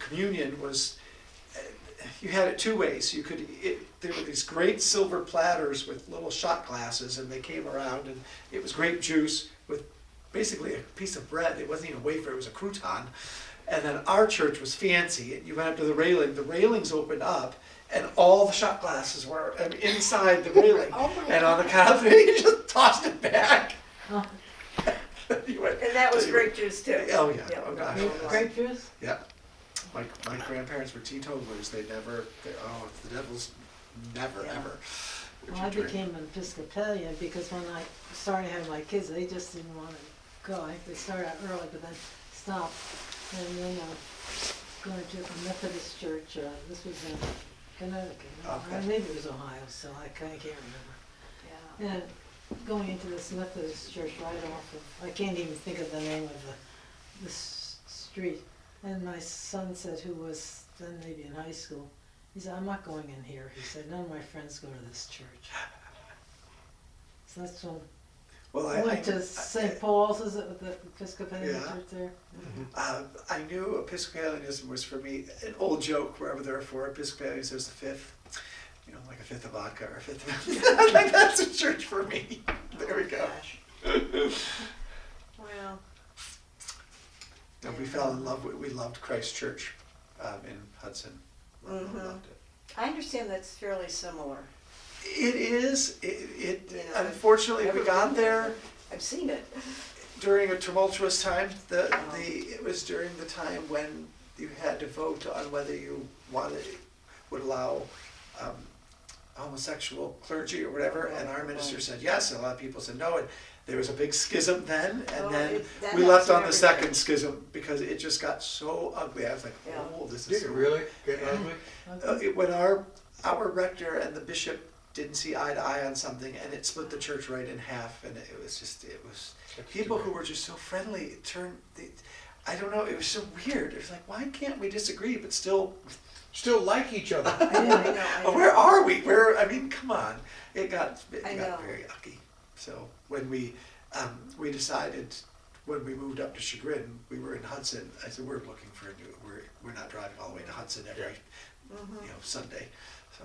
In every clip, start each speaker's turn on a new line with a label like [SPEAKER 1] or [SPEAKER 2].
[SPEAKER 1] communion was, you had it two ways. There were these great silver platters with little shot glasses, and they came around, and it was grape juice with basically a piece of bread. It wasn't even a wafer, it was a crouton. And then our church was fancy, and you went up to the railings opened up, and all the shot glasses were inside the railing.
[SPEAKER 2] Oh my
[SPEAKER 1] and on the
[SPEAKER 2] God.
[SPEAKER 1] count, you just tossed it back.
[SPEAKER 3] Oh,
[SPEAKER 1] You went-
[SPEAKER 2] And that was grape juice too.
[SPEAKER 1] Oh, yeah.
[SPEAKER 2] Yep.
[SPEAKER 1] Oh, gosh.
[SPEAKER 3] grape juice?
[SPEAKER 1] Yeah. My grandparents were teetotalers. The devils never,
[SPEAKER 2] Yeah.
[SPEAKER 1] ever. would
[SPEAKER 3] Well,
[SPEAKER 1] you
[SPEAKER 3] I
[SPEAKER 1] drink.
[SPEAKER 3] became an Episcopalian because when I started having my kids, they just didn't want to go. They started out early, but then stopped. And then going to a Methodist church. This was in Connecticut.
[SPEAKER 1] Okay.
[SPEAKER 3] Or maybe it was Ohio, so I kind of can't remember.
[SPEAKER 2] Yeah.
[SPEAKER 3] And going into this Methodist church right off of, I can't even think of the name of the street. And my son said, who was then maybe in high school, he said, I'm not going in here. He said, none of my friends go to this church. So that's when
[SPEAKER 1] Well,
[SPEAKER 3] I went to St. Paul's, is it, the Episcopalian
[SPEAKER 1] Yeah.
[SPEAKER 3] church there?
[SPEAKER 1] I knew Episcopalianism was for me an old joke. Wherever there are four Episcopalians, there's a fifth. You know, like a fifth of vodka or a fifth of... like that's a church for me. There we go.
[SPEAKER 2] Gosh. Well,
[SPEAKER 1] And we fell in love with, we loved Christ Church in Hudson.
[SPEAKER 2] Mhm.
[SPEAKER 1] Loved it.
[SPEAKER 2] I understand that's fairly similar.
[SPEAKER 1] It is. It
[SPEAKER 2] You know,
[SPEAKER 1] unfortunately we
[SPEAKER 2] Never
[SPEAKER 1] got
[SPEAKER 2] been
[SPEAKER 1] there
[SPEAKER 2] I've seen it.
[SPEAKER 1] during a tumultuous time. It was during the time when you had to vote on whether you would allow homosexual clergy or whatever, and our minister said yes, and a lot of people said no, and there was a big schism then, and
[SPEAKER 2] Oh,
[SPEAKER 1] then
[SPEAKER 2] that
[SPEAKER 1] we left
[SPEAKER 2] happens
[SPEAKER 1] on
[SPEAKER 2] in
[SPEAKER 1] the
[SPEAKER 2] every
[SPEAKER 1] second
[SPEAKER 2] church.
[SPEAKER 1] schism because it just got so ugly. I was like,
[SPEAKER 2] Yeah.
[SPEAKER 1] oh, this is
[SPEAKER 4] Did it
[SPEAKER 1] so
[SPEAKER 4] really get
[SPEAKER 1] Yeah.
[SPEAKER 4] ugly?
[SPEAKER 1] When our rector and the bishop didn't see eye to eye on something, and it split the church right in half, and it was
[SPEAKER 4] That's
[SPEAKER 1] people
[SPEAKER 4] too
[SPEAKER 1] who
[SPEAKER 4] bad.
[SPEAKER 1] were just so friendly I don't know, it was so weird. It was like, why can't we disagree but still
[SPEAKER 4] Still like each other.
[SPEAKER 2] I know, I know. I know.
[SPEAKER 1] where are we? I mean, come on. It got
[SPEAKER 2] I know.
[SPEAKER 1] very yucky. So when we decided, when we moved up to Chagrin, we were in Hudson. I said, we're looking for we're not driving all the way to Hudson every
[SPEAKER 2] Mhm.
[SPEAKER 1] Sunday. So,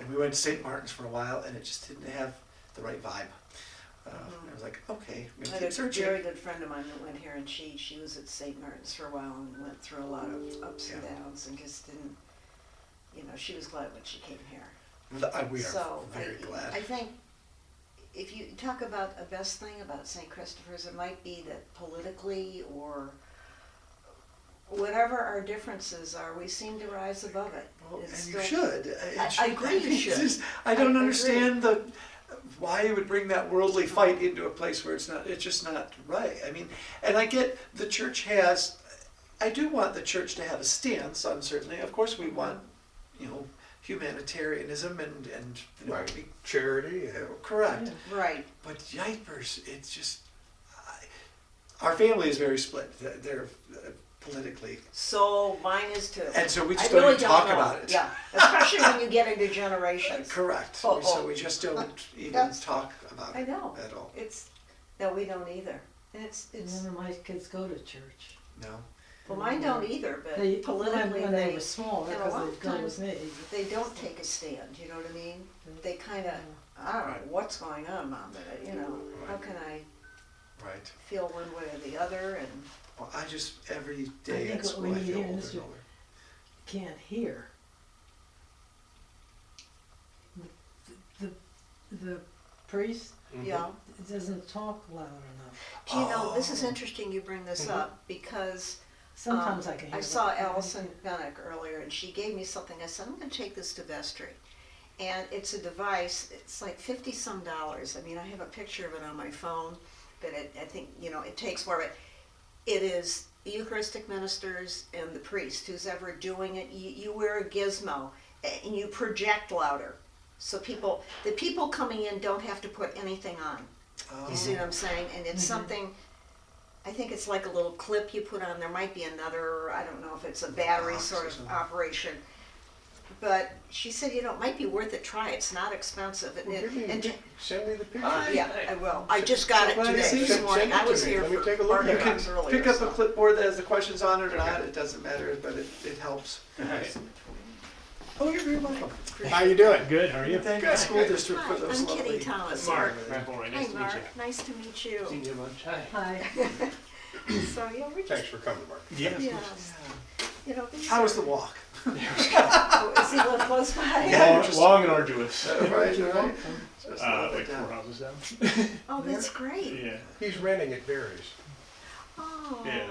[SPEAKER 1] and we went to St. Martin's for a while, and it just didn't have the right vibe. I was like, okay,
[SPEAKER 2] I
[SPEAKER 1] we're
[SPEAKER 2] had
[SPEAKER 1] gonna
[SPEAKER 2] a
[SPEAKER 1] keep searching.
[SPEAKER 2] very good friend of mine that went here, and she was at St. Martin's for a while and went through a lot of ups and
[SPEAKER 1] Yeah.
[SPEAKER 2] downs and just didn't, she was glad when she came here.
[SPEAKER 1] We are
[SPEAKER 2] So
[SPEAKER 1] very glad.
[SPEAKER 2] I think if you talk about a best thing about St. Christopher's, it might be that politically or whatever our differences are, we seem to rise above it.
[SPEAKER 1] Well,
[SPEAKER 2] It's
[SPEAKER 1] and you
[SPEAKER 2] still-
[SPEAKER 1] should.
[SPEAKER 2] I agree you
[SPEAKER 1] It's
[SPEAKER 2] should.
[SPEAKER 1] just- I don't
[SPEAKER 2] I agree.
[SPEAKER 1] understand why you would bring that worldly fight into a place where it's just not right. I mean, and I get the church has, I do want the church to have a stance on certainly, of course we want, humanitarianism and
[SPEAKER 4] Right. Charity.
[SPEAKER 1] correct.
[SPEAKER 3] Yeah.
[SPEAKER 2] Right.
[SPEAKER 1] But yipers, it's just, our family is very split. They're politically,
[SPEAKER 2] So mine is too.
[SPEAKER 1] and so we just
[SPEAKER 2] I
[SPEAKER 1] don't
[SPEAKER 2] really
[SPEAKER 1] even talk
[SPEAKER 2] know.
[SPEAKER 1] about it.
[SPEAKER 2] Yeah, especially when you get into generations.
[SPEAKER 1] Correct.
[SPEAKER 2] Oh,
[SPEAKER 1] So
[SPEAKER 2] oh.
[SPEAKER 1] we just don't even
[SPEAKER 2] That's-
[SPEAKER 1] talk about
[SPEAKER 2] I
[SPEAKER 1] it
[SPEAKER 2] know.
[SPEAKER 1] at all.
[SPEAKER 2] No, we don't either. And it's,
[SPEAKER 3] None of my kids go to church.
[SPEAKER 1] No.
[SPEAKER 2] well, mine don't either, but
[SPEAKER 3] They,
[SPEAKER 2] politically
[SPEAKER 3] when they were smaller,
[SPEAKER 2] and a
[SPEAKER 3] because
[SPEAKER 2] lot
[SPEAKER 3] they'd
[SPEAKER 2] of
[SPEAKER 3] go
[SPEAKER 2] times
[SPEAKER 3] with me.
[SPEAKER 2] they don't take a stand, you know what I mean? They kind of, I don't know
[SPEAKER 1] Right.
[SPEAKER 2] what's going on, Mom, but, how
[SPEAKER 1] Right.
[SPEAKER 2] can I
[SPEAKER 1] Right.
[SPEAKER 2] feel one way or the other and,
[SPEAKER 1] Well, I just, every day
[SPEAKER 3] think
[SPEAKER 1] at
[SPEAKER 3] what
[SPEAKER 1] school,
[SPEAKER 3] we
[SPEAKER 1] I
[SPEAKER 3] need
[SPEAKER 1] feel
[SPEAKER 3] here in
[SPEAKER 1] older
[SPEAKER 3] this
[SPEAKER 1] and
[SPEAKER 3] room-
[SPEAKER 1] older.
[SPEAKER 3] Can't hear. The priest
[SPEAKER 2] yeah.
[SPEAKER 3] doesn't talk loud enough.
[SPEAKER 2] Do you know, this is
[SPEAKER 1] Oh.
[SPEAKER 2] interesting you bring this up because
[SPEAKER 3] Sometimes I can hear.
[SPEAKER 2] I
[SPEAKER 3] but
[SPEAKER 2] saw
[SPEAKER 3] can't
[SPEAKER 2] Allison
[SPEAKER 3] hear.
[SPEAKER 2] Bennick earlier, and she gave me something. I said, I'm going to take this to vestry. And it's a device, it's like $50-some. I mean, I have a picture of it on my phone, but I think, it takes more of it. It is the Eucharistic ministers and the priest who's ever doing it. You wear a gizmo, and you project louder. So the people coming in don't have to put anything on. You see what I'm saying? And it's something, I think it's like a little clip you put on. There might be another, I don't know if it's a battery
[SPEAKER 1] Box
[SPEAKER 2] sort
[SPEAKER 1] or
[SPEAKER 2] of
[SPEAKER 1] something.
[SPEAKER 2] operation. but she said, you know, it might be worth it, try it, it's not expensive.
[SPEAKER 4] Well, give me the
[SPEAKER 2] And
[SPEAKER 4] pic- send me the picture.
[SPEAKER 2] yeah, I will. I just got it
[SPEAKER 1] glad to
[SPEAKER 2] today,
[SPEAKER 1] see you.
[SPEAKER 2] this morning.
[SPEAKER 4] Send it
[SPEAKER 2] I
[SPEAKER 4] to
[SPEAKER 2] was
[SPEAKER 4] me.
[SPEAKER 2] here
[SPEAKER 4] Let me
[SPEAKER 2] for
[SPEAKER 4] take a look
[SPEAKER 2] Barton
[SPEAKER 4] at
[SPEAKER 1] You
[SPEAKER 4] it.
[SPEAKER 1] can
[SPEAKER 2] Box earlier.
[SPEAKER 1] pick up
[SPEAKER 2] so.
[SPEAKER 1] a clipboard that has the questions on it or not, it doesn't matter, but it helps.
[SPEAKER 5] Nice.
[SPEAKER 1] Oh, you're very welcome.
[SPEAKER 4] How you doing?
[SPEAKER 5] Good, how are you?
[SPEAKER 1] Thank the school district for
[SPEAKER 2] Hi,
[SPEAKER 1] those
[SPEAKER 2] I'm
[SPEAKER 1] lovely.
[SPEAKER 2] Kitty Thomas.
[SPEAKER 5] Mark, Matt Bory,
[SPEAKER 2] Hi,
[SPEAKER 5] nice to meet
[SPEAKER 2] Mark,
[SPEAKER 5] you.
[SPEAKER 2] nice to meet you.
[SPEAKER 5] Seen you a bunch, hi.
[SPEAKER 3] Hi.
[SPEAKER 2] So, yeah, we're
[SPEAKER 4] Thanks
[SPEAKER 2] just,
[SPEAKER 4] for coming, Mark.
[SPEAKER 5] Yeah.
[SPEAKER 2] yes, you know, these
[SPEAKER 1] How
[SPEAKER 2] are.
[SPEAKER 1] was the walk?
[SPEAKER 2] Oh, is he live close by?
[SPEAKER 1] Yeah.
[SPEAKER 5] Long, long and arduous.
[SPEAKER 1] Right,
[SPEAKER 3] You're
[SPEAKER 1] right.
[SPEAKER 3] welcome.
[SPEAKER 1] Just a little
[SPEAKER 5] Like
[SPEAKER 1] bit
[SPEAKER 5] 4
[SPEAKER 1] down.
[SPEAKER 5] houses down.
[SPEAKER 2] Oh, that's great.
[SPEAKER 5] Yeah,
[SPEAKER 4] He's renting at Barry's.
[SPEAKER 2] Oh,
[SPEAKER 5] Yeah.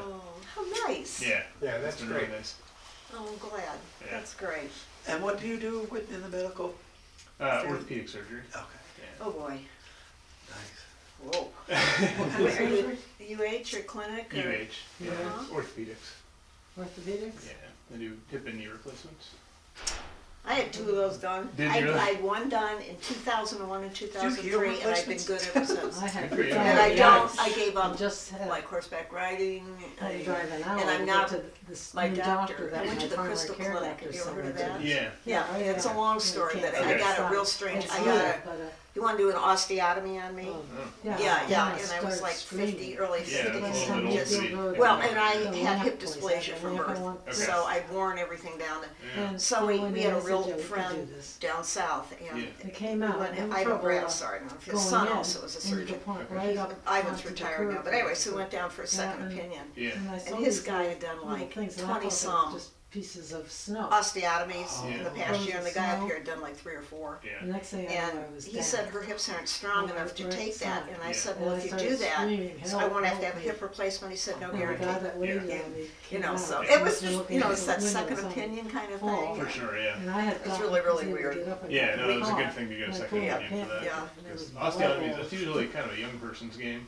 [SPEAKER 2] how nice.
[SPEAKER 5] yeah.
[SPEAKER 4] Yeah,
[SPEAKER 5] It's
[SPEAKER 4] that's
[SPEAKER 5] been
[SPEAKER 4] great.
[SPEAKER 5] really nice.
[SPEAKER 2] Oh, I'm glad.
[SPEAKER 5] Yeah.
[SPEAKER 2] That's great.
[SPEAKER 1] And what do you do in the medical?
[SPEAKER 5] Orthopedic surgery.
[SPEAKER 1] Okay,
[SPEAKER 2] Oh, boy.
[SPEAKER 1] nice.
[SPEAKER 2] Whoa.
[SPEAKER 3] What
[SPEAKER 2] Are you
[SPEAKER 3] surgery?
[SPEAKER 2] UH or clinic? Or?
[SPEAKER 5] UH, yeah,
[SPEAKER 2] Uh-huh.
[SPEAKER 5] orthopedics.
[SPEAKER 3] Orthopedics?
[SPEAKER 5] Yeah, I do hip and knee replacements.
[SPEAKER 2] I had 2 of those done.
[SPEAKER 5] Did
[SPEAKER 2] I,
[SPEAKER 5] you really?
[SPEAKER 2] I had one done in 2001 and
[SPEAKER 1] heel
[SPEAKER 2] 2003, and I've been good ever since.
[SPEAKER 3] I had.
[SPEAKER 5] Good for you.
[SPEAKER 2] And I don't, I gave
[SPEAKER 3] I
[SPEAKER 2] up
[SPEAKER 3] just had,
[SPEAKER 2] like horseback riding.
[SPEAKER 3] I'm driving out.
[SPEAKER 2] and I'm
[SPEAKER 3] to
[SPEAKER 2] not
[SPEAKER 3] get to this
[SPEAKER 2] my
[SPEAKER 3] new
[SPEAKER 2] doctor.
[SPEAKER 3] that
[SPEAKER 2] I went
[SPEAKER 3] my
[SPEAKER 2] to the
[SPEAKER 3] primary
[SPEAKER 2] Crystal
[SPEAKER 3] care
[SPEAKER 2] Clinic.
[SPEAKER 3] doctor
[SPEAKER 2] Have you ever heard of
[SPEAKER 3] sent me
[SPEAKER 2] that?
[SPEAKER 3] to.
[SPEAKER 5] Yeah.
[SPEAKER 2] Yeah,
[SPEAKER 3] Oh,
[SPEAKER 2] it's a
[SPEAKER 3] yeah.
[SPEAKER 2] long
[SPEAKER 3] You
[SPEAKER 2] story
[SPEAKER 3] can't
[SPEAKER 2] that I
[SPEAKER 5] Okay.
[SPEAKER 2] got a
[SPEAKER 3] stop.
[SPEAKER 2] real strange,
[SPEAKER 3] It's
[SPEAKER 2] I
[SPEAKER 3] good,
[SPEAKER 2] got a,
[SPEAKER 3] but,
[SPEAKER 2] you wanna do an osteotomy on me?
[SPEAKER 5] Oh.
[SPEAKER 2] Yeah,
[SPEAKER 3] then
[SPEAKER 2] yeah,
[SPEAKER 3] I
[SPEAKER 2] and I was
[SPEAKER 3] started
[SPEAKER 2] like
[SPEAKER 3] screaming.
[SPEAKER 2] 50, early
[SPEAKER 5] Yeah,
[SPEAKER 2] 50s.
[SPEAKER 5] that's a
[SPEAKER 2] and
[SPEAKER 5] little
[SPEAKER 2] just-
[SPEAKER 5] bit.
[SPEAKER 2] Well, and I
[SPEAKER 3] The
[SPEAKER 2] had hip
[SPEAKER 3] lamp place,
[SPEAKER 2] dysplasia
[SPEAKER 3] that
[SPEAKER 2] from
[SPEAKER 3] lamp I
[SPEAKER 2] birth,
[SPEAKER 3] want-
[SPEAKER 5] Okay.
[SPEAKER 2] so I'd worn everything down.
[SPEAKER 5] Yeah.
[SPEAKER 3] And
[SPEAKER 2] So we
[SPEAKER 3] when
[SPEAKER 2] had a
[SPEAKER 3] they said,
[SPEAKER 2] real
[SPEAKER 3] "Yeah, we could do
[SPEAKER 2] friend
[SPEAKER 3] this."
[SPEAKER 2] down south, and
[SPEAKER 5] Yeah.
[SPEAKER 3] It came
[SPEAKER 2] we
[SPEAKER 3] out.
[SPEAKER 2] went,
[SPEAKER 3] in
[SPEAKER 2] Ivan
[SPEAKER 3] trouble,
[SPEAKER 2] Brass, sorry, his
[SPEAKER 3] going
[SPEAKER 2] son
[SPEAKER 3] in,
[SPEAKER 2] also was a
[SPEAKER 3] and you
[SPEAKER 2] surgeon.
[SPEAKER 3] could point right up
[SPEAKER 2] Ivan's
[SPEAKER 3] onto the
[SPEAKER 2] retired now,
[SPEAKER 3] curb
[SPEAKER 2] but anyway, so we
[SPEAKER 3] there.
[SPEAKER 2] went down for a second
[SPEAKER 3] and-
[SPEAKER 2] opinion.
[SPEAKER 5] Yeah.
[SPEAKER 3] I saw
[SPEAKER 2] And his
[SPEAKER 3] these
[SPEAKER 2] guy
[SPEAKER 3] little-
[SPEAKER 2] had done
[SPEAKER 3] little
[SPEAKER 2] like
[SPEAKER 3] things, and I
[SPEAKER 2] 20
[SPEAKER 3] thought they were
[SPEAKER 2] some
[SPEAKER 3] just pieces of snow.
[SPEAKER 2] osteotomies in the
[SPEAKER 5] Yeah.
[SPEAKER 2] past year, and the guy up
[SPEAKER 3] Snow.
[SPEAKER 2] here had done like 3 or 4.
[SPEAKER 3] The
[SPEAKER 5] Yeah.
[SPEAKER 3] next thing I
[SPEAKER 2] And
[SPEAKER 3] know, I was
[SPEAKER 2] he
[SPEAKER 3] down.
[SPEAKER 2] said her hips aren't strong
[SPEAKER 3] Oh,
[SPEAKER 2] enough to
[SPEAKER 3] right
[SPEAKER 2] take that,
[SPEAKER 3] side.
[SPEAKER 2] and I
[SPEAKER 5] Yeah.
[SPEAKER 2] said,
[SPEAKER 3] And
[SPEAKER 2] well,
[SPEAKER 3] I
[SPEAKER 2] if you
[SPEAKER 3] started
[SPEAKER 2] do that,
[SPEAKER 3] screaming,
[SPEAKER 2] so I
[SPEAKER 3] "Help,
[SPEAKER 2] won't have to
[SPEAKER 3] help
[SPEAKER 2] have a
[SPEAKER 3] me."
[SPEAKER 2] hip replacement. He said, no
[SPEAKER 3] And the
[SPEAKER 2] guarantee.
[SPEAKER 3] guy that waited
[SPEAKER 5] Yeah.
[SPEAKER 3] on me
[SPEAKER 2] You
[SPEAKER 3] came
[SPEAKER 2] know,
[SPEAKER 3] out,
[SPEAKER 2] so
[SPEAKER 3] and
[SPEAKER 2] it was
[SPEAKER 3] was
[SPEAKER 2] just,
[SPEAKER 3] looking
[SPEAKER 2] you know,
[SPEAKER 3] out
[SPEAKER 2] it's
[SPEAKER 3] the
[SPEAKER 2] that
[SPEAKER 3] window
[SPEAKER 2] second
[SPEAKER 3] or something.
[SPEAKER 2] opinion kind of
[SPEAKER 3] Oh,
[SPEAKER 2] thing.
[SPEAKER 5] For sure, yeah.
[SPEAKER 3] And I had
[SPEAKER 2] It's
[SPEAKER 3] got-
[SPEAKER 2] really,
[SPEAKER 3] was
[SPEAKER 2] really
[SPEAKER 3] able to
[SPEAKER 2] weird.
[SPEAKER 3] get up and
[SPEAKER 5] Yeah,
[SPEAKER 3] get
[SPEAKER 5] no, it was a
[SPEAKER 3] the
[SPEAKER 5] good
[SPEAKER 3] car,
[SPEAKER 5] thing to get a
[SPEAKER 3] and I
[SPEAKER 5] second
[SPEAKER 3] pulled my
[SPEAKER 5] opinion for
[SPEAKER 3] pant
[SPEAKER 5] that.
[SPEAKER 3] down,
[SPEAKER 2] Yeah.
[SPEAKER 3] and there was
[SPEAKER 5] Osteotomy,
[SPEAKER 3] blood
[SPEAKER 5] that's usually kind of a young person's game.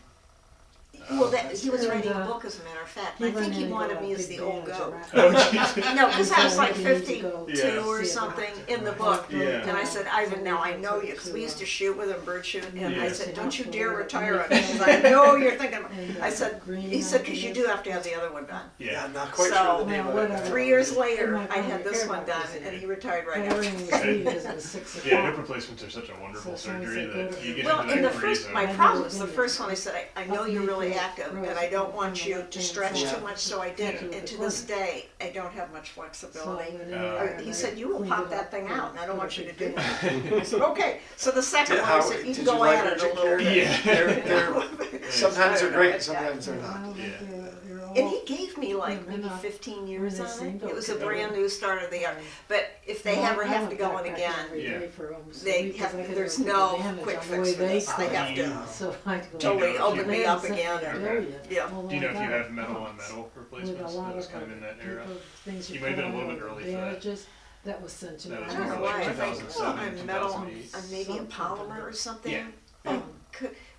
[SPEAKER 2] Well, that, he was
[SPEAKER 3] And,
[SPEAKER 2] writing a book, as a matter of fact, and I
[SPEAKER 3] went
[SPEAKER 2] think he
[SPEAKER 3] in and
[SPEAKER 2] wanted
[SPEAKER 3] got a
[SPEAKER 2] me as
[SPEAKER 3] big
[SPEAKER 2] the old
[SPEAKER 3] bandage
[SPEAKER 2] goat.
[SPEAKER 3] around-
[SPEAKER 5] Oh, jeez.
[SPEAKER 2] No, because I was like
[SPEAKER 3] So you need to
[SPEAKER 2] 52
[SPEAKER 3] go
[SPEAKER 5] Yeah.
[SPEAKER 2] or
[SPEAKER 3] see a
[SPEAKER 2] something
[SPEAKER 3] doctor.
[SPEAKER 2] in the
[SPEAKER 3] And
[SPEAKER 2] book.
[SPEAKER 5] Yeah.
[SPEAKER 2] And I said, Ivan, now I know you, because we used to shoot with him, bird shoot, and I
[SPEAKER 5] Yeah.
[SPEAKER 2] said, don't you dare retire on me, because I know you're thinking,
[SPEAKER 3] And,
[SPEAKER 2] I said,
[SPEAKER 3] green
[SPEAKER 2] he said, because you do
[SPEAKER 3] underneath.
[SPEAKER 2] have to have the other one done.
[SPEAKER 1] Yeah,
[SPEAKER 5] Yeah.
[SPEAKER 1] I'm not quite
[SPEAKER 2] So-
[SPEAKER 1] sure the name
[SPEAKER 3] Well,
[SPEAKER 1] of it.
[SPEAKER 3] whatever.
[SPEAKER 2] 3 years later,
[SPEAKER 3] And my
[SPEAKER 2] I had
[SPEAKER 3] primary
[SPEAKER 2] this
[SPEAKER 3] care
[SPEAKER 2] one done,
[SPEAKER 3] doctor's
[SPEAKER 2] and he retired right
[SPEAKER 3] And
[SPEAKER 2] after.
[SPEAKER 3] everything was neat because it was 6 o'clock.
[SPEAKER 5] Yeah, hip replacements are such a wonderful
[SPEAKER 3] So someone
[SPEAKER 5] surgery
[SPEAKER 3] said, go
[SPEAKER 5] that
[SPEAKER 3] to-
[SPEAKER 5] you get
[SPEAKER 2] Well,
[SPEAKER 5] into
[SPEAKER 2] in the
[SPEAKER 5] that
[SPEAKER 2] first,
[SPEAKER 5] freeze
[SPEAKER 2] my
[SPEAKER 5] zone.
[SPEAKER 2] problem was the first one, I said, I know you're really
[SPEAKER 3] Underneath
[SPEAKER 2] active,
[SPEAKER 3] the
[SPEAKER 2] and I don't
[SPEAKER 3] rose
[SPEAKER 2] want you
[SPEAKER 3] on the
[SPEAKER 2] to stretch
[SPEAKER 1] left-hand
[SPEAKER 2] too much, so I didn't,
[SPEAKER 3] Yeah.
[SPEAKER 2] and to this day, I don't have much
[SPEAKER 3] So I
[SPEAKER 2] flexibility.
[SPEAKER 3] went in
[SPEAKER 5] Uh,
[SPEAKER 3] there and
[SPEAKER 2] He
[SPEAKER 3] I
[SPEAKER 2] said, you will
[SPEAKER 3] cleaned
[SPEAKER 2] pop
[SPEAKER 3] it
[SPEAKER 2] that
[SPEAKER 3] up
[SPEAKER 2] thing
[SPEAKER 3] and
[SPEAKER 2] out, and I don't
[SPEAKER 3] put
[SPEAKER 2] want
[SPEAKER 3] a
[SPEAKER 2] you to
[SPEAKER 3] big
[SPEAKER 2] do
[SPEAKER 3] bandage.
[SPEAKER 2] that. I said, okay, so the second
[SPEAKER 1] Did-
[SPEAKER 2] one,
[SPEAKER 1] how-
[SPEAKER 2] I said, you
[SPEAKER 1] did
[SPEAKER 2] can
[SPEAKER 1] you
[SPEAKER 2] go
[SPEAKER 1] like
[SPEAKER 2] at it a
[SPEAKER 1] urgent
[SPEAKER 2] little
[SPEAKER 1] care?
[SPEAKER 2] bit.
[SPEAKER 5] Yeah.
[SPEAKER 1] They're, sometimes they're great, sometimes they're not.
[SPEAKER 3] Well,
[SPEAKER 5] Yeah.
[SPEAKER 3] they're all-
[SPEAKER 2] And he gave me like
[SPEAKER 3] Yeah,
[SPEAKER 2] maybe
[SPEAKER 3] they're not-
[SPEAKER 2] 15 years
[SPEAKER 3] they
[SPEAKER 2] on
[SPEAKER 3] seemed
[SPEAKER 2] it. It was a
[SPEAKER 3] okay.
[SPEAKER 2] brand new start of the year. But if they
[SPEAKER 3] Well,
[SPEAKER 2] ever
[SPEAKER 3] I
[SPEAKER 2] have to go
[SPEAKER 3] went
[SPEAKER 2] in
[SPEAKER 3] back
[SPEAKER 2] again,
[SPEAKER 3] every
[SPEAKER 5] Yeah.
[SPEAKER 3] day for almost a
[SPEAKER 2] they
[SPEAKER 3] week 'cause
[SPEAKER 2] have,
[SPEAKER 3] I could
[SPEAKER 2] there's
[SPEAKER 3] take
[SPEAKER 2] no
[SPEAKER 3] advantage
[SPEAKER 2] quick
[SPEAKER 3] of the
[SPEAKER 2] fix
[SPEAKER 3] way
[SPEAKER 2] for this. They
[SPEAKER 3] quit.
[SPEAKER 2] have to,
[SPEAKER 1] Yeah.
[SPEAKER 3] So I had to go.
[SPEAKER 2] till
[SPEAKER 5] Do
[SPEAKER 2] they
[SPEAKER 5] you know if
[SPEAKER 2] open
[SPEAKER 5] you-
[SPEAKER 2] me
[SPEAKER 3] They
[SPEAKER 2] up
[SPEAKER 3] hadn't
[SPEAKER 2] again.
[SPEAKER 3] sent me
[SPEAKER 2] Or,
[SPEAKER 3] there yet.
[SPEAKER 2] yeah.
[SPEAKER 3] Well,
[SPEAKER 5] Do you know if you
[SPEAKER 3] I got
[SPEAKER 5] have metal on
[SPEAKER 3] box
[SPEAKER 5] metal
[SPEAKER 3] with
[SPEAKER 5] replacements?
[SPEAKER 3] a lot
[SPEAKER 5] That was
[SPEAKER 3] of
[SPEAKER 5] kind of in that era.
[SPEAKER 3] things
[SPEAKER 5] You
[SPEAKER 3] you
[SPEAKER 5] might have
[SPEAKER 3] put
[SPEAKER 5] been a little
[SPEAKER 3] on
[SPEAKER 5] bit
[SPEAKER 3] the
[SPEAKER 5] early for that.
[SPEAKER 3] bandages that was sent to me.
[SPEAKER 5] That was
[SPEAKER 2] I don't know
[SPEAKER 5] more
[SPEAKER 2] why.
[SPEAKER 5] like
[SPEAKER 2] I think,
[SPEAKER 5] 2007,
[SPEAKER 2] well, I'm metal,
[SPEAKER 5] 2008.
[SPEAKER 2] I'm maybe a
[SPEAKER 3] Some
[SPEAKER 2] polymer
[SPEAKER 3] company.
[SPEAKER 2] or something.
[SPEAKER 5] Yeah.
[SPEAKER 2] Oh,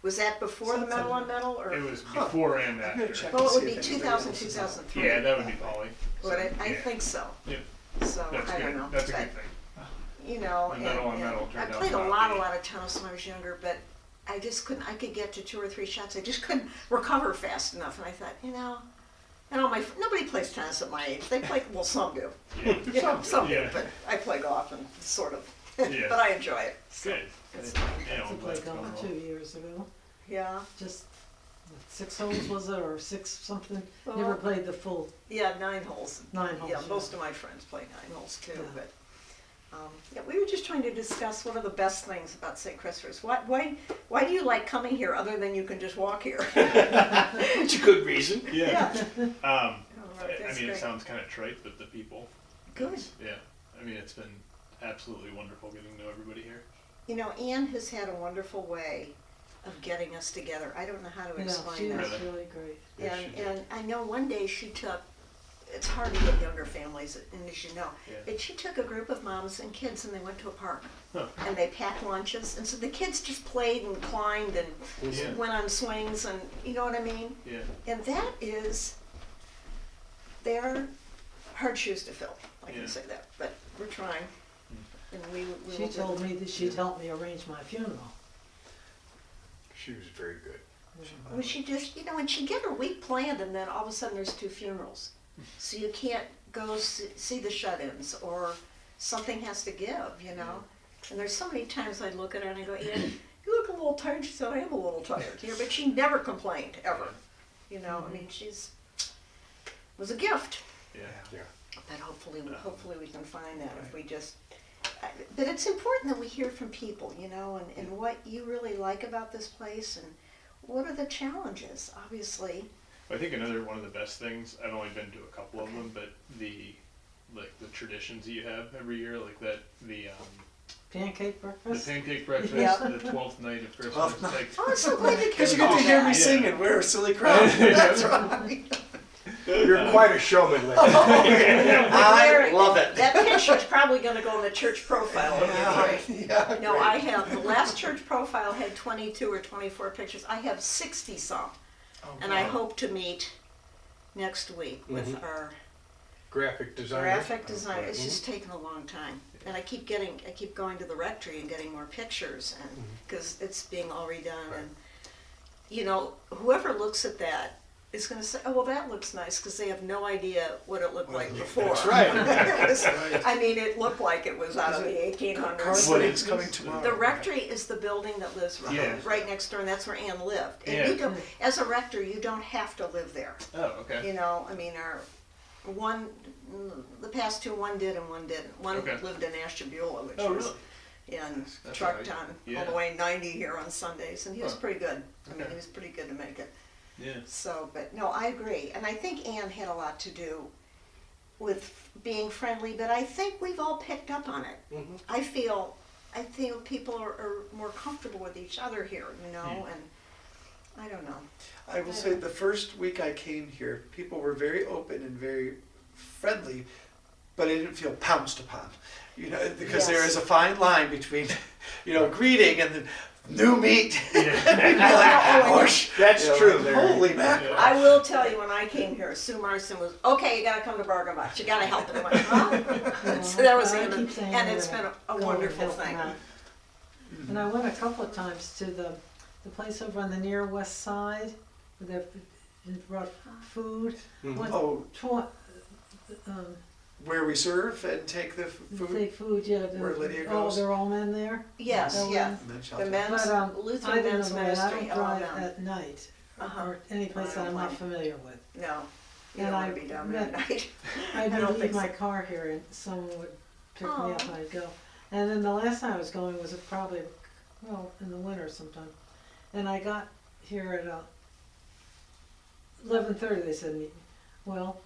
[SPEAKER 2] was that before the metal on metal, or?
[SPEAKER 5] It was
[SPEAKER 1] Huh.
[SPEAKER 5] before and
[SPEAKER 1] I'm gonna
[SPEAKER 5] after.
[SPEAKER 1] check
[SPEAKER 2] Well, it
[SPEAKER 1] to
[SPEAKER 2] would
[SPEAKER 1] see
[SPEAKER 2] be
[SPEAKER 1] if anybody
[SPEAKER 2] 2000,
[SPEAKER 1] else is
[SPEAKER 2] 2003.
[SPEAKER 5] Yeah, that would be poly.
[SPEAKER 2] But I
[SPEAKER 5] yeah.
[SPEAKER 2] think so.
[SPEAKER 5] Yep.
[SPEAKER 2] So,
[SPEAKER 5] That's
[SPEAKER 2] I
[SPEAKER 5] good.
[SPEAKER 2] don't know.
[SPEAKER 5] That's a
[SPEAKER 2] But,
[SPEAKER 5] good thing.
[SPEAKER 2] you know,
[SPEAKER 5] The metal on
[SPEAKER 2] and
[SPEAKER 5] metal
[SPEAKER 2] I
[SPEAKER 5] turned out
[SPEAKER 2] played
[SPEAKER 5] to
[SPEAKER 2] a
[SPEAKER 5] not
[SPEAKER 2] lot
[SPEAKER 5] be-
[SPEAKER 2] of tennis when I was younger, but I just couldn't, I could get to 2 or 3 shots, I just couldn't recover fast enough, and I thought, nobody plays tennis at my age, they play, well, some do,
[SPEAKER 5] Yeah.
[SPEAKER 2] some do,
[SPEAKER 5] Yeah.
[SPEAKER 2] but I play golf and sort of,
[SPEAKER 5] Yeah.
[SPEAKER 2] but I enjoy it, so,
[SPEAKER 5] Good.
[SPEAKER 2] it's,
[SPEAKER 5] Yeah,
[SPEAKER 3] I
[SPEAKER 5] I'm glad
[SPEAKER 3] played
[SPEAKER 5] it's going
[SPEAKER 3] golf
[SPEAKER 5] well.
[SPEAKER 3] 2 years ago.
[SPEAKER 2] yeah,
[SPEAKER 3] Just 6 holes was it, or 6 something?
[SPEAKER 2] Well,
[SPEAKER 3] Never played the full
[SPEAKER 2] yeah, 9 holes.
[SPEAKER 3] 9 holes.
[SPEAKER 2] Yeah, most of my friends play 9 holes too,
[SPEAKER 3] Yeah.
[SPEAKER 2] but, yeah, we were just trying to discuss what are the best things about St. Christopher's. Why do you like coming here other than you can just walk here?
[SPEAKER 4] It's a good reason.
[SPEAKER 5] Yeah.
[SPEAKER 2] Oh,
[SPEAKER 5] I
[SPEAKER 2] that's
[SPEAKER 5] mean, it
[SPEAKER 2] great.
[SPEAKER 5] sounds kind of trite, but the people.
[SPEAKER 2] Good.
[SPEAKER 5] Yeah. I mean, it's been absolutely wonderful getting to know everybody here.
[SPEAKER 2] You know, Anne has had a wonderful way of getting us together. I don't know how to
[SPEAKER 3] Yeah,
[SPEAKER 2] explain
[SPEAKER 3] she
[SPEAKER 2] that.
[SPEAKER 3] was
[SPEAKER 5] Really?
[SPEAKER 3] really great.
[SPEAKER 4] Yes,
[SPEAKER 2] And,
[SPEAKER 4] she did.
[SPEAKER 2] and I know one day she took, it's hard to get younger families, and as you know,
[SPEAKER 5] Yeah.
[SPEAKER 2] but she took a group of moms and kids and they went to a park.
[SPEAKER 5] Huh.
[SPEAKER 2] And they packed lunches, and so the kids just played and climbed and
[SPEAKER 5] Yeah.
[SPEAKER 2] went on swings, and you know what I mean?
[SPEAKER 5] Yeah.
[SPEAKER 2] And that is, they're hard shoes to fill, I can
[SPEAKER 5] Yeah.
[SPEAKER 2] say that, but we're trying. And we
[SPEAKER 3] She
[SPEAKER 2] will
[SPEAKER 3] told
[SPEAKER 2] do-
[SPEAKER 3] me that she'd help me arrange my funeral.
[SPEAKER 4] She was very good.
[SPEAKER 2] Well, she just, and she'd get her week planned, and then all of a sudden there's 2 funerals. So you can't go see the shut-ins, or something has to give, you know? And there's so many times I look at her and I go, yeah, you look a little tired. She said, I am a little tired, you know, but she never complained, ever. You know, I mean, was a gift.
[SPEAKER 5] Yeah.
[SPEAKER 4] Yeah.
[SPEAKER 2] But hopefully we can find that if we just, but it's important that we hear from people, you know, and what you really like about this place and what are the challenges, obviously.
[SPEAKER 5] I think another one of the best things, I've only been to a couple of them, but the traditions that you have every year, like the
[SPEAKER 3] Pancake breakfast?
[SPEAKER 5] pancake breakfast,
[SPEAKER 2] Yeah.
[SPEAKER 5] the 12th night of Christmas.
[SPEAKER 1] 12th night.
[SPEAKER 5] Like,
[SPEAKER 2] Oh, I'm so glad the
[SPEAKER 1] Because
[SPEAKER 2] kids
[SPEAKER 1] you get
[SPEAKER 2] know
[SPEAKER 1] to hear me
[SPEAKER 2] that.
[SPEAKER 1] singing, we're a silly crowd. That's right.
[SPEAKER 4] You're quite a showman, Linda.
[SPEAKER 1] I love it.
[SPEAKER 2] That picture's probably gonna go in the church profile of
[SPEAKER 1] Yeah,
[SPEAKER 2] you three.
[SPEAKER 1] yeah,
[SPEAKER 2] No,
[SPEAKER 1] great.
[SPEAKER 2] I have, the last church profile had 22 or 24 pictures. I have 60 some.
[SPEAKER 1] Oh,
[SPEAKER 2] And I
[SPEAKER 1] wow.
[SPEAKER 2] hope to meet next week with our
[SPEAKER 4] Graphic designer.
[SPEAKER 2] graphic designer. It's
[SPEAKER 4] Mhm.
[SPEAKER 2] just taken a long time. And I keep going to the rectory and getting more pictures and, cause it's being all redone and, you know, whoever looks at that is gonna say, oh, well, that looks nice, cause they have no idea what it looked like before.
[SPEAKER 4] That's right.
[SPEAKER 2] It was-
[SPEAKER 1] Right.
[SPEAKER 2] I mean, it looked like it was out of the 1800s.
[SPEAKER 1] Carpenting's coming tomorrow.
[SPEAKER 2] The rectory is the building that lives
[SPEAKER 5] Yeah.
[SPEAKER 2] right next door, and that's where Ann lived. And
[SPEAKER 5] Yeah.
[SPEAKER 2] you don't, as a rector, you don't have to live there.
[SPEAKER 5] oh, okay.
[SPEAKER 2] You know, I mean, the past two, one did and one didn't. One
[SPEAKER 5] Okay.
[SPEAKER 2] lived in Ashtabula, which
[SPEAKER 5] Oh,
[SPEAKER 2] was,
[SPEAKER 5] really?
[SPEAKER 2] yeah, and
[SPEAKER 5] That's
[SPEAKER 2] trucked
[SPEAKER 5] alright.
[SPEAKER 2] on
[SPEAKER 5] Yeah.
[SPEAKER 2] all the way 90 here on Sundays, and he was
[SPEAKER 5] Huh.
[SPEAKER 2] pretty good. I mean,
[SPEAKER 5] Okay.
[SPEAKER 2] he was pretty good to make it.
[SPEAKER 5] Yeah.
[SPEAKER 2] So, but no, I agree, and I think Ann had a lot to do with being friendly, but I think we've all picked up on it.
[SPEAKER 4] Mhm.
[SPEAKER 2] I feel people are more comfortable with each other here, you know, and I don't know.
[SPEAKER 1] I will say the first week I came here, people were very open and very friendly, but I didn't feel pounced upon. You know, because there
[SPEAKER 2] Yes.
[SPEAKER 1] is a fine line between, you know, greeting and then new meat.
[SPEAKER 2] Yeah.
[SPEAKER 1] Whoosh.
[SPEAKER 4] That's
[SPEAKER 1] You know,
[SPEAKER 4] true
[SPEAKER 1] like,
[SPEAKER 4] there.
[SPEAKER 1] Holy mackerel.
[SPEAKER 2] I will tell you, when I came here, Sue Marston was, okay, you gotta come to Bergamot, you gotta help them. I went, huh? So that was
[SPEAKER 3] I
[SPEAKER 2] the end
[SPEAKER 3] keep
[SPEAKER 2] of,
[SPEAKER 3] saying
[SPEAKER 2] and
[SPEAKER 3] that
[SPEAKER 2] it's been a
[SPEAKER 3] go and
[SPEAKER 2] wonderful
[SPEAKER 3] help them
[SPEAKER 2] thing.
[SPEAKER 3] out. And I went a couple of times to the place over on the near west side, where they brought food. Went
[SPEAKER 1] Oh,
[SPEAKER 3] um,
[SPEAKER 1] where we serve and take the food.
[SPEAKER 3] Take food, yeah.
[SPEAKER 1] Where Lydia
[SPEAKER 3] Oh,
[SPEAKER 1] goes?
[SPEAKER 3] they're all men there?
[SPEAKER 2] Yes,
[SPEAKER 3] That
[SPEAKER 2] yeah.
[SPEAKER 3] one?
[SPEAKER 1] And then
[SPEAKER 2] The
[SPEAKER 1] shelter.
[SPEAKER 2] men's,
[SPEAKER 3] But, I
[SPEAKER 2] Lutheran
[SPEAKER 3] didn't
[SPEAKER 2] Men's
[SPEAKER 3] know that. I
[SPEAKER 2] Ministry,
[SPEAKER 3] don't
[SPEAKER 2] all
[SPEAKER 3] drive
[SPEAKER 2] down.
[SPEAKER 3] at night,
[SPEAKER 2] Uh-huh.
[SPEAKER 3] or any place that I'm not familiar with.
[SPEAKER 2] No, you
[SPEAKER 3] And
[SPEAKER 2] don't wanna
[SPEAKER 3] I
[SPEAKER 2] be down there at
[SPEAKER 3] met-
[SPEAKER 2] night.
[SPEAKER 3] I
[SPEAKER 2] I don't
[SPEAKER 3] would leave
[SPEAKER 2] think
[SPEAKER 3] my
[SPEAKER 2] so.
[SPEAKER 3] car here and someone would pick me up
[SPEAKER 2] Aw.
[SPEAKER 3] and I'd go. And then the last time I was going was probably, well, in the winter sometime. And I got here at 11:30, they said meet. Well,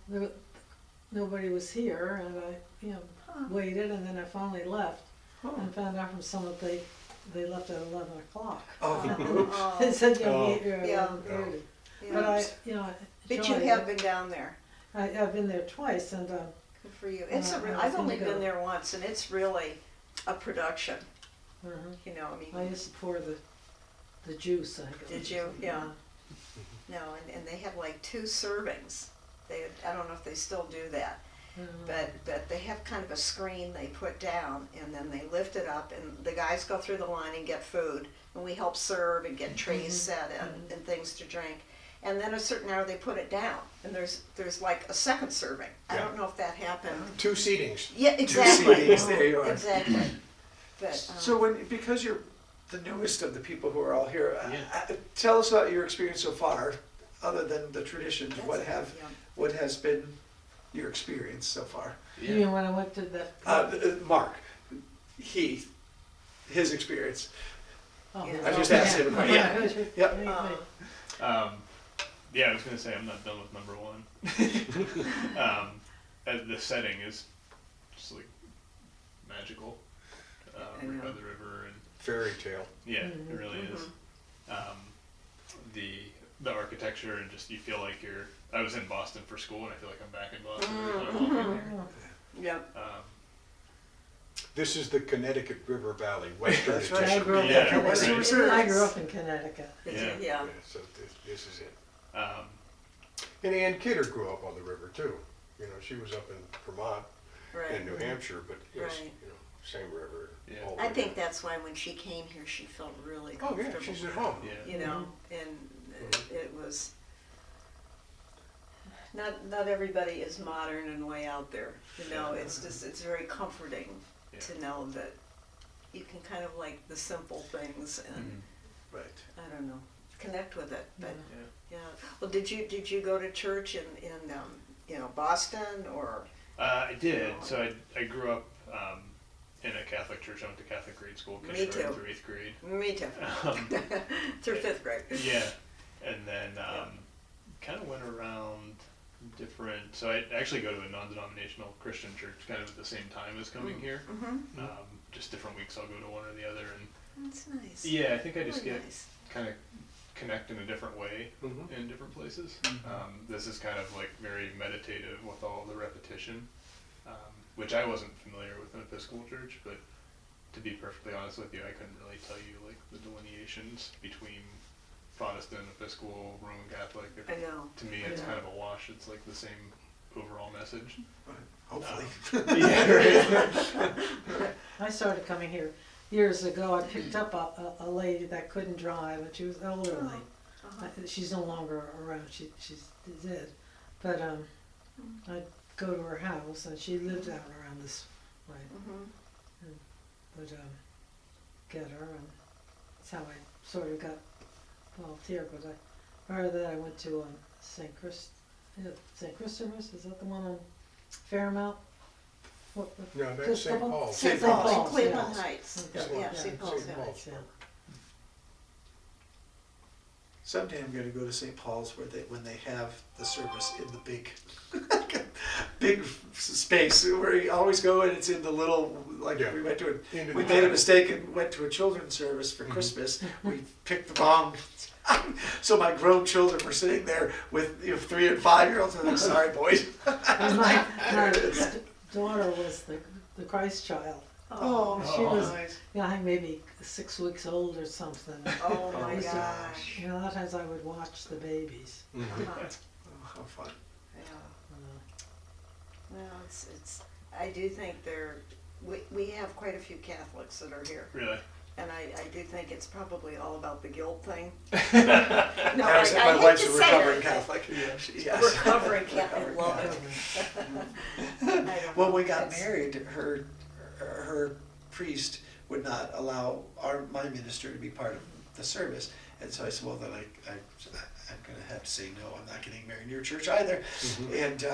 [SPEAKER 3] nobody was here and I,
[SPEAKER 2] Huh.
[SPEAKER 3] waited and then I finally left
[SPEAKER 1] Oh.
[SPEAKER 3] and found out from someone that they left at 11 o'clock.
[SPEAKER 1] Oh.
[SPEAKER 3] They said you'll
[SPEAKER 4] Oh.
[SPEAKER 3] be here at
[SPEAKER 2] Yeah.
[SPEAKER 3] 11:30.
[SPEAKER 2] Yeah.
[SPEAKER 3] But I,
[SPEAKER 2] But you
[SPEAKER 3] enjoyed
[SPEAKER 2] have
[SPEAKER 3] it.
[SPEAKER 2] been down there.
[SPEAKER 3] I've been there twice and,
[SPEAKER 2] Good for you. It's
[SPEAKER 3] I was
[SPEAKER 2] I've only
[SPEAKER 3] gonna go.
[SPEAKER 2] been there once, and it's really a production.
[SPEAKER 3] uh-huh.
[SPEAKER 2] You know, I mean,
[SPEAKER 3] I used to pour the juice, I think. it
[SPEAKER 2] Did
[SPEAKER 3] was.
[SPEAKER 2] you? Yeah. no, and they had like 2 servings. I don't know if they still do that, but they have kind of a screen they put down, and then they lift it up, and the guys go through the line and get food, and we help serve and get trays set and things to drink. And then at a certain hour they put it down, and there's like a second serving. I
[SPEAKER 4] Yeah.
[SPEAKER 2] don't know if that happened.
[SPEAKER 4] 2 seatings.
[SPEAKER 2] Yeah,
[SPEAKER 1] Two
[SPEAKER 2] exactly.
[SPEAKER 1] seatings, there you are.
[SPEAKER 2] Exactly. But
[SPEAKER 1] So because you're the newest of the people who are all here,
[SPEAKER 5] Yeah.
[SPEAKER 1] tell us about your experience so far, other than the traditions.
[SPEAKER 2] that's- yeah.
[SPEAKER 1] What has been your experience so far?
[SPEAKER 3] You mean when I went to that?
[SPEAKER 1] Mark, his experience.
[SPEAKER 3] Oh,
[SPEAKER 2] Yeah.
[SPEAKER 1] I just asked him a question.
[SPEAKER 3] Yeah.
[SPEAKER 1] Yep.
[SPEAKER 3] Anyway,
[SPEAKER 5] Yeah, I was gonna say I'm not done with number one. The setting is just like magical,
[SPEAKER 2] I
[SPEAKER 5] right
[SPEAKER 2] know.
[SPEAKER 5] by the river, and
[SPEAKER 4] Fairy tale.
[SPEAKER 5] yeah, it really is. The architecture and just you feel like you're. I was in Boston for school, and I feel like I'm back in Boston. every time I walk in there.
[SPEAKER 2] Yep.
[SPEAKER 4] This is the Connecticut River Valley, Western
[SPEAKER 1] That's right.
[SPEAKER 3] I
[SPEAKER 4] Edition.
[SPEAKER 3] grew up
[SPEAKER 5] Yeah,
[SPEAKER 3] in
[SPEAKER 1] Western
[SPEAKER 3] Connecticut.
[SPEAKER 1] Reserve.
[SPEAKER 3] I grew up in Connecticut.
[SPEAKER 2] Did
[SPEAKER 5] Yeah.
[SPEAKER 2] you? Yeah.
[SPEAKER 4] So this is it.
[SPEAKER 5] Um,
[SPEAKER 4] And Ann Kidder grew up on the river too. You know, she was up in Vermont
[SPEAKER 2] Right.
[SPEAKER 4] and New Hampshire, but it was,
[SPEAKER 2] Right.
[SPEAKER 4] you know, same river.
[SPEAKER 5] Yeah.
[SPEAKER 4] all the
[SPEAKER 2] I
[SPEAKER 4] way
[SPEAKER 2] think
[SPEAKER 4] down.
[SPEAKER 2] that's why when she came here, she felt really
[SPEAKER 4] Oh
[SPEAKER 2] comfortable.
[SPEAKER 4] yeah, she's at home.
[SPEAKER 5] yeah.
[SPEAKER 2] You know, and it was not everybody is modern and way out there, you know, it's just, it's very comforting
[SPEAKER 5] Yeah.
[SPEAKER 2] to know that you can kind of like the simple things and,
[SPEAKER 1] Right.
[SPEAKER 2] I don't know, connect with it, but,
[SPEAKER 5] Yeah.
[SPEAKER 2] yeah. Well, did you go to church in, you know, Boston or?
[SPEAKER 5] I did. So I grew up in a Catholic church. I went to Catholic grade school,
[SPEAKER 2] Me
[SPEAKER 5] kindergarten
[SPEAKER 2] too.
[SPEAKER 5] through 8th grade.
[SPEAKER 2] Me too,
[SPEAKER 5] Um,
[SPEAKER 2] through 5th grade.
[SPEAKER 5] yeah, and then kind of went around different. So I actually go to a non-denominational Christian church, kind of at the same time as coming here.
[SPEAKER 2] Mm-hmm,
[SPEAKER 5] Just different weeks, I'll go to one or the other, and
[SPEAKER 2] that's nice.
[SPEAKER 5] yeah, I think I just
[SPEAKER 2] Really
[SPEAKER 5] get
[SPEAKER 2] nice.
[SPEAKER 5] kind of connect in a different way
[SPEAKER 4] Mhm.
[SPEAKER 5] in different places. This is kind of like very meditative with all the repetition, which I wasn't familiar with an Episcopal church, but to be perfectly honest with you, I couldn't really tell you like the delineations between Protestant, Episcopal, Roman Catholic.
[SPEAKER 2] I know.
[SPEAKER 5] To me, it's
[SPEAKER 2] I
[SPEAKER 5] kind
[SPEAKER 2] know.
[SPEAKER 5] of a wash. It's like the same overall message.
[SPEAKER 1] Hopefully.
[SPEAKER 5] Yeah, right.
[SPEAKER 3] I started coming here years ago. I picked up a lady that couldn't drive, and she was elderly.
[SPEAKER 2] Uh-huh.
[SPEAKER 3] She's no longer around. She's dead. But I'd go to her house, and she lived out around this way.
[SPEAKER 2] Mhm.
[SPEAKER 3] Would get her, and that's how I sort of got involved here. But prior to that, I went to St. Christopher's. Is that the one on Fairmount? What,
[SPEAKER 4] No, that's
[SPEAKER 3] just
[SPEAKER 4] St.
[SPEAKER 3] couple-
[SPEAKER 4] Paul's.
[SPEAKER 2] St.
[SPEAKER 3] St.
[SPEAKER 2] Paul's,
[SPEAKER 3] Paul's,
[SPEAKER 2] Cleveland
[SPEAKER 3] yeah.
[SPEAKER 2] Heights.
[SPEAKER 3] Okay.
[SPEAKER 2] Yeah, St. Paul's,
[SPEAKER 4] St.
[SPEAKER 2] yeah.
[SPEAKER 4] Paul's.
[SPEAKER 3] Yeah.
[SPEAKER 1] Someday I'm gonna go to St. Paul's when they have the service in the big, big space where you always go, and it's in the little, like,
[SPEAKER 4] Yeah.
[SPEAKER 1] we went to
[SPEAKER 4] Into
[SPEAKER 1] we
[SPEAKER 4] the
[SPEAKER 1] made a
[SPEAKER 4] chapel.
[SPEAKER 1] mistake and went to a children's service for
[SPEAKER 4] Mhm.
[SPEAKER 1] Christmas. We picked the wrong, so my grown children were sitting there with 3 and 5-year-olds, and I'm like, sorry boys.
[SPEAKER 3] And my daughter was the Christ child.
[SPEAKER 1] Oh,
[SPEAKER 3] she was,
[SPEAKER 1] nice.
[SPEAKER 3] yeah, I think maybe 6 weeks old or something.
[SPEAKER 2] Oh my
[SPEAKER 3] It was,
[SPEAKER 2] gosh.
[SPEAKER 3] You know, a lot of times I would watch the babies.
[SPEAKER 4] Mhm.
[SPEAKER 2] Uh-huh.
[SPEAKER 1] Oh, how fun.
[SPEAKER 2] Yeah.
[SPEAKER 3] Uh,
[SPEAKER 2] Well, it's, I do think we have quite a few Catholics that are here.
[SPEAKER 5] Really.
[SPEAKER 2] And I do think it's probably all about the guilt thing.
[SPEAKER 1] Yeah,
[SPEAKER 2] No,
[SPEAKER 1] my
[SPEAKER 2] hate
[SPEAKER 1] wife's
[SPEAKER 2] to
[SPEAKER 1] a
[SPEAKER 2] say
[SPEAKER 1] recovering
[SPEAKER 2] it.
[SPEAKER 1] Catholic. Yes.
[SPEAKER 2] Recovering Catholic,
[SPEAKER 1] Recovering
[SPEAKER 2] love
[SPEAKER 1] Catholic.
[SPEAKER 2] it. I don't
[SPEAKER 1] When
[SPEAKER 2] know.
[SPEAKER 1] we got
[SPEAKER 2] It's-
[SPEAKER 1] married, her priest would not allow my minister to be part of the service, and so I said, well, then I'm gonna have to say no. I'm not getting married in your church either. And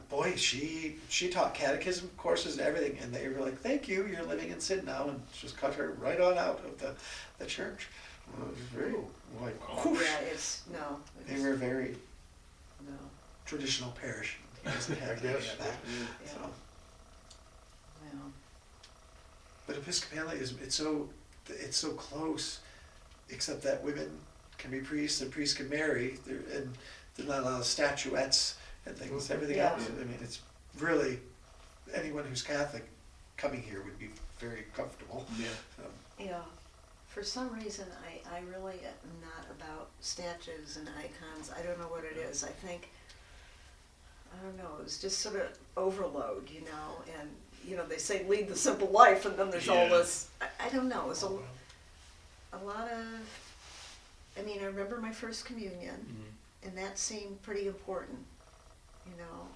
[SPEAKER 1] boy, she taught catechism courses and everything, and they were like, "Thank you, you're living in sin now," and just cut her right on out of the church. It was very like, whoosh.
[SPEAKER 2] Yeah, no.
[SPEAKER 1] They were very
[SPEAKER 2] No,
[SPEAKER 1] traditional parish. He doesn't have
[SPEAKER 4] I
[SPEAKER 1] any
[SPEAKER 4] guess.
[SPEAKER 1] of that.
[SPEAKER 2] yeah,
[SPEAKER 1] So.
[SPEAKER 2] yeah.
[SPEAKER 1] But Episcopalianism, it's so close, except that women can be priests and priests can marry, and they're not allowed statuettes and things, everything
[SPEAKER 2] Yeah.
[SPEAKER 1] else. I mean, it's really, anyone who's Catholic coming here would be very comfortable.
[SPEAKER 5] Yeah.
[SPEAKER 2] Yeah, for some reason, I really am not about statues and icons. I don't know what it is. I think, I don't know, it's just sort of overload, you know, and, you know, they say lead the simple life, and then there's all
[SPEAKER 5] Yeah.
[SPEAKER 2] this, I don't know, it's a lot of, I mean, I remember my first communion,
[SPEAKER 5] Mhm.
[SPEAKER 2] and that seemed pretty important, you know.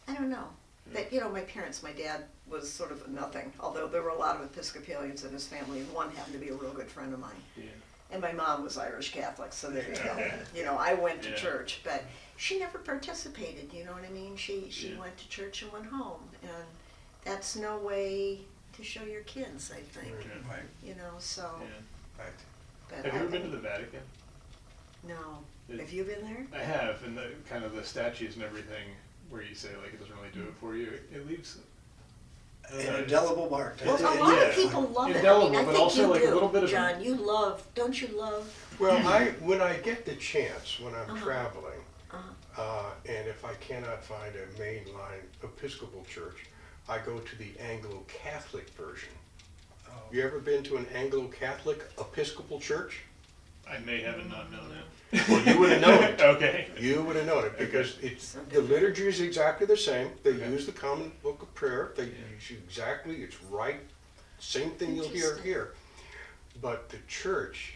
[SPEAKER 2] I don't know. But, you know, my parents, my dad was sort of a nothing, although there were a lot of Episcopalians in his family, and one happened to be a real good friend of mine.
[SPEAKER 5] Yeah.
[SPEAKER 2] And my mom was Irish Catholic, so there you go. You know, I went to
[SPEAKER 5] Yeah.
[SPEAKER 2] church, but she never participated, you know what I mean? She
[SPEAKER 5] Yeah.
[SPEAKER 2] went to church and went home, and that's no way to show your kids, I think,
[SPEAKER 5] Yeah.
[SPEAKER 1] Right,
[SPEAKER 2] you know, so.
[SPEAKER 5] Yeah.
[SPEAKER 1] right.
[SPEAKER 2] But
[SPEAKER 5] Have you
[SPEAKER 2] I-
[SPEAKER 5] ever been to the Vatican?
[SPEAKER 2] No.
[SPEAKER 5] It-
[SPEAKER 2] Have you been there?
[SPEAKER 5] I have, and the kind of the statues and everything, where you say like it doesn't really do it for you. It leaves
[SPEAKER 1] An indelible mark.
[SPEAKER 2] Well, a
[SPEAKER 1] It-
[SPEAKER 2] lot
[SPEAKER 5] yeah.
[SPEAKER 2] of people love it. I
[SPEAKER 5] Indelible,
[SPEAKER 2] mean, I
[SPEAKER 5] but
[SPEAKER 2] think
[SPEAKER 5] also
[SPEAKER 2] you
[SPEAKER 5] like a
[SPEAKER 2] do,
[SPEAKER 5] little bit of a-
[SPEAKER 2] John, you love, don't you love?
[SPEAKER 4] Well, when I get the chance, when I'm
[SPEAKER 2] Uh-huh.
[SPEAKER 4] traveling,
[SPEAKER 2] Uh,
[SPEAKER 4] and if I cannot find a mainline Episcopal church, I go to the Anglo-Catholic version.
[SPEAKER 1] Oh.
[SPEAKER 4] You ever been to an Anglo-Catholic Episcopal church?
[SPEAKER 5] I may have not known it.
[SPEAKER 4] Well, you would have known it.
[SPEAKER 5] Okay.
[SPEAKER 4] You would have known it because it's
[SPEAKER 2] So
[SPEAKER 4] the
[SPEAKER 2] different.
[SPEAKER 4] liturgy is exactly the same. They
[SPEAKER 5] Okay.
[SPEAKER 4] use the Common Book of Prayer. They
[SPEAKER 5] Yeah.
[SPEAKER 4] use exactly. It's right. Same thing you'll hear
[SPEAKER 2] Interesting.
[SPEAKER 4] here. But the church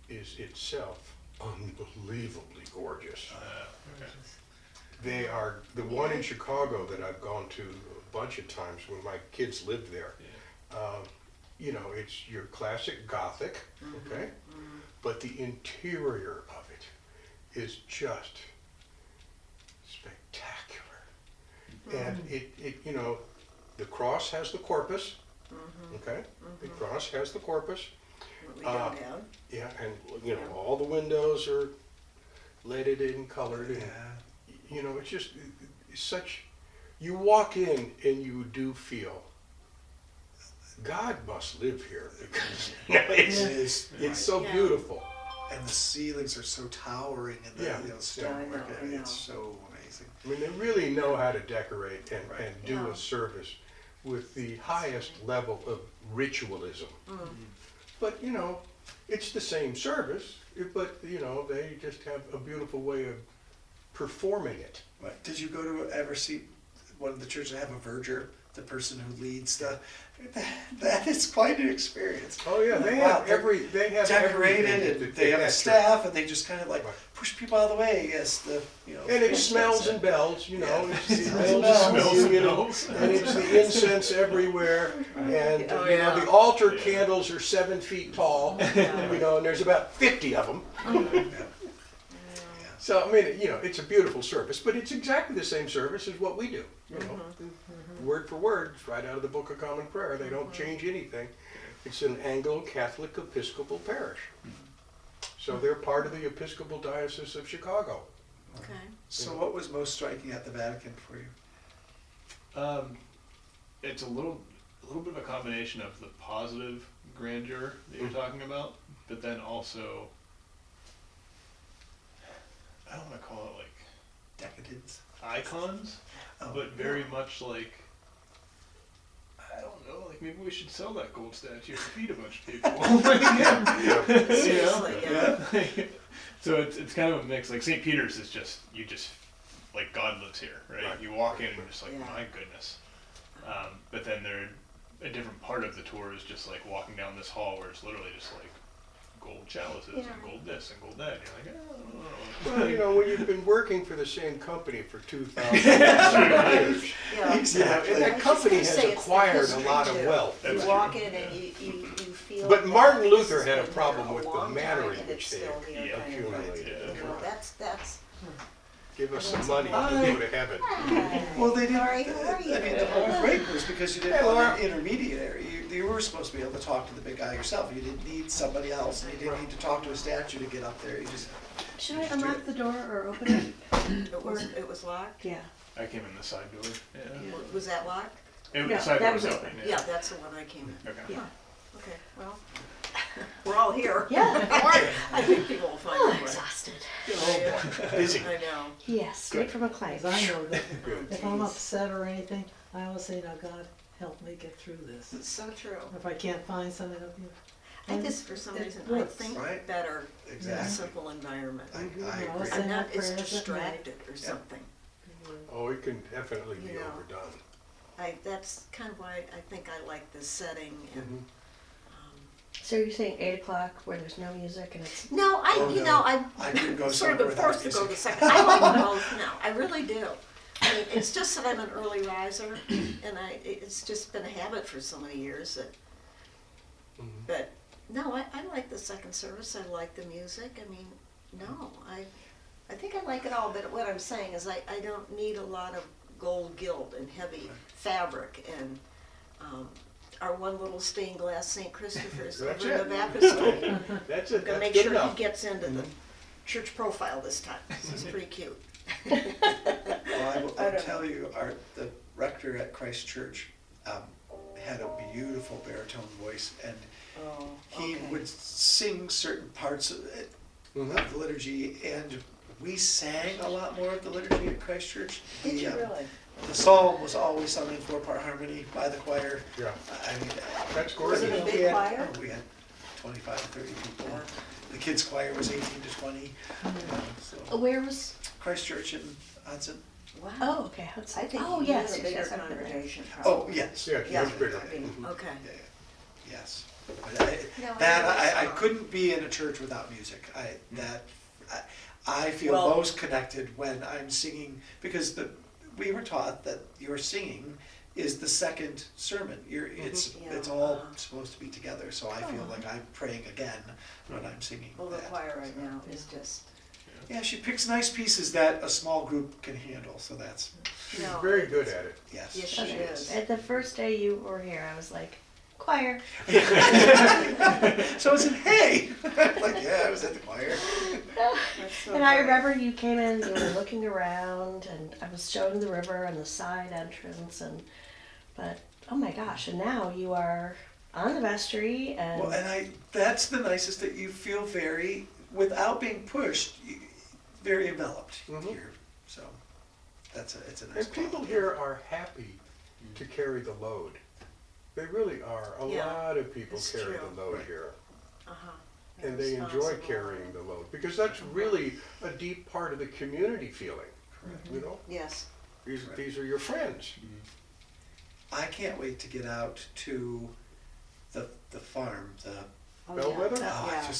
[SPEAKER 4] is itself unbelievably gorgeous.
[SPEAKER 5] Okay.
[SPEAKER 4] They are, the one in Chicago that I've gone to a bunch of times when my kids lived there. You know, it's your classic Gothic, okay? But the interior of it is just spectacular. And it, you know, the cross has the corpus, okay? The cross has the corpus.
[SPEAKER 2] What we don't have.
[SPEAKER 4] Yeah, and, you know, all the windows are leaded and colored and,
[SPEAKER 1] Yeah.
[SPEAKER 4] you know, it's just it's such, you walk in and you do feel, God must live here because you know,
[SPEAKER 1] It is.
[SPEAKER 4] it's so
[SPEAKER 2] Yeah.
[SPEAKER 4] beautiful.
[SPEAKER 1] And the ceilings are so towering and the
[SPEAKER 4] Yeah.
[SPEAKER 1] stonework.
[SPEAKER 2] I know.
[SPEAKER 1] It's so amazing.
[SPEAKER 4] I mean, they really know how to decorate
[SPEAKER 1] Right.
[SPEAKER 4] and do
[SPEAKER 2] Yeah.
[SPEAKER 4] a service with the highest level of ritualism. But, you know, it's the same service, but, you know, they just have a beautiful way of performing it.
[SPEAKER 1] Right. Did you go to ever see one of the churches that have a verger, the person who leads the? That is quite an experience.
[SPEAKER 4] Oh, yeah, they
[SPEAKER 1] Wow,
[SPEAKER 4] have
[SPEAKER 1] they're
[SPEAKER 4] decorated
[SPEAKER 1] Decorated, and they have a
[SPEAKER 4] that
[SPEAKER 1] staff, and they just kind of like
[SPEAKER 4] Right.
[SPEAKER 1] push people out of the way as the
[SPEAKER 4] And it smells and bells, you know,
[SPEAKER 1] Yeah.
[SPEAKER 4] it's the
[SPEAKER 1] Smells
[SPEAKER 4] old
[SPEAKER 1] and bells.
[SPEAKER 4] communion,
[SPEAKER 5] Smells.
[SPEAKER 4] and it's the incense everywhere, and,
[SPEAKER 2] Oh,
[SPEAKER 4] you know,
[SPEAKER 2] yeah.
[SPEAKER 4] the altar candles are 7 feet tall, you know, and there's about 50 of them. So, I mean, you know, it's a beautiful service, but it's exactly the same service as what we do, you know. Word for word, it's right out of the Book of Common Prayer, they don't change anything. It's an Anglo-Catholic Episcopal parish. So they're part of the Episcopal Diocese of Chicago.
[SPEAKER 2] Okay.
[SPEAKER 1] So what was most striking at the Vatican for you?
[SPEAKER 5] It's a little bit of a combination of the positive grandeur that you're talking about, but then also, I don't want to call it like
[SPEAKER 1] Decadence.
[SPEAKER 5] icons,
[SPEAKER 1] Oh.
[SPEAKER 5] but very much like, I don't know, like maybe we should sell that gold statue to feed a bunch of people.
[SPEAKER 2] Seriously, yeah.
[SPEAKER 5] So it's kind of a mix. Like St. Peter's is just, you just, like God lives here, right?
[SPEAKER 4] Right.
[SPEAKER 5] You walk in and you're just like,
[SPEAKER 2] Yeah.
[SPEAKER 5] my goodness. But then a different part of the tour is just like walking down this hall where it's literally just like gold chalices
[SPEAKER 2] Yeah.
[SPEAKER 5] and gold this and gold that. And you're like, oh.
[SPEAKER 4] Well, you know, when you've been working for the same company for 2,000 years,
[SPEAKER 2] Yeah.
[SPEAKER 1] Exactly.
[SPEAKER 4] and
[SPEAKER 2] I
[SPEAKER 4] that
[SPEAKER 2] was
[SPEAKER 4] company
[SPEAKER 2] just
[SPEAKER 4] has
[SPEAKER 2] gonna say, it's the
[SPEAKER 4] acquired a
[SPEAKER 2] history,
[SPEAKER 4] lot of
[SPEAKER 2] too.
[SPEAKER 4] wealth.
[SPEAKER 2] You
[SPEAKER 5] That's
[SPEAKER 2] walk
[SPEAKER 5] true.
[SPEAKER 2] in and you feel.
[SPEAKER 4] But Martin
[SPEAKER 2] that
[SPEAKER 4] Luther
[SPEAKER 2] this
[SPEAKER 4] had a
[SPEAKER 2] has been
[SPEAKER 4] problem
[SPEAKER 2] there
[SPEAKER 4] with the
[SPEAKER 2] long
[SPEAKER 4] manner
[SPEAKER 2] time
[SPEAKER 4] in
[SPEAKER 2] and
[SPEAKER 4] which
[SPEAKER 2] it's
[SPEAKER 4] they
[SPEAKER 2] still there,
[SPEAKER 5] Yeah,
[SPEAKER 2] kind of,
[SPEAKER 4] accumulated.
[SPEAKER 2] you know, that's.
[SPEAKER 4] Give us some money to go to heaven.
[SPEAKER 1] Well, they didn't.
[SPEAKER 2] Laurie, how are you?
[SPEAKER 1] I mean, the whole break was because you didn't
[SPEAKER 4] Hey,
[SPEAKER 1] want
[SPEAKER 4] Laura.
[SPEAKER 1] an intermediary. You were supposed to be able to talk to the big guy yourself. You didn't need somebody else. And you didn't need to talk to a statue to get up there. You just.
[SPEAKER 6] Should I unlock the door or open it?
[SPEAKER 2] It was locked?
[SPEAKER 6] Yeah.
[SPEAKER 5] I came in the side door. Yeah.
[SPEAKER 2] Was that locked?
[SPEAKER 5] The
[SPEAKER 6] No,
[SPEAKER 5] side
[SPEAKER 6] that
[SPEAKER 5] door
[SPEAKER 6] was
[SPEAKER 5] was
[SPEAKER 6] open.
[SPEAKER 5] open.
[SPEAKER 2] Yeah, that's the one I came in.
[SPEAKER 5] Okay.
[SPEAKER 6] Yeah.
[SPEAKER 2] Okay, well, we're all here.
[SPEAKER 6] Yeah.
[SPEAKER 2] I think people will find
[SPEAKER 6] Oh,
[SPEAKER 2] a way.
[SPEAKER 6] exhausted.
[SPEAKER 4] Busy.
[SPEAKER 2] I know.
[SPEAKER 6] Yes, straight from a client.
[SPEAKER 3] Because I know that
[SPEAKER 4] Good.
[SPEAKER 3] if I'm upset or anything, I always say, now God, help me get through this.
[SPEAKER 2] It's so true.
[SPEAKER 3] If I can't find something, I'll be.
[SPEAKER 2] I just, for some
[SPEAKER 3] it
[SPEAKER 2] reason, I
[SPEAKER 3] works.
[SPEAKER 2] think
[SPEAKER 1] Right.
[SPEAKER 2] better in a
[SPEAKER 1] Exactly.
[SPEAKER 2] simple environment.
[SPEAKER 1] I
[SPEAKER 3] I
[SPEAKER 1] agree.
[SPEAKER 3] always
[SPEAKER 2] And
[SPEAKER 3] say my
[SPEAKER 2] not as
[SPEAKER 3] prayers at night.
[SPEAKER 2] distracted or something.
[SPEAKER 4] Oh, it can definitely be
[SPEAKER 2] You know.
[SPEAKER 4] overdone.
[SPEAKER 2] That's kind of why I think I like this setting and.
[SPEAKER 6] So you're saying 8 o'clock where there's no music and it's.
[SPEAKER 2] No,
[SPEAKER 1] Oh,
[SPEAKER 2] you
[SPEAKER 1] no.
[SPEAKER 2] know,
[SPEAKER 1] I couldn't go
[SPEAKER 2] I've sort of been
[SPEAKER 1] somewhere without
[SPEAKER 2] forced to go to
[SPEAKER 1] music.
[SPEAKER 2] second. I like them both now. I really do. I mean, it's just that I'm an early riser, and it's just been a habit for so many years that. But no, I like the second service. I like the music. I mean, no, I think I like it all. But what I'm saying is, I don't need a lot of gold gilt and heavy fabric and. Our one little stained glass St. Christopher's
[SPEAKER 4] That's
[SPEAKER 2] over in
[SPEAKER 4] it.
[SPEAKER 2] the baptistry.
[SPEAKER 4] That's
[SPEAKER 2] I'm
[SPEAKER 4] it,
[SPEAKER 2] gonna
[SPEAKER 4] that's
[SPEAKER 2] make
[SPEAKER 4] good
[SPEAKER 2] sure
[SPEAKER 4] enough.
[SPEAKER 2] he gets into the church profile this time. This is pretty cute.
[SPEAKER 1] Well, I will
[SPEAKER 2] I don't
[SPEAKER 1] tell you, the rector at Christ Church had a beautiful baritone voice, and
[SPEAKER 2] Oh,
[SPEAKER 1] he
[SPEAKER 2] okay.
[SPEAKER 1] would sing certain parts of the liturgy, and we sang a lot more of the liturgy at Christ Church.
[SPEAKER 2] Did you really?
[SPEAKER 1] The psalm was always sung in 4-part harmony by the choir.
[SPEAKER 4] Yeah,
[SPEAKER 1] I mean,
[SPEAKER 4] that's
[SPEAKER 2] Was it
[SPEAKER 4] gorgeous.
[SPEAKER 2] a
[SPEAKER 1] we
[SPEAKER 2] big
[SPEAKER 1] had-
[SPEAKER 2] choir?
[SPEAKER 1] We had 25 to 30 people.
[SPEAKER 2] Yeah.
[SPEAKER 1] The kids' choir was 18 to 20. So
[SPEAKER 6] Where was.
[SPEAKER 1] Christ Church in Hudson.
[SPEAKER 2] Wow.
[SPEAKER 6] Oh, okay. Hudson.
[SPEAKER 2] I think
[SPEAKER 6] Oh,
[SPEAKER 2] you
[SPEAKER 6] yes,
[SPEAKER 2] had a bigger
[SPEAKER 6] yes, I've been there.
[SPEAKER 2] congregation.
[SPEAKER 1] Oh,
[SPEAKER 2] probably.
[SPEAKER 1] yes.
[SPEAKER 4] Yeah, it's
[SPEAKER 2] Yeah,
[SPEAKER 4] much bigger.
[SPEAKER 2] I mean, okay.
[SPEAKER 1] Yeah, yeah. Yes. But
[SPEAKER 2] No,
[SPEAKER 1] that
[SPEAKER 2] I
[SPEAKER 1] I
[SPEAKER 2] always,
[SPEAKER 1] couldn't be in a church without music. That I feel
[SPEAKER 2] Well-
[SPEAKER 1] most connected when I'm singing, because we were taught that your singing is the second sermon. It's
[SPEAKER 2] Yeah.
[SPEAKER 1] all supposed to be together, so I feel like I'm praying again when I'm singing
[SPEAKER 2] Well, the
[SPEAKER 1] that.
[SPEAKER 2] choir right now is just,
[SPEAKER 1] Yeah, she picks nice pieces that a small group can handle, so that's,
[SPEAKER 4] She's
[SPEAKER 2] No,
[SPEAKER 4] very
[SPEAKER 2] it
[SPEAKER 4] good
[SPEAKER 2] is.
[SPEAKER 4] at it.
[SPEAKER 1] yes.
[SPEAKER 2] Yes, she
[SPEAKER 6] Okay.
[SPEAKER 2] is.
[SPEAKER 6] At the first day you were here, I was like, choir.
[SPEAKER 1] So it's in, hey, like, yeah, I was at the choir.
[SPEAKER 2] That's so
[SPEAKER 6] And I
[SPEAKER 2] great.
[SPEAKER 6] remember you came in, you were looking around, and I was showing the river and the side entrance, but oh my gosh! And now you are on the vestry, and
[SPEAKER 1] Well, and that's the nicest, that you feel without being pushed, very enveloped
[SPEAKER 4] Mhm.
[SPEAKER 1] here, so it's a nice
[SPEAKER 4] And people
[SPEAKER 1] quality.
[SPEAKER 4] here are happy to carry the load. They really are. A
[SPEAKER 2] Yeah,
[SPEAKER 4] lot of people
[SPEAKER 2] it's
[SPEAKER 4] carry
[SPEAKER 2] true.
[SPEAKER 4] the load
[SPEAKER 1] Right.
[SPEAKER 4] here.
[SPEAKER 2] Uh-huh.
[SPEAKER 4] And they enjoy
[SPEAKER 2] Responsible.
[SPEAKER 4] carrying the load, because that's really a deep part of the community feeling, you know?
[SPEAKER 2] Yes.
[SPEAKER 4] These are your friends.
[SPEAKER 1] I can't wait to get out to the farm,
[SPEAKER 3] Oh,
[SPEAKER 4] Bellwether?
[SPEAKER 2] Yeah.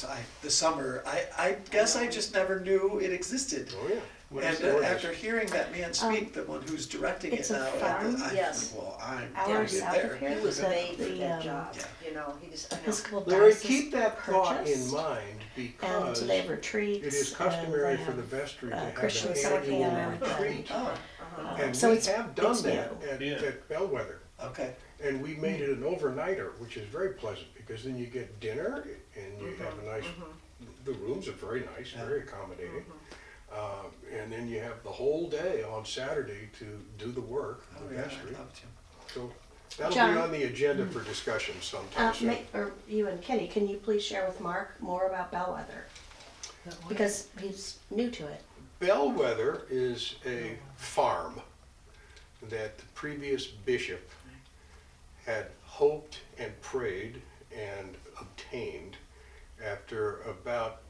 [SPEAKER 1] the summer, I guess I just never knew it existed.
[SPEAKER 4] Oh, yeah.
[SPEAKER 5] What
[SPEAKER 1] And
[SPEAKER 5] is
[SPEAKER 4] gorgeous.
[SPEAKER 1] after hearing that man speak, the one who's directing it
[SPEAKER 6] it's a
[SPEAKER 1] now,
[SPEAKER 6] farm?
[SPEAKER 1] I
[SPEAKER 2] Yes.
[SPEAKER 1] think, well, I'm
[SPEAKER 6] hours
[SPEAKER 1] gonna get
[SPEAKER 6] south
[SPEAKER 1] there.
[SPEAKER 6] of here.
[SPEAKER 2] He was
[SPEAKER 6] the-
[SPEAKER 2] made for
[SPEAKER 6] the,
[SPEAKER 2] that job,
[SPEAKER 1] Yeah.
[SPEAKER 2] you know, he just, I know.
[SPEAKER 6] Episcopal
[SPEAKER 4] Larry,
[SPEAKER 6] Diocese
[SPEAKER 4] keep that thought in
[SPEAKER 6] purchased,
[SPEAKER 4] mind,
[SPEAKER 6] and
[SPEAKER 4] because
[SPEAKER 6] so they have retreats.
[SPEAKER 4] it is
[SPEAKER 6] and
[SPEAKER 4] customary
[SPEAKER 6] they
[SPEAKER 4] for the
[SPEAKER 6] have,
[SPEAKER 4] vestry to have
[SPEAKER 6] Christian
[SPEAKER 4] an
[SPEAKER 6] summer
[SPEAKER 4] annual
[SPEAKER 6] camp,
[SPEAKER 4] retreat.
[SPEAKER 2] Oh, uh-huh.
[SPEAKER 4] And
[SPEAKER 6] so
[SPEAKER 4] we
[SPEAKER 6] it's-
[SPEAKER 4] have done
[SPEAKER 6] it's
[SPEAKER 4] that
[SPEAKER 6] new.
[SPEAKER 4] at Bellwether.
[SPEAKER 1] Okay,
[SPEAKER 4] And we made it an overnighter, which is very pleasant, because then you get dinner and you have a nice, the rooms are very nice, very accommodating. And then you have the whole day on Saturday to do the work,
[SPEAKER 1] oh
[SPEAKER 4] the
[SPEAKER 1] yeah,
[SPEAKER 4] vestry.
[SPEAKER 1] I'd love to.
[SPEAKER 4] So that'll
[SPEAKER 6] John?
[SPEAKER 4] be on the agenda for discussion sometime soon.
[SPEAKER 6] or you and Kenny, can you please share with Mark more about Bellwether?
[SPEAKER 3] That one.
[SPEAKER 6] Because he's new to it.
[SPEAKER 4] Bellwether is a farm that the previous bishop had hoped and prayed and obtained after about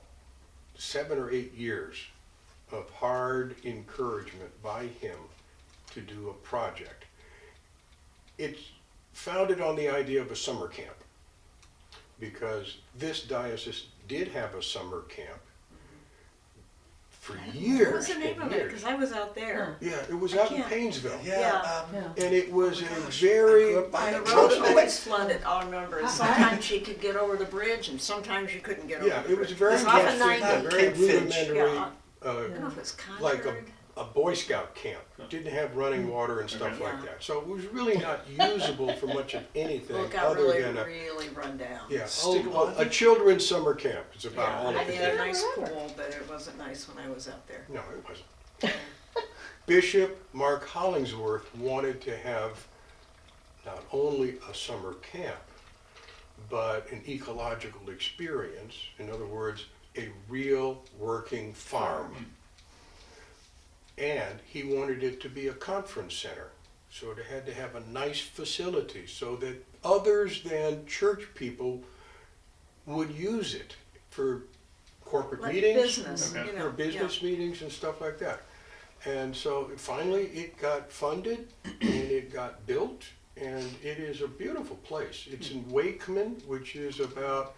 [SPEAKER 4] 7 or 8 years of hard encouragement by him to do a project. It's founded on the idea of a summer camp, because this diocese did have a summer camp for years.
[SPEAKER 2] What was the name
[SPEAKER 4] and
[SPEAKER 2] of it?
[SPEAKER 4] years.
[SPEAKER 2] Because I was out there.
[SPEAKER 4] Yeah, it was
[SPEAKER 2] I
[SPEAKER 4] out in
[SPEAKER 2] can't-
[SPEAKER 4] Painesville.
[SPEAKER 1] Yeah,
[SPEAKER 2] Yeah.
[SPEAKER 3] Yeah.
[SPEAKER 4] And it was
[SPEAKER 1] Oh my
[SPEAKER 4] a
[SPEAKER 1] gosh,
[SPEAKER 4] very,
[SPEAKER 1] I grew up by
[SPEAKER 2] And
[SPEAKER 1] it.
[SPEAKER 2] the road always flooded, I remember. And sometimes you could get over the bridge and sometimes you couldn't get over
[SPEAKER 4] yeah,
[SPEAKER 2] the
[SPEAKER 4] it
[SPEAKER 2] bridge.
[SPEAKER 4] was very,
[SPEAKER 2] It's off of
[SPEAKER 1] Camp Finch.
[SPEAKER 2] 90.
[SPEAKER 4] very
[SPEAKER 1] Camp Finch.
[SPEAKER 4] rudimentary,
[SPEAKER 2] Yeah,
[SPEAKER 4] uh,
[SPEAKER 2] I don't know if it's
[SPEAKER 4] like
[SPEAKER 2] Concord.
[SPEAKER 4] a Boy Scout camp. Didn't have running water and stuff
[SPEAKER 5] Okay.
[SPEAKER 4] like
[SPEAKER 2] Yeah.
[SPEAKER 4] that. So it was really not usable for much of anything
[SPEAKER 2] Well, it got
[SPEAKER 4] other
[SPEAKER 2] really,
[SPEAKER 4] than a,
[SPEAKER 2] really run down.
[SPEAKER 4] yeah,
[SPEAKER 1] Stigwadi?
[SPEAKER 4] a children's summer camp is
[SPEAKER 2] Yeah,
[SPEAKER 4] about all
[SPEAKER 2] and
[SPEAKER 4] it
[SPEAKER 2] they
[SPEAKER 4] could
[SPEAKER 2] had a
[SPEAKER 4] be.
[SPEAKER 2] nice pool, but it wasn't nice when I was out there.
[SPEAKER 4] No, it wasn't. Bishop Mark Hollingsworth wanted to have not only a summer camp, but an ecological experience. In other words, a real working farm. And he wanted it to be a conference center. So it had to have a nice facility so that others than church people would use it for corporate
[SPEAKER 2] Like
[SPEAKER 4] meetings.
[SPEAKER 2] business,
[SPEAKER 5] Okay.
[SPEAKER 2] you
[SPEAKER 4] For
[SPEAKER 2] know.
[SPEAKER 4] business meetings and stuff like that. And so finally it got funded and it got built, and it is a beautiful place. It's in Wakeman, which is about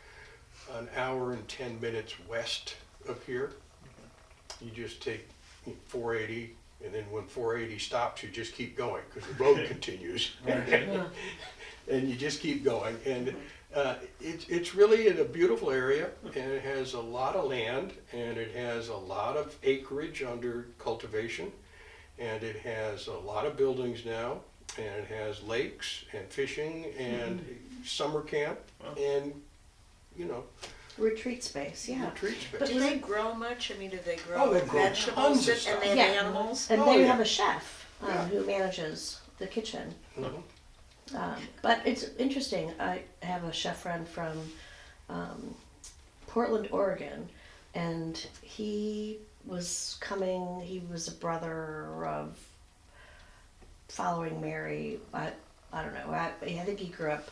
[SPEAKER 4] an hour and 10 minutes west of here. You just take 480, and then when 480 stops, you just keep going because the road continues.
[SPEAKER 3] Yeah.
[SPEAKER 4] And you just keep going. And it's really in a beautiful area, and it has a lot of land, and it has a lot of acreage under cultivation, and it has a lot of buildings now, and it has lakes and fishing and summer camp
[SPEAKER 5] Wow.
[SPEAKER 4] and, you know,
[SPEAKER 6] Retreat space, yeah.
[SPEAKER 4] retreat space.
[SPEAKER 6] But
[SPEAKER 2] Do
[SPEAKER 6] was
[SPEAKER 2] they
[SPEAKER 6] it-
[SPEAKER 2] grow much? I mean, do they grow
[SPEAKER 4] Oh, they grow
[SPEAKER 2] vegetables
[SPEAKER 4] tons of
[SPEAKER 2] and
[SPEAKER 4] stuff.
[SPEAKER 2] they have
[SPEAKER 6] Yeah.
[SPEAKER 2] animals?
[SPEAKER 6] And
[SPEAKER 4] Oh,
[SPEAKER 6] they
[SPEAKER 4] yeah.
[SPEAKER 6] have a chef
[SPEAKER 4] Yeah.
[SPEAKER 6] who manages the kitchen.
[SPEAKER 4] Mhm.
[SPEAKER 6] But it's interesting. I have a chef friend from Portland, Oregon, and he was coming. He was a brother of following Mary. I don't know. I think he grew up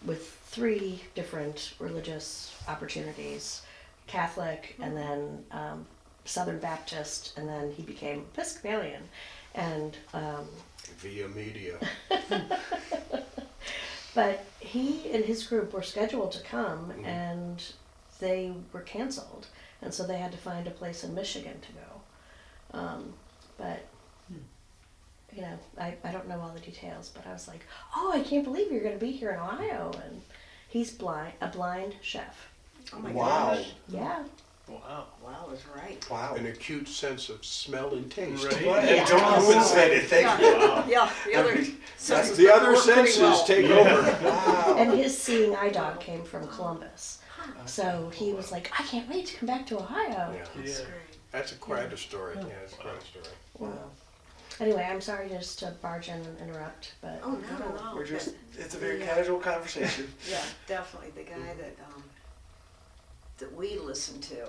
[SPEAKER 6] with 3 different religious opportunities: Catholic, and then Southern Baptist, and then he became Episcopalian. And
[SPEAKER 4] Via media.
[SPEAKER 6] but he and his group were scheduled to come,
[SPEAKER 4] Mhm.
[SPEAKER 6] and they were canceled. and so they had to find a place in Michigan to go. But you know, I don't know all the details, but I was like, oh, I can't believe you're going to be here in Ohio, and he's a blind chef.
[SPEAKER 2] Oh my
[SPEAKER 1] Wow.
[SPEAKER 2] gosh.
[SPEAKER 6] Yeah.
[SPEAKER 5] Wow.
[SPEAKER 2] Wow is right.
[SPEAKER 1] Wow.
[SPEAKER 4] An acute sense of smell and taste.
[SPEAKER 5] Right.
[SPEAKER 1] And don't compensate it, thank you.
[SPEAKER 5] Wow.
[SPEAKER 2] Yeah, the other
[SPEAKER 1] I mean,
[SPEAKER 2] senses
[SPEAKER 4] The other
[SPEAKER 2] work pretty
[SPEAKER 4] senses
[SPEAKER 2] well.
[SPEAKER 4] take over.
[SPEAKER 1] Wow.
[SPEAKER 6] And his seeing eye dog came from Columbus. So he was like, I can't wait to come back to Ohio.
[SPEAKER 4] Yeah.
[SPEAKER 2] That's
[SPEAKER 5] Yeah.
[SPEAKER 2] great.
[SPEAKER 4] That's quite a story. Yeah, it's quite a story.
[SPEAKER 1] Wow.
[SPEAKER 6] Anyway, I'm sorry just to barge in and interrupt, but
[SPEAKER 2] Oh, not at all.
[SPEAKER 1] We're just, it's a very
[SPEAKER 2] Yeah.
[SPEAKER 1] casual conversation.
[SPEAKER 2] Yeah, definitely. The guy that we listened to,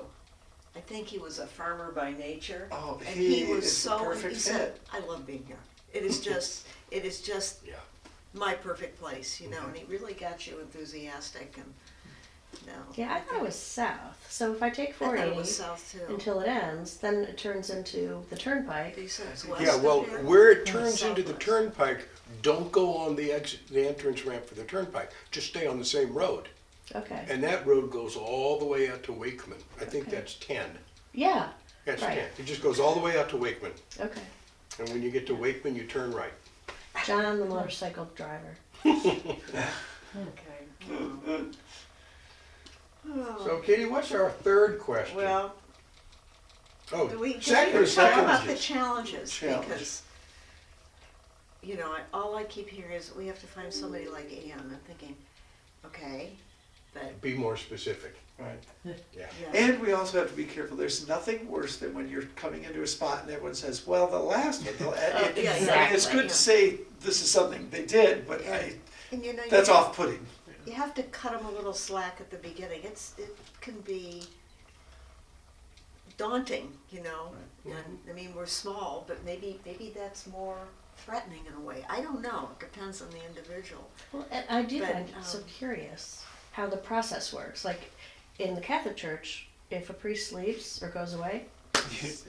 [SPEAKER 2] I think he was a farmer by nature.
[SPEAKER 1] Oh,
[SPEAKER 2] And
[SPEAKER 1] he
[SPEAKER 2] he was
[SPEAKER 1] is the
[SPEAKER 2] so,
[SPEAKER 1] perfect
[SPEAKER 2] he said,
[SPEAKER 1] fit.
[SPEAKER 2] I love being here. It is just
[SPEAKER 4] Yeah.
[SPEAKER 2] my perfect place, you know, and he really got you enthusiastic and, no.
[SPEAKER 6] yeah, I thought it was south. So if I take
[SPEAKER 2] I thought it
[SPEAKER 6] 480
[SPEAKER 2] was south too.
[SPEAKER 6] until it ends, then it turns into the turnpike.
[SPEAKER 2] He said it's west
[SPEAKER 4] Yeah,
[SPEAKER 2] of
[SPEAKER 4] well,
[SPEAKER 2] here?
[SPEAKER 4] where it
[SPEAKER 2] Or
[SPEAKER 4] turns into the
[SPEAKER 2] southwest?
[SPEAKER 4] turnpike, don't go on the exit, the entrance ramp for the turnpike. Just stay on the same road.
[SPEAKER 6] Okay.
[SPEAKER 4] And that road goes all the way out to Wakeman. I think
[SPEAKER 6] Okay.
[SPEAKER 4] that's 10.
[SPEAKER 6] Yeah.
[SPEAKER 4] That's
[SPEAKER 6] Right.
[SPEAKER 4] 10. It just goes all the way out to Wakeman.
[SPEAKER 6] Okay.
[SPEAKER 4] And when you get to Wakeman, you turn right.
[SPEAKER 6] John, the motorcycle driver.
[SPEAKER 2] Okay. Oh.
[SPEAKER 4] So, Katie, what's our third question?
[SPEAKER 2] Well,
[SPEAKER 4] oh,
[SPEAKER 2] do we talk
[SPEAKER 4] second
[SPEAKER 2] about the
[SPEAKER 4] challenges.
[SPEAKER 2] challenges?
[SPEAKER 1] Challenge.
[SPEAKER 2] Because, you know, all I keep hearing is we have to find somebody like Ann. I'm thinking, okay, but,
[SPEAKER 4] Be more specific.
[SPEAKER 1] Right.
[SPEAKER 4] Yeah.
[SPEAKER 2] yeah.
[SPEAKER 1] And we also have to be careful. There's nothing worse than when you're coming into a spot and everyone says, well, the last one.
[SPEAKER 2] yeah,
[SPEAKER 1] I mean, it's good
[SPEAKER 2] yeah.
[SPEAKER 1] to say this is something they did, but
[SPEAKER 2] And you know,
[SPEAKER 1] that's
[SPEAKER 2] you,
[SPEAKER 1] off-putting.
[SPEAKER 2] you have to cut them a little slack at the beginning. It can be daunting, you know. And I mean, we're small, but maybe that's more threatening in a way. I don't know. It depends on the individual.
[SPEAKER 6] Well, and I do
[SPEAKER 2] But,
[SPEAKER 6] find it so curious how the process works. Like in the Catholic Church, if a priest leaves or goes away,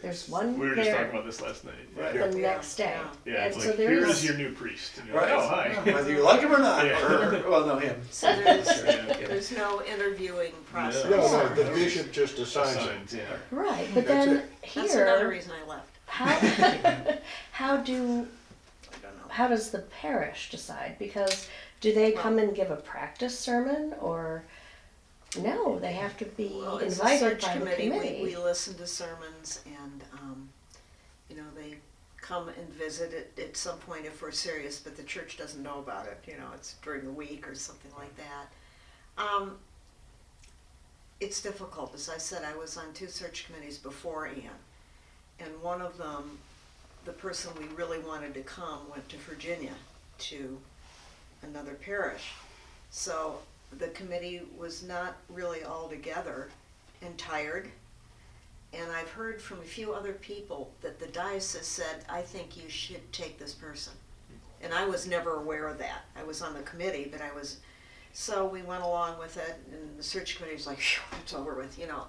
[SPEAKER 6] there's one
[SPEAKER 5] We were just talking
[SPEAKER 6] here
[SPEAKER 5] about this last night.
[SPEAKER 1] Right.
[SPEAKER 6] the
[SPEAKER 2] Yeah,
[SPEAKER 6] next day.
[SPEAKER 2] yeah.
[SPEAKER 5] Yeah, it's
[SPEAKER 6] And
[SPEAKER 5] like,
[SPEAKER 6] so there
[SPEAKER 5] here
[SPEAKER 6] is-
[SPEAKER 5] is your new priest. And you're
[SPEAKER 1] Right.
[SPEAKER 5] like, oh, hi.
[SPEAKER 1] Whether you like him or not.
[SPEAKER 5] Yeah.
[SPEAKER 1] Or, well, no, him.
[SPEAKER 2] So there's,
[SPEAKER 5] Yeah.
[SPEAKER 2] there's no interviewing process.
[SPEAKER 4] No, no,
[SPEAKER 6] Yeah.
[SPEAKER 4] the bishop just assigns it.
[SPEAKER 5] Signs, yeah.
[SPEAKER 6] Right, but
[SPEAKER 4] That's
[SPEAKER 6] then
[SPEAKER 4] it.
[SPEAKER 2] That's another
[SPEAKER 6] here,
[SPEAKER 2] reason I left.
[SPEAKER 6] how
[SPEAKER 2] I don't know.
[SPEAKER 6] how does the parish decide? Because do they
[SPEAKER 2] Well-
[SPEAKER 6] come and give a practice sermon, or no? They have to be
[SPEAKER 2] Well, as a
[SPEAKER 6] invited
[SPEAKER 2] search
[SPEAKER 6] by the
[SPEAKER 2] committee,
[SPEAKER 6] committee.
[SPEAKER 2] we listen to sermons and, you know, they come and visit at some point if we're serious, but the church doesn't know about it, you know, it's during the week or something like that. It's difficult. As I said, I was on 2 search committees before Ann, and one of them, the person we really wanted to come went to Virginia to another parish. So the committee was not really all together and tired. And I've heard from a few other people that the diocese said, I think you should take this person. And I was never aware of that. I was on the committee, but so we went along with it, and the search committee was like, phew, it's over with, you know,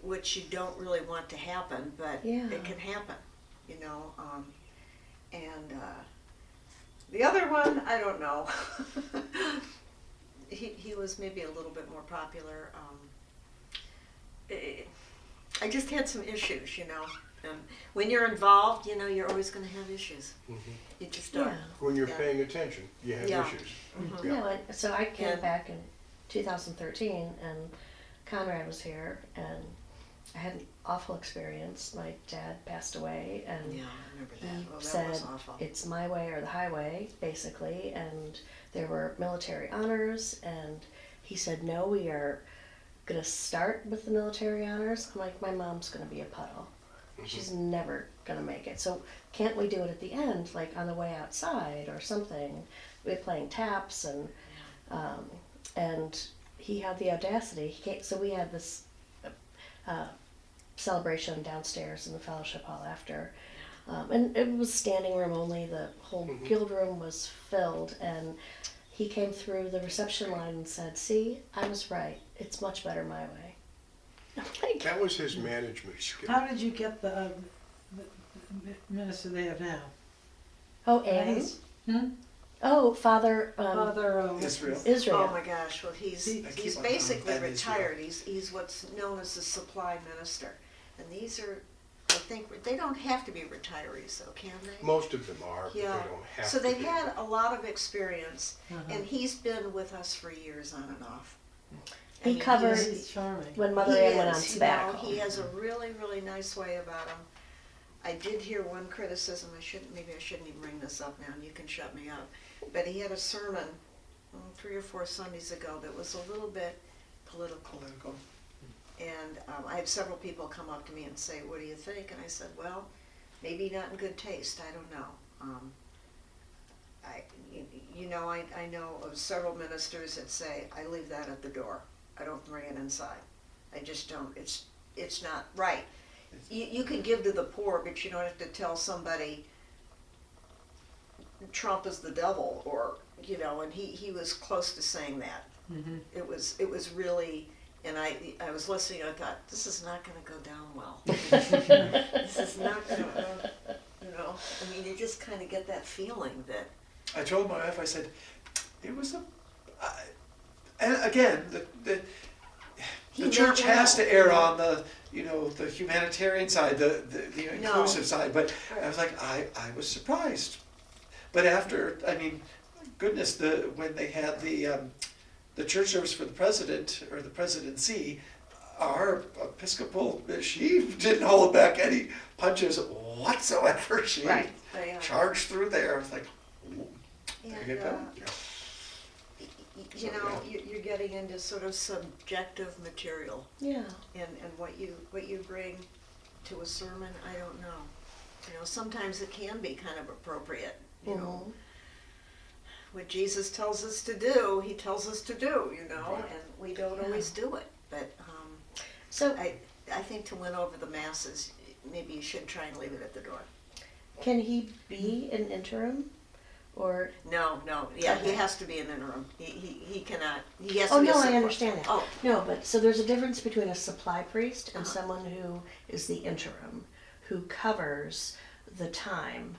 [SPEAKER 2] which you don't really want to happen, but
[SPEAKER 6] Yeah.
[SPEAKER 2] it can happen, you know. The other one, I don't know. He was maybe a little bit more popular. I just had some issues, you know. And when you're involved, you know, you're always going to have issues. You just are.
[SPEAKER 6] Yeah.
[SPEAKER 4] When you're
[SPEAKER 2] Yeah.
[SPEAKER 4] paying attention, you have
[SPEAKER 2] Yeah.
[SPEAKER 4] issues.
[SPEAKER 2] Mhm.
[SPEAKER 6] No, and so I came
[SPEAKER 2] And-
[SPEAKER 6] back in 2013, and Conrad was here, and I had an awful experience. My dad passed away, and
[SPEAKER 2] Yeah, I remember
[SPEAKER 6] he
[SPEAKER 2] that. Oh, that
[SPEAKER 6] said
[SPEAKER 2] was awful.
[SPEAKER 6] it's my way or the highway, basically, and there were military honors, and he said, no, we are going to start with the military honors. I'm like, my mom's going to be a puddle. She's never going to make it. So can't we do it at the end, like on the way outside or something? We were playing taps, and he had the audacity. He came, so we had this celebration downstairs in the fellowship hall after. And it was standing room only. The whole guild room was filled, and he came through the reception line and said, see, I was right. It's much better my way. I'm like,
[SPEAKER 4] That was his management skill.
[SPEAKER 3] How did you get the minister they have now?
[SPEAKER 6] oh,
[SPEAKER 3] I think
[SPEAKER 6] and
[SPEAKER 3] it's- Hmm?
[SPEAKER 6] Oh, Father
[SPEAKER 3] Father,
[SPEAKER 1] Israel.
[SPEAKER 6] Israel.
[SPEAKER 2] Oh my gosh, well, he's
[SPEAKER 1] I keep
[SPEAKER 2] he's
[SPEAKER 1] on
[SPEAKER 2] basically
[SPEAKER 1] calling that Israel.
[SPEAKER 2] retired. He's what's known as a supply minister. And these are, I think, they don't have to be retirees though, can they?
[SPEAKER 4] Most of them are, but they
[SPEAKER 2] Yeah.
[SPEAKER 4] don't have
[SPEAKER 2] So
[SPEAKER 4] to
[SPEAKER 2] they've
[SPEAKER 4] be.
[SPEAKER 2] had a lot of experience,
[SPEAKER 3] Uh-huh.
[SPEAKER 2] and he's been with us for years on and off. I
[SPEAKER 6] He
[SPEAKER 2] mean,
[SPEAKER 6] covered-
[SPEAKER 2] he's-
[SPEAKER 3] He's charming.
[SPEAKER 6] when Mother
[SPEAKER 2] he
[SPEAKER 6] Ann went on
[SPEAKER 2] is,
[SPEAKER 6] sabbatical.
[SPEAKER 2] He has a really, really nice way about him. I did hear one criticism, maybe I shouldn't even bring this up now, and you can shut me up. But he had a sermon 3 or 4 Sundays ago that was a little bit political.
[SPEAKER 1] Political.
[SPEAKER 2] And I had several people come up to me and say, what do you think? And I said, well, maybe not in good taste, I don't know. I know of several ministers that say, I leave that at the door. I don't bring it inside. I just don't, it's not right. You can give to the poor, but you don't have to tell somebody Trump is the devil, or, and he was close to saying that.
[SPEAKER 3] Mhm.
[SPEAKER 2] It was really, and I was listening, I thought, this is not gonna go down well. This is not gonna, I mean, you just kinda get that feeling that,
[SPEAKER 1] I told my wife, I said, it was and again,
[SPEAKER 2] He
[SPEAKER 1] the church
[SPEAKER 2] meant
[SPEAKER 1] has
[SPEAKER 2] well.
[SPEAKER 1] to err on the, the humanitarian side, the
[SPEAKER 2] No.
[SPEAKER 1] inclusive side, but I was like, I was surprised. But after, I mean, goodness, when they had the church service for the president, or the presidency, our Episcopal, she didn't hold back any punches whatsoever. She
[SPEAKER 6] Right.
[SPEAKER 2] they,
[SPEAKER 1] charged through there. I was like, ooh,
[SPEAKER 2] and,
[SPEAKER 1] there you go.
[SPEAKER 2] you're getting into sort of subjective material,
[SPEAKER 6] Yeah.
[SPEAKER 2] and what you bring to a sermon, I don't know. Sometimes it can be kind of appropriate,
[SPEAKER 6] Mhm.
[SPEAKER 2] what Jesus tells us to do, he tells us to do,
[SPEAKER 4] Right.
[SPEAKER 2] and we don't
[SPEAKER 6] Yeah.
[SPEAKER 2] always do it. But
[SPEAKER 6] So
[SPEAKER 2] I think to win over the masses, maybe you should try and leave it at the door.
[SPEAKER 6] can he be an interim, or?
[SPEAKER 2] No, he
[SPEAKER 6] Okay.
[SPEAKER 2] has to be an interim. He cannot. He has
[SPEAKER 6] Oh
[SPEAKER 2] to be a
[SPEAKER 6] no, I
[SPEAKER 2] support.
[SPEAKER 6] understand that.
[SPEAKER 2] Oh,
[SPEAKER 6] No, but so there's a difference between a supply priest and
[SPEAKER 2] Uh-huh.
[SPEAKER 6] someone who is the interim, who covers the time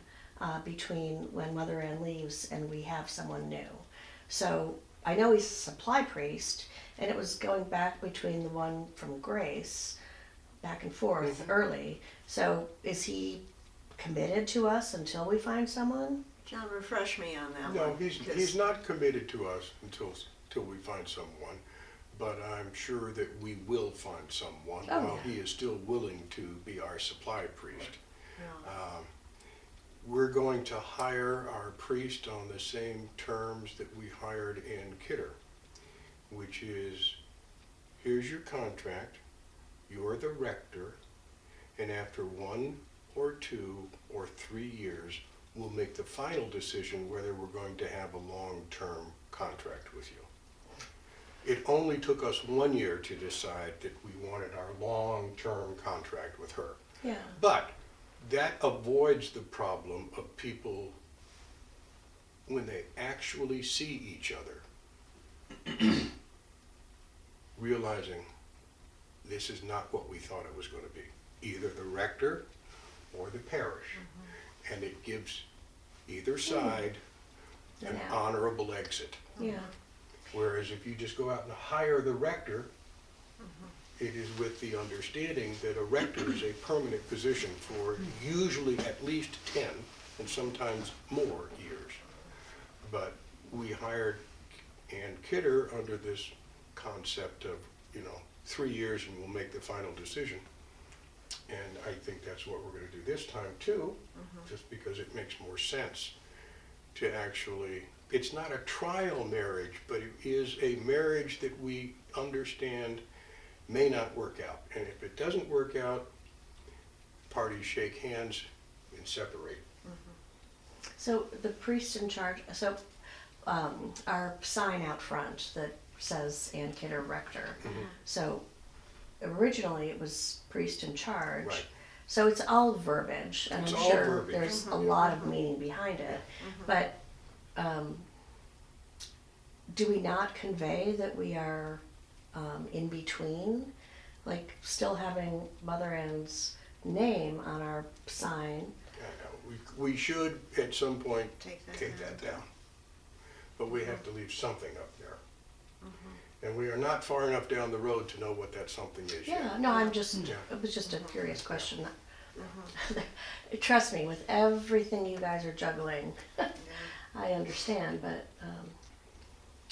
[SPEAKER 6] between when Mother Ann leaves and we have someone new. So I know he's a supply priest, and it was going back between the one from Grace, back and forth early. So is he committed to us until we find someone?
[SPEAKER 2] John, refresh me on that
[SPEAKER 4] No,
[SPEAKER 2] one.
[SPEAKER 4] he's
[SPEAKER 2] 'cause-
[SPEAKER 4] not committed to us until we find someone, but I'm sure that we will find someone
[SPEAKER 6] Oh,
[SPEAKER 4] while
[SPEAKER 6] yeah.
[SPEAKER 4] he is still willing to be our supply priest.
[SPEAKER 2] No.
[SPEAKER 4] We're going to hire our priest on the same terms that we hired in Kidder, which is, here's your contract, you're the rector, and after 1 or 2 or 3 years, we'll make the final decision whether we're going to have a long-term contract with you. It only took us 1 year to decide that we wanted our long-term contract with her.
[SPEAKER 6] Yeah.
[SPEAKER 4] But that avoids the problem of people, when they actually see each other, realizing this is not what we thought it was going to be, either the rector or the parish. And it gives either side an
[SPEAKER 6] Yeah.
[SPEAKER 4] honorable exit.
[SPEAKER 6] Yeah.
[SPEAKER 4] Whereas if you just go out and hire the rector, it is with the understanding that a rector is a permanent position for usually at least 10 and sometimes more years. But we hired Ann Kidder under this concept of, 3 years and we'll make the final decision. And I think that's what we're going to do this time too, just because it makes more sense to actually, it's not a trial marriage, but it is a marriage that we understand may not work out. And if it doesn't work out, parties shake hands and separate.
[SPEAKER 6] So the priest in charge, our sign out front that says Ann Kidder Rector. So originally it was priest in charge.
[SPEAKER 4] Right.
[SPEAKER 6] So it's all verbiage, and
[SPEAKER 4] It's
[SPEAKER 6] I'm
[SPEAKER 4] all
[SPEAKER 6] sure
[SPEAKER 4] verbiage.
[SPEAKER 6] there's a lot of meaning behind it. But do we not convey that we are in between, like still having Mother Ann's name on our sign?
[SPEAKER 4] We should at some point
[SPEAKER 2] Take that
[SPEAKER 4] take
[SPEAKER 2] down.
[SPEAKER 4] that down. but we have to leave something up there. And we are not far enough down the road to know what that something is yet.
[SPEAKER 6] Yeah, no, I'm just,
[SPEAKER 4] Yeah.
[SPEAKER 6] it was just a curious question. Trust me, with everything you guys are juggling, I understand, but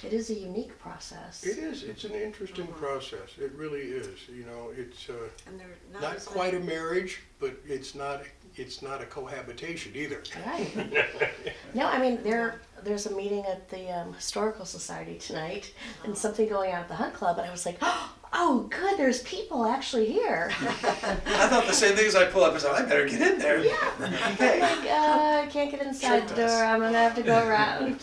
[SPEAKER 6] it is a unique process.
[SPEAKER 4] It is, it's an interesting process, it really is, you know, it's
[SPEAKER 2] And they're
[SPEAKER 4] not
[SPEAKER 2] as
[SPEAKER 4] quite a
[SPEAKER 2] many-
[SPEAKER 4] marriage, but it's not a cohabitation either.
[SPEAKER 6] Right. No, I mean, there's a meeting at the Historical Society tonight and something going on at the Hunt Club, and I was like, oh, good, there's people actually here.
[SPEAKER 1] I thought the same thing as I pull up and said, I better get in there.
[SPEAKER 6] Yeah. I'm like, I can't get inside the door, I'm gonna have to go around.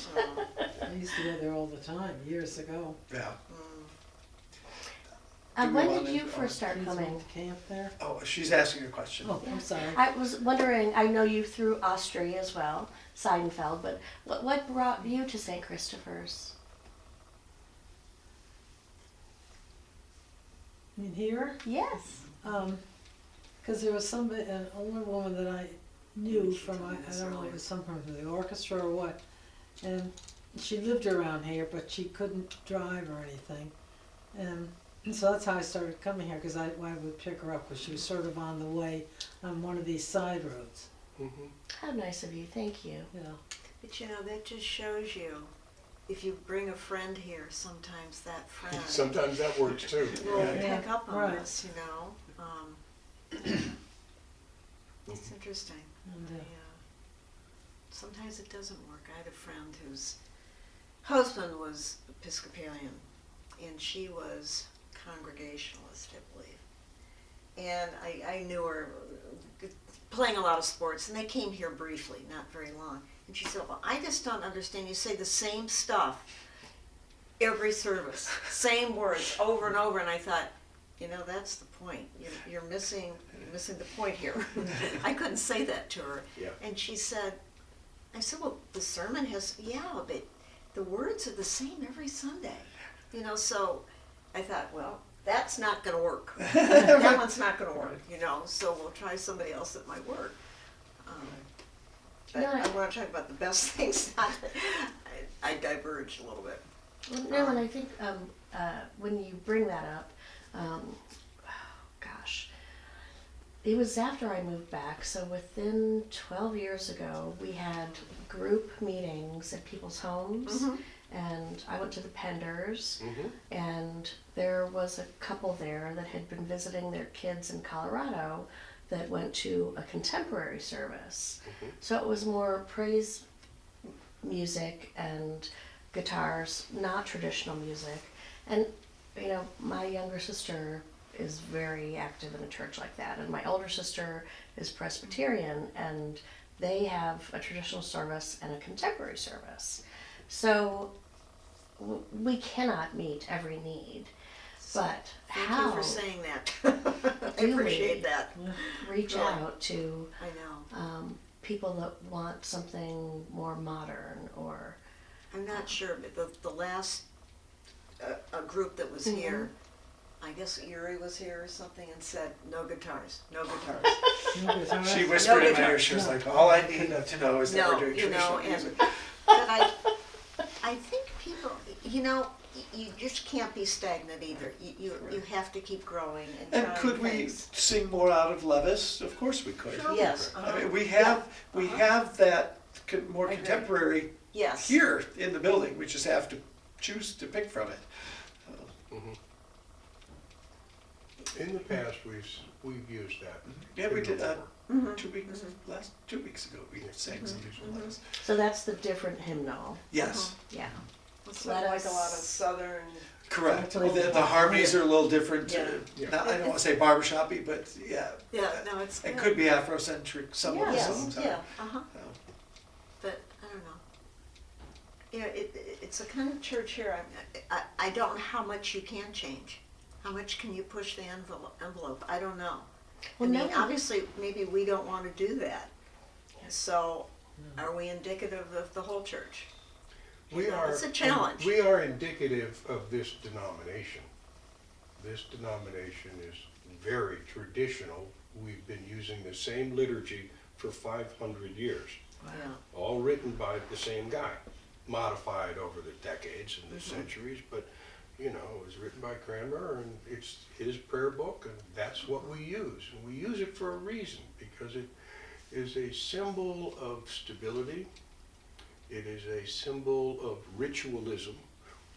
[SPEAKER 3] I used to go there all the time, years ago.
[SPEAKER 1] Yeah.
[SPEAKER 6] Uh,
[SPEAKER 1] Do we
[SPEAKER 6] when
[SPEAKER 1] want
[SPEAKER 6] did you
[SPEAKER 1] to-
[SPEAKER 6] first start
[SPEAKER 3] Kids
[SPEAKER 6] coming?
[SPEAKER 3] went to camp there.
[SPEAKER 1] Oh, she's asking a question.
[SPEAKER 3] Oh, I'm sorry.
[SPEAKER 6] I was wondering, I know you through Ostry as well, Seidenfeld, but what brought you to St. Christopher's?
[SPEAKER 3] I mean, here,
[SPEAKER 6] Yes.
[SPEAKER 3] because there was somebody, an older woman that I knew from, I don't know, it was someone from the orchestra or what, and she lived around here, but she couldn't drive or anything. And so that's how I started coming here, because I would pick her up, because she was sort of on the way on one of these side roads,
[SPEAKER 4] Mhm.
[SPEAKER 6] How nice of you, thank you.
[SPEAKER 3] you know.
[SPEAKER 2] But you know, that just shows you, if you bring a friend here, sometimes that friend
[SPEAKER 4] Sometimes that works too.
[SPEAKER 2] will
[SPEAKER 3] Yeah.
[SPEAKER 2] pick up on
[SPEAKER 3] Right.
[SPEAKER 2] this, you know. It's interesting.
[SPEAKER 3] And,
[SPEAKER 2] Yeah. Sometimes it doesn't work. I had a friend whose husband was Episcopalian, and she was Congregationalist, I believe. And I knew her playing a lot of sports, and they came here briefly, not very long. And she said, well, I just don't understand. You say the same stuff every service, same words over and over. And I thought, you know, that's the point. You're missing the point here. I couldn't say that to her.
[SPEAKER 4] Yeah.
[SPEAKER 2] And she said, I said, well, the sermon has, yeah, but the words are the same every Sunday. You know, so I thought, well, that's not going to work. That one's not going to work, you know, so we'll try somebody else that might work. But
[SPEAKER 6] No,
[SPEAKER 2] I want to talk about the best things. I diverged a little bit.
[SPEAKER 6] Well, no, and I think when you bring that up, gosh, it was after I moved back. So within 12 years ago, we had group meetings at people's homes, and I went to the Penders,
[SPEAKER 4] Mhm.
[SPEAKER 6] and there was a couple there that had been visiting their kids in Colorado that went to a contemporary service. So it was more praise music and guitars, not traditional music. And, you know, my younger sister is very active in a church like that, and my older sister is Presbyterian, and they have a traditional service and a contemporary service. So we cannot meet every need, but
[SPEAKER 2] Thank
[SPEAKER 6] how
[SPEAKER 2] you for saying that. I
[SPEAKER 6] Do we?
[SPEAKER 2] appreciate that.
[SPEAKER 6] reach
[SPEAKER 2] Really?
[SPEAKER 6] out to
[SPEAKER 2] I know.
[SPEAKER 6] people that want something more modern or
[SPEAKER 2] I'm not sure, but the last a group that was here, I guess Erie was here or something, and said, no guitars, no guitars.
[SPEAKER 3] No guitar.
[SPEAKER 1] She whispered in my
[SPEAKER 2] guitar.
[SPEAKER 1] ear, she was like, all I need to know is that
[SPEAKER 2] No,
[SPEAKER 1] we're doing
[SPEAKER 2] you know,
[SPEAKER 1] traditional
[SPEAKER 2] and
[SPEAKER 1] music.
[SPEAKER 2] but I think people, you know, you just can't be stagnant either. You have to keep growing and trying
[SPEAKER 1] And could we
[SPEAKER 2] things.
[SPEAKER 1] sing more out of Levis? Of course we could.
[SPEAKER 2] Yes.
[SPEAKER 1] I mean, we have that more
[SPEAKER 2] I agree.
[SPEAKER 1] contemporary
[SPEAKER 2] Yes.
[SPEAKER 1] here in the building. We just have to choose to pick from it.
[SPEAKER 4] In the past, we've used that.
[SPEAKER 1] Yeah, we did that
[SPEAKER 2] Mhm.
[SPEAKER 1] 2 weeks, last 2 weeks ago. We sang some traditional Levis.
[SPEAKER 6] so that's the different hymnal.
[SPEAKER 1] Yes,
[SPEAKER 6] Yeah.
[SPEAKER 2] It's
[SPEAKER 6] Let
[SPEAKER 2] like
[SPEAKER 6] us-
[SPEAKER 2] a lot of southern.
[SPEAKER 1] correct.
[SPEAKER 3] Exactly.
[SPEAKER 1] The harmonies are a little different.
[SPEAKER 2] Yeah.
[SPEAKER 4] Yeah.
[SPEAKER 1] Not, I don't want to say barbershop-y, but yeah.
[SPEAKER 2] Yeah, no, it's
[SPEAKER 1] It
[SPEAKER 2] good.
[SPEAKER 1] could be Afrocentric, some of the
[SPEAKER 6] Yes,
[SPEAKER 1] songs are.
[SPEAKER 2] Yeah, uh-huh.
[SPEAKER 1] So,
[SPEAKER 2] But I don't know. You know, it's a kind of church here. I don't know how much you can change. How much can you push the envelope? I don't know.
[SPEAKER 6] Well,
[SPEAKER 2] I mean,
[SPEAKER 6] no.
[SPEAKER 2] obviously, maybe we don't want to do that. So, are we indicative of the whole church?
[SPEAKER 4] We
[SPEAKER 2] You know,
[SPEAKER 4] are.
[SPEAKER 2] it's a challenge.
[SPEAKER 4] We are indicative of this denomination. This denomination is very traditional. We've been using the same liturgy for 500 years,
[SPEAKER 2] Yeah.
[SPEAKER 4] all written by the same guy. modified over the decades and the centuries, but you know, it was written by Cranmer, and it's his prayer book, and that's what we use. And we use it for a reason, because it is a symbol of stability. It is a symbol of ritualism.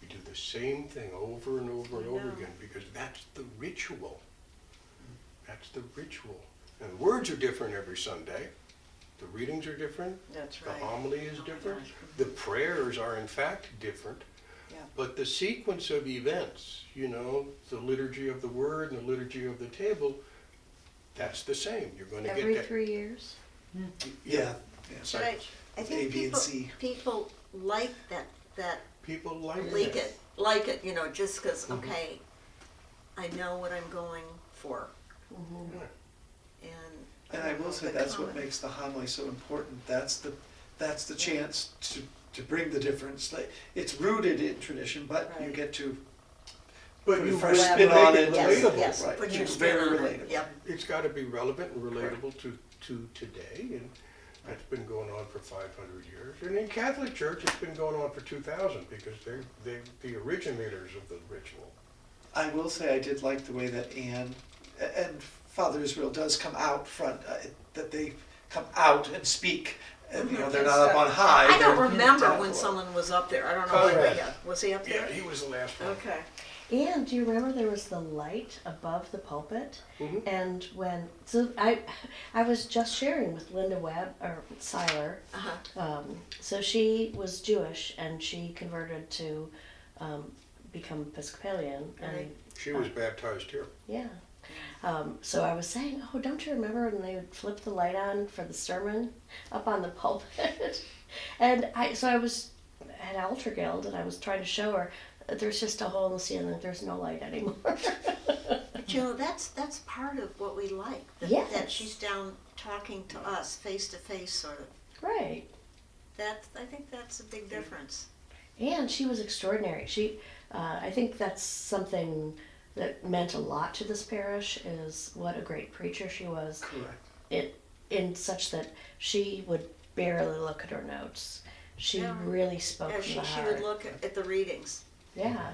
[SPEAKER 4] We do the same thing over and over and over again, because that's the ritual. That's the ritual. And the words are different every Sunday. The readings are different.
[SPEAKER 2] That's
[SPEAKER 4] The
[SPEAKER 2] right.
[SPEAKER 4] homily is
[SPEAKER 2] Oh my
[SPEAKER 4] different.
[SPEAKER 2] gosh.
[SPEAKER 4] The prayers are in fact different.
[SPEAKER 2] Yeah.
[SPEAKER 4] But the sequence of events, you know, the liturgy of the word and the liturgy of the table, that's the same. You're going to
[SPEAKER 6] Every
[SPEAKER 4] get
[SPEAKER 6] 3 years?
[SPEAKER 1] Yeah,
[SPEAKER 2] But I
[SPEAKER 1] A,
[SPEAKER 2] think
[SPEAKER 1] B, and C.
[SPEAKER 2] people like that
[SPEAKER 4] people like
[SPEAKER 2] like it, you know, just because,
[SPEAKER 4] Mhm.
[SPEAKER 2] okay, I know what I'm going for.
[SPEAKER 6] Mm-hmm.
[SPEAKER 1] And I will say
[SPEAKER 2] the
[SPEAKER 1] that's what
[SPEAKER 2] common.
[SPEAKER 1] makes the homily so important. That's the chance to bring the difference. Like, it's rooted in tradition, but you
[SPEAKER 2] Right.
[SPEAKER 1] get to
[SPEAKER 4] But
[SPEAKER 1] put a
[SPEAKER 4] you
[SPEAKER 1] fresh
[SPEAKER 4] make
[SPEAKER 1] spin on it.
[SPEAKER 4] it
[SPEAKER 2] Yes,
[SPEAKER 4] relatable.
[SPEAKER 2] yes,
[SPEAKER 1] Right.
[SPEAKER 2] put your
[SPEAKER 1] It's
[SPEAKER 2] spin
[SPEAKER 1] very
[SPEAKER 2] on
[SPEAKER 1] relatable.
[SPEAKER 2] it, yep.
[SPEAKER 4] It's got to be relevant and relatable to today, and that's been going on for 500 years. And in Catholic Church, it's been going on for 2,000, because they're the originators of the ritual.
[SPEAKER 1] I will say I did like the way that Anne and Father Israel does come out front, that they come out and speak. And, you know, they're not up on high.
[SPEAKER 2] I don't
[SPEAKER 1] they're
[SPEAKER 2] remember
[SPEAKER 1] down
[SPEAKER 2] when
[SPEAKER 1] below.
[SPEAKER 2] someone was up there. I don't know.
[SPEAKER 4] Conrad.
[SPEAKER 2] Was he up
[SPEAKER 4] Yeah,
[SPEAKER 2] there?
[SPEAKER 4] he was the last one.
[SPEAKER 2] Okay.
[SPEAKER 6] And do you remember there was the light above the pulpit?
[SPEAKER 4] Mhm.
[SPEAKER 6] And I was just sharing with Linda Webb, or Seiler.
[SPEAKER 2] Uh-huh.
[SPEAKER 6] So she was Jewish, and she converted to become Episcopalian.
[SPEAKER 2] Right.
[SPEAKER 6] And
[SPEAKER 4] She was baptized here.
[SPEAKER 6] yeah. So I was saying, oh, don't you remember when they would flip the light on for the sermon up on the pulpit? And I was at Altar Guild, and I was trying to show her that there's just a hole in the ceiling. There's no light anymore.
[SPEAKER 2] But you know, that's part of what we like. That
[SPEAKER 6] Yes.
[SPEAKER 2] she's down talking to us face to face, sort of.
[SPEAKER 6] Right.
[SPEAKER 2] I think that's a big difference.
[SPEAKER 6] And she was extraordinary. I think that's something that meant a lot to this parish, is what a great preacher she was.
[SPEAKER 1] Correct.
[SPEAKER 6] In such that she would barely look at her notes. She
[SPEAKER 2] Yeah.
[SPEAKER 6] really spoke
[SPEAKER 2] Yeah,
[SPEAKER 6] from
[SPEAKER 2] she
[SPEAKER 6] the heart.
[SPEAKER 2] would look at the readings.
[SPEAKER 6] Yeah.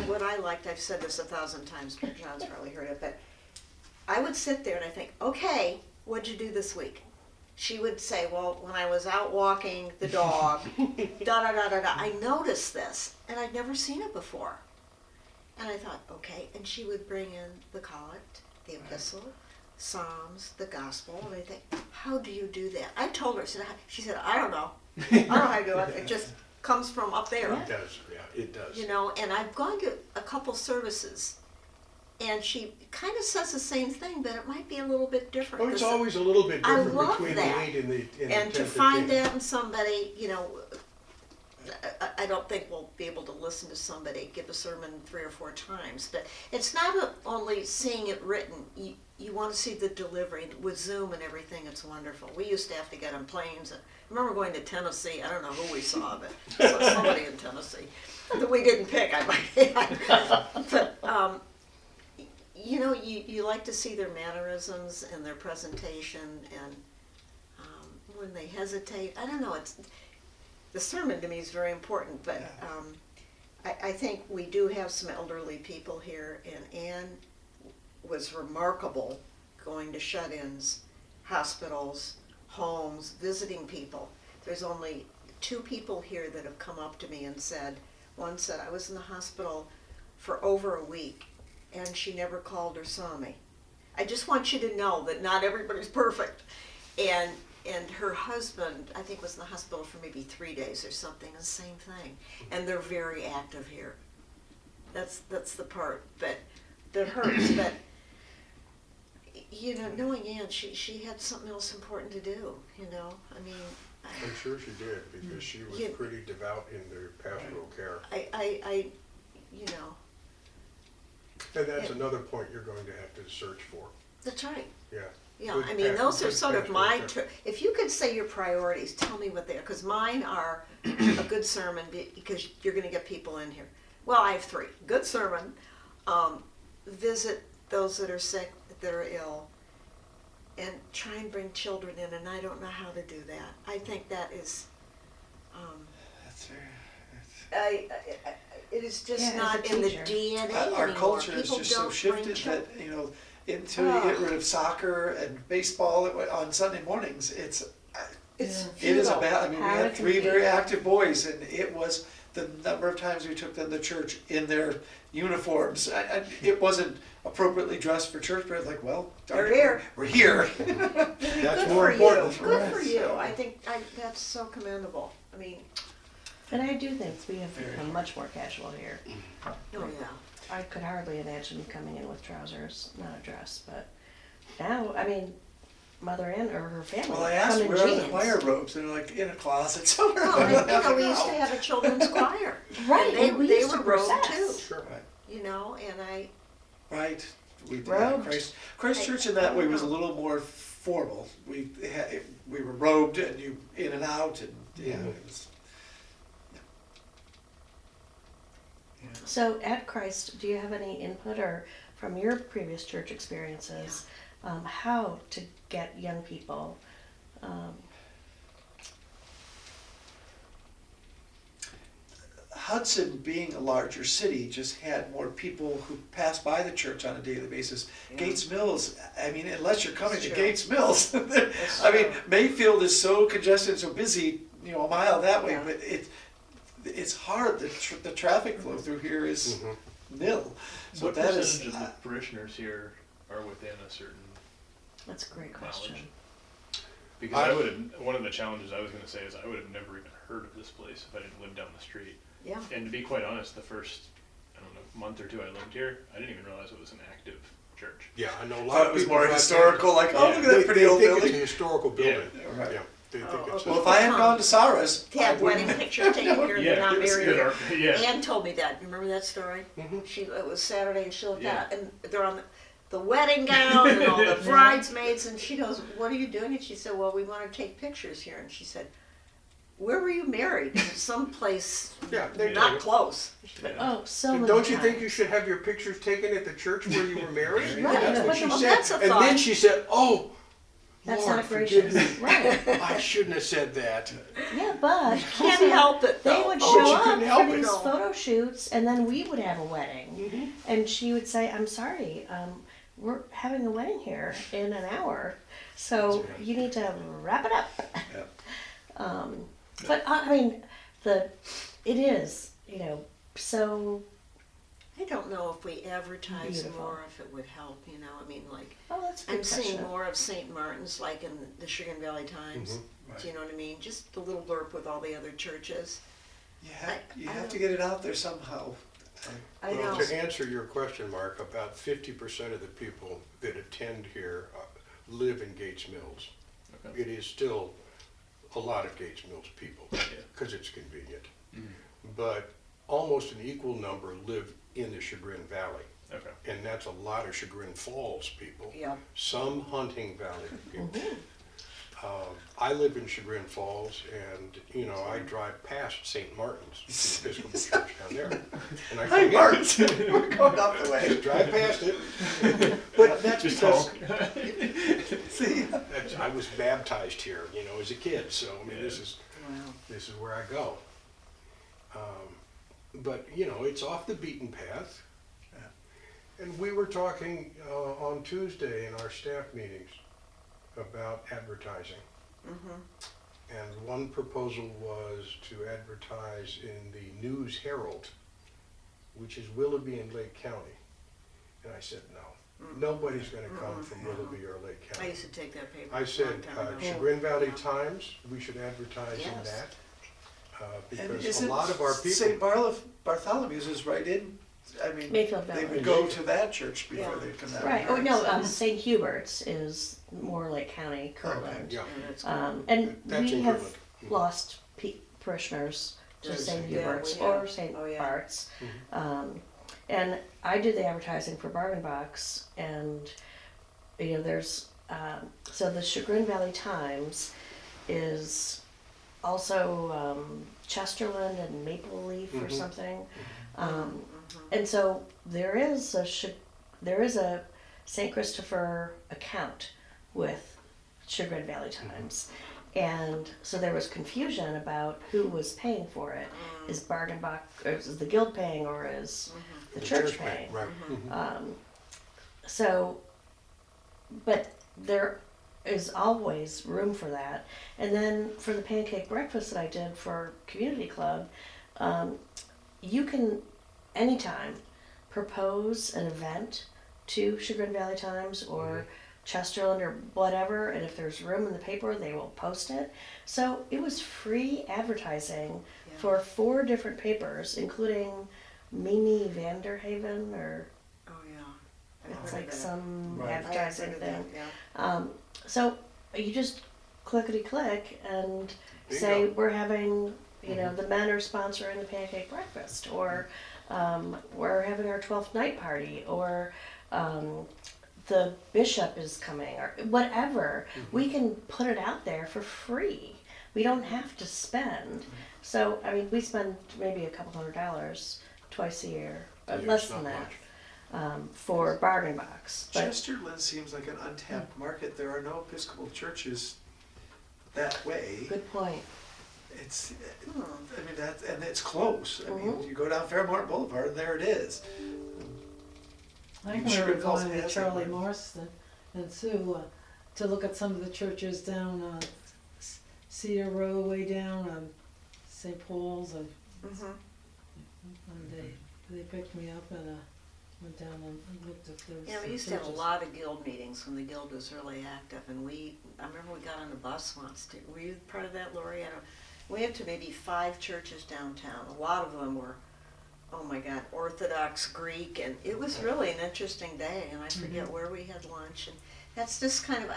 [SPEAKER 2] What I liked, I've said this 1,000 times, but John's probably heard it, but I would sit there and I think, okay, what'd you do this week? She would say, well, when I was out walking the dog, da-da-da-da-da, I noticed this, and I'd never seen it before. And I thought, okay, and she would bring in the collect, the epistle, Psalms, the gospel, and I think, how do you do that? I told her, she said, I don't know. I don't know how to do it, it just comes from up there.
[SPEAKER 6] Yeah.
[SPEAKER 4] It does, yeah, it does.
[SPEAKER 2] You know, and I've gone to a couple services, and she kind of says the same thing, but it might be a little bit different.
[SPEAKER 4] Oh, it's
[SPEAKER 2] 'cause-
[SPEAKER 4] always a little bit
[SPEAKER 2] I
[SPEAKER 4] different
[SPEAKER 2] love
[SPEAKER 4] between
[SPEAKER 2] that.
[SPEAKER 4] the 8 and the and
[SPEAKER 2] and
[SPEAKER 4] the
[SPEAKER 2] to
[SPEAKER 4] 10,
[SPEAKER 2] find
[SPEAKER 4] 15.
[SPEAKER 2] that in somebody, you know, I don't think we'll be able to listen to somebody give a sermon 3 or 4 times, but it's not only seeing it written. You want to see the delivery with Zoom and everything. It's wonderful. We used to have to get on planes. I remember going to Tennessee. I don't know who we saw, but somebody in Tennessee that we didn't pick. I might add. But you know, you like to see their mannerisms and their presentation, and when they hesitate. I don't know. The sermon to me is very important, but I think we do have some elderly people here, and Anne was remarkable going to shut-ins, hospitals, homes, visiting people. There's only 2 people here that have come up to me and said, one said, I was in the hospital for over a week, and she never called or saw me. I just want you to know that not everybody's perfect. And her husband, I think, was in the hospital for maybe 3 days or something, the same thing. And they're very active here. That's the part that hurts. But you know, knowing Anne, she had something else important to do. You know, I mean,
[SPEAKER 4] I'm sure she did, because she was
[SPEAKER 2] Yeah.
[SPEAKER 4] pretty devout in their pastoral care.
[SPEAKER 2] I you know,
[SPEAKER 4] And that's
[SPEAKER 2] Yeah.
[SPEAKER 4] another point you're going to have to search for.
[SPEAKER 2] that's right.
[SPEAKER 4] Yeah.
[SPEAKER 2] Yeah,
[SPEAKER 4] Good
[SPEAKER 2] I mean, those are
[SPEAKER 4] good
[SPEAKER 2] sort of
[SPEAKER 4] pastoral
[SPEAKER 2] my,
[SPEAKER 4] care.
[SPEAKER 2] if you could say your priorities, tell me what they are, because mine are a good sermon, because you're gonna get people in here. Well, I have 3, good sermon, visit those that are sick, that are ill, and try and bring children in, and I don't know how to do that. I think that is,
[SPEAKER 1] That's fair.
[SPEAKER 2] it is just
[SPEAKER 6] Yeah, as a
[SPEAKER 2] not in the
[SPEAKER 6] teacher.
[SPEAKER 2] DNA
[SPEAKER 1] Our
[SPEAKER 2] anymore.
[SPEAKER 1] culture is
[SPEAKER 2] People
[SPEAKER 1] just so
[SPEAKER 2] don't
[SPEAKER 1] shifted
[SPEAKER 2] bring children.
[SPEAKER 1] that, until you get rid of soccer and baseball on Sunday mornings,
[SPEAKER 2] It's
[SPEAKER 1] it is a
[SPEAKER 2] futile.
[SPEAKER 1] bad, I mean, we
[SPEAKER 6] How
[SPEAKER 1] had
[SPEAKER 6] to
[SPEAKER 1] 3
[SPEAKER 6] compete.
[SPEAKER 1] very active boys, and it was the number of times we took them to church in their uniforms. It wasn't appropriately dressed for church, but it's like, well, darn
[SPEAKER 2] You're
[SPEAKER 1] it,
[SPEAKER 2] here.
[SPEAKER 1] we're here.
[SPEAKER 4] That's
[SPEAKER 2] Good
[SPEAKER 4] more
[SPEAKER 2] for
[SPEAKER 4] important.
[SPEAKER 2] you. Good for
[SPEAKER 1] Right.
[SPEAKER 2] you. I think that's so commendable. I mean,
[SPEAKER 6] And I do think we have
[SPEAKER 1] Very.
[SPEAKER 6] become much more casual here.
[SPEAKER 2] oh yeah.
[SPEAKER 6] I could hardly imagine coming in with trousers, not a dress, but now, I mean, mother and or her family
[SPEAKER 1] Well, I
[SPEAKER 6] come
[SPEAKER 1] asked
[SPEAKER 6] in
[SPEAKER 1] where are the
[SPEAKER 6] jeans.
[SPEAKER 1] choir robes, and they're like, in a closet somewhere.
[SPEAKER 2] Well, and, we used to have a children's choir.
[SPEAKER 6] Right,
[SPEAKER 2] And
[SPEAKER 6] we
[SPEAKER 2] they
[SPEAKER 6] used
[SPEAKER 2] were
[SPEAKER 6] to
[SPEAKER 2] robed
[SPEAKER 6] process.
[SPEAKER 2] too.
[SPEAKER 4] Sure.
[SPEAKER 2] And
[SPEAKER 1] Right, we did
[SPEAKER 6] Robed.
[SPEAKER 1] Christ Church in that way was a little more formal. We were robed and you in and out, and yeah, it was. Yeah.
[SPEAKER 6] So at Christ, do you have any input or from your previous church experiences, how to get young people?
[SPEAKER 1] Hudson, being a larger city, just had more people who passed by the church on a daily basis.
[SPEAKER 2] Yeah.
[SPEAKER 1] Gates Mills, I mean, unless you're coming
[SPEAKER 2] That's
[SPEAKER 1] to
[SPEAKER 2] true.
[SPEAKER 1] Gates Mills,
[SPEAKER 2] That's
[SPEAKER 1] I mean,
[SPEAKER 2] true.
[SPEAKER 1] Mayfield is so congested, so busy, a mile that way,
[SPEAKER 2] Yeah.
[SPEAKER 1] but it's hard. The traffic flow through here is nil. So
[SPEAKER 5] What
[SPEAKER 1] that is,
[SPEAKER 5] percentage of the parishioners here are within a certain
[SPEAKER 6] That's a great question.
[SPEAKER 5] knowledge? Because I would have, one of the challenges I was gonna say is I would have never even heard of this place if I didn't live down the street.
[SPEAKER 2] yeah.
[SPEAKER 5] And to be quite honest, the first, I don't know, month or two I lived here, I didn't even realize it was an active church.
[SPEAKER 4] Yeah, I know a
[SPEAKER 1] I
[SPEAKER 4] lot
[SPEAKER 1] thought
[SPEAKER 4] of
[SPEAKER 1] it was
[SPEAKER 4] people
[SPEAKER 1] more
[SPEAKER 4] thought
[SPEAKER 1] historical, like, oh,
[SPEAKER 5] Yeah.
[SPEAKER 1] look at that pretty old
[SPEAKER 4] They think it's a
[SPEAKER 1] building.
[SPEAKER 4] historical building.
[SPEAKER 1] Yeah, right.
[SPEAKER 4] Yeah, they think
[SPEAKER 2] Oh,
[SPEAKER 4] it's.
[SPEAKER 2] okay.
[SPEAKER 1] Well, if I had gone to Sarah's,
[SPEAKER 2] They
[SPEAKER 1] I
[SPEAKER 2] had wedding
[SPEAKER 1] wouldn't.
[SPEAKER 2] pictures taken here, they're not
[SPEAKER 5] it was
[SPEAKER 2] married
[SPEAKER 5] good
[SPEAKER 2] yet.
[SPEAKER 5] art, yeah.
[SPEAKER 2] Ann told me that. You remember that story?
[SPEAKER 4] Mhm.
[SPEAKER 2] It was Saturday, and she looked
[SPEAKER 5] Yeah.
[SPEAKER 2] out, and they're on the wedding gown and all the bridesmaids, and she goes, "What are you doing?" And she said, "Well, we want to take pictures here." And she said, "Where were you married?" Someplace
[SPEAKER 4] Yeah, they
[SPEAKER 2] not
[SPEAKER 4] do.
[SPEAKER 2] close.
[SPEAKER 5] Yeah.
[SPEAKER 6] Oh, so many
[SPEAKER 4] Don't you think
[SPEAKER 6] times.
[SPEAKER 4] you should have your pictures taken at the church where you were married?
[SPEAKER 6] Right,
[SPEAKER 4] That's
[SPEAKER 6] but
[SPEAKER 4] what she
[SPEAKER 6] well,
[SPEAKER 4] said.
[SPEAKER 2] that's a
[SPEAKER 4] And then
[SPEAKER 2] thought.
[SPEAKER 4] she said, "Oh,
[SPEAKER 6] That's
[SPEAKER 4] Lord,
[SPEAKER 6] not
[SPEAKER 4] forgive
[SPEAKER 6] gracious.
[SPEAKER 4] me.
[SPEAKER 6] Right.
[SPEAKER 4] I shouldn't have said that."
[SPEAKER 6] Yeah, but
[SPEAKER 2] Can't help it.
[SPEAKER 6] they
[SPEAKER 2] though.
[SPEAKER 6] would
[SPEAKER 4] Oh,
[SPEAKER 6] show
[SPEAKER 4] she
[SPEAKER 6] up
[SPEAKER 4] couldn't help
[SPEAKER 6] for
[SPEAKER 4] it.
[SPEAKER 6] these
[SPEAKER 2] No.
[SPEAKER 6] photo shoots, and then we would have a wedding, and she would say, "I'm sorry, we're having a wedding here in an hour, so you need to wrap it up." But I mean, it is, so.
[SPEAKER 2] I don't know if we advertise
[SPEAKER 6] Beautiful.
[SPEAKER 2] more, if it would help. I mean, like
[SPEAKER 6] Oh, that's a good
[SPEAKER 2] I'm seeing
[SPEAKER 6] question.
[SPEAKER 2] more of St. Martin's, like in the Sugar Valley Times. Do you know what I mean? Just a little blurb with all the other churches.
[SPEAKER 1] You
[SPEAKER 2] I
[SPEAKER 1] have
[SPEAKER 2] don't-
[SPEAKER 1] to get it out there somehow.
[SPEAKER 2] I
[SPEAKER 4] Well,
[SPEAKER 2] know.
[SPEAKER 4] to answer your question, Mark, about 50% of the people that attend here live in Gates Mills.
[SPEAKER 5] Okay.
[SPEAKER 4] It is still a lot of Gates Mills people,
[SPEAKER 5] Yeah.
[SPEAKER 4] because it's convenient. But almost an equal number live in the Chagrin Valley,
[SPEAKER 5] Okay.
[SPEAKER 4] and that's a lot of Chagrin Falls people.
[SPEAKER 2] Yeah.
[SPEAKER 4] Some Hunting Valley people. I live in Chagrin Falls, and I drive past St. Martin's, the Episcopal Church down there, and I
[SPEAKER 1] Hi,
[SPEAKER 4] forget-
[SPEAKER 1] Martin. We're going up the
[SPEAKER 4] Just
[SPEAKER 1] way.
[SPEAKER 4] drive past it. But that's
[SPEAKER 5] Just
[SPEAKER 4] because
[SPEAKER 5] honk.
[SPEAKER 1] See,
[SPEAKER 4] I was baptized here, as a kid, so I mean,
[SPEAKER 5] Yeah.
[SPEAKER 4] this is
[SPEAKER 2] Wow.
[SPEAKER 4] where I go. But it's off the beaten path. And we were talking on Tuesday in our staff meetings about advertising. And one proposal was to advertise in the News Herald, which is Willoughby and Lake County. And I said, no, nobody's gonna come from Willoughby or Lake
[SPEAKER 2] I
[SPEAKER 4] County.
[SPEAKER 2] used to take that paper.
[SPEAKER 4] I
[SPEAKER 2] a
[SPEAKER 4] said,
[SPEAKER 2] long time ago.
[SPEAKER 4] Chagrin Valley Times, we should advertise in
[SPEAKER 2] Yes.
[SPEAKER 4] that.
[SPEAKER 1] and
[SPEAKER 4] Because
[SPEAKER 1] isn't
[SPEAKER 4] a lot of our
[SPEAKER 1] St.
[SPEAKER 4] people,
[SPEAKER 1] Bartholomew's is right in, I mean,
[SPEAKER 6] Mayfield
[SPEAKER 1] they
[SPEAKER 6] Valley.
[SPEAKER 1] would go to that church before
[SPEAKER 2] Yeah.
[SPEAKER 1] they'd come down.
[SPEAKER 6] Right.
[SPEAKER 1] here.
[SPEAKER 6] Oh no, St. Hubert's is more Lake County, Kirtland.
[SPEAKER 4] yeah,
[SPEAKER 2] Yeah, that's cool.
[SPEAKER 6] And
[SPEAKER 4] That's
[SPEAKER 6] we
[SPEAKER 4] in
[SPEAKER 6] have
[SPEAKER 4] Kirtland.
[SPEAKER 6] lost parishioners to
[SPEAKER 2] Yes.
[SPEAKER 6] St.
[SPEAKER 2] Yeah,
[SPEAKER 6] Hubert's
[SPEAKER 2] we have.
[SPEAKER 6] or St.
[SPEAKER 2] Oh, yeah.
[SPEAKER 6] Bart's. And I did the advertising for Bargain Box, and there's so the Chagrin Valley Times is also Chesterland and Maple Leaf or something, and so there is a St. Christopher account with Chagrin Valley Times, And so there was confusion about who was paying for it. Is Bargain Box, or is the guild paying, or is the church paying?
[SPEAKER 4] Right.
[SPEAKER 6] So, but there is always room for that. And then for the pancake breakfast that I did for Community Club, you can anytime propose an event to Chagrin Valley Times or Chesterland or whatever, and if there's room in the paper, they will post it. So it was free advertising for 4 different papers, including Mimi Vanderhaven, or
[SPEAKER 2] Oh, yeah. I've
[SPEAKER 6] it's
[SPEAKER 2] heard
[SPEAKER 6] like
[SPEAKER 2] of that.
[SPEAKER 6] some
[SPEAKER 1] Right.
[SPEAKER 2] I've
[SPEAKER 6] advertising
[SPEAKER 2] heard of that,
[SPEAKER 6] thing.
[SPEAKER 2] yeah.
[SPEAKER 6] So you just clickety click and
[SPEAKER 4] There you
[SPEAKER 6] say
[SPEAKER 4] go.
[SPEAKER 6] we're having, you know, the men are sponsoring the pancake breakfast, or we're having our 12th night party, or the bishop is coming, or whatever. We can put it out there for free. We don't have to spend. So I mean, we spend maybe a couple $100 twice a year,
[SPEAKER 4] Yeah,
[SPEAKER 6] less
[SPEAKER 4] it's
[SPEAKER 6] than
[SPEAKER 4] not
[SPEAKER 6] that,
[SPEAKER 4] much.
[SPEAKER 6] for Bargain Box. But
[SPEAKER 1] Chesterland seems like an untapped market. There are no Episcopal churches that way.
[SPEAKER 6] good point.
[SPEAKER 1] It's, I mean, and it's close. I mean, you go down Fairmont Boulevard, and there it is.
[SPEAKER 3] I
[SPEAKER 1] You
[SPEAKER 3] can
[SPEAKER 1] sure
[SPEAKER 3] remember
[SPEAKER 1] it falls
[SPEAKER 3] going with
[SPEAKER 1] has
[SPEAKER 3] Charlie
[SPEAKER 1] that one?
[SPEAKER 3] Marston and Sue to look at some of the churches down Cedar Road, way down St. Paul's, and they picked me up and went down and looked at those.
[SPEAKER 2] Yeah, we used to have a lot of guild meetings when the guild was really active, and I remember we got on a bus once. Were you part of that, Lori? I don't. We went to maybe 5 churches downtown. A lot of them were, oh my God, Orthodox Greek, and it was really an interesting day. And I forget where we had lunch, and that's just kind of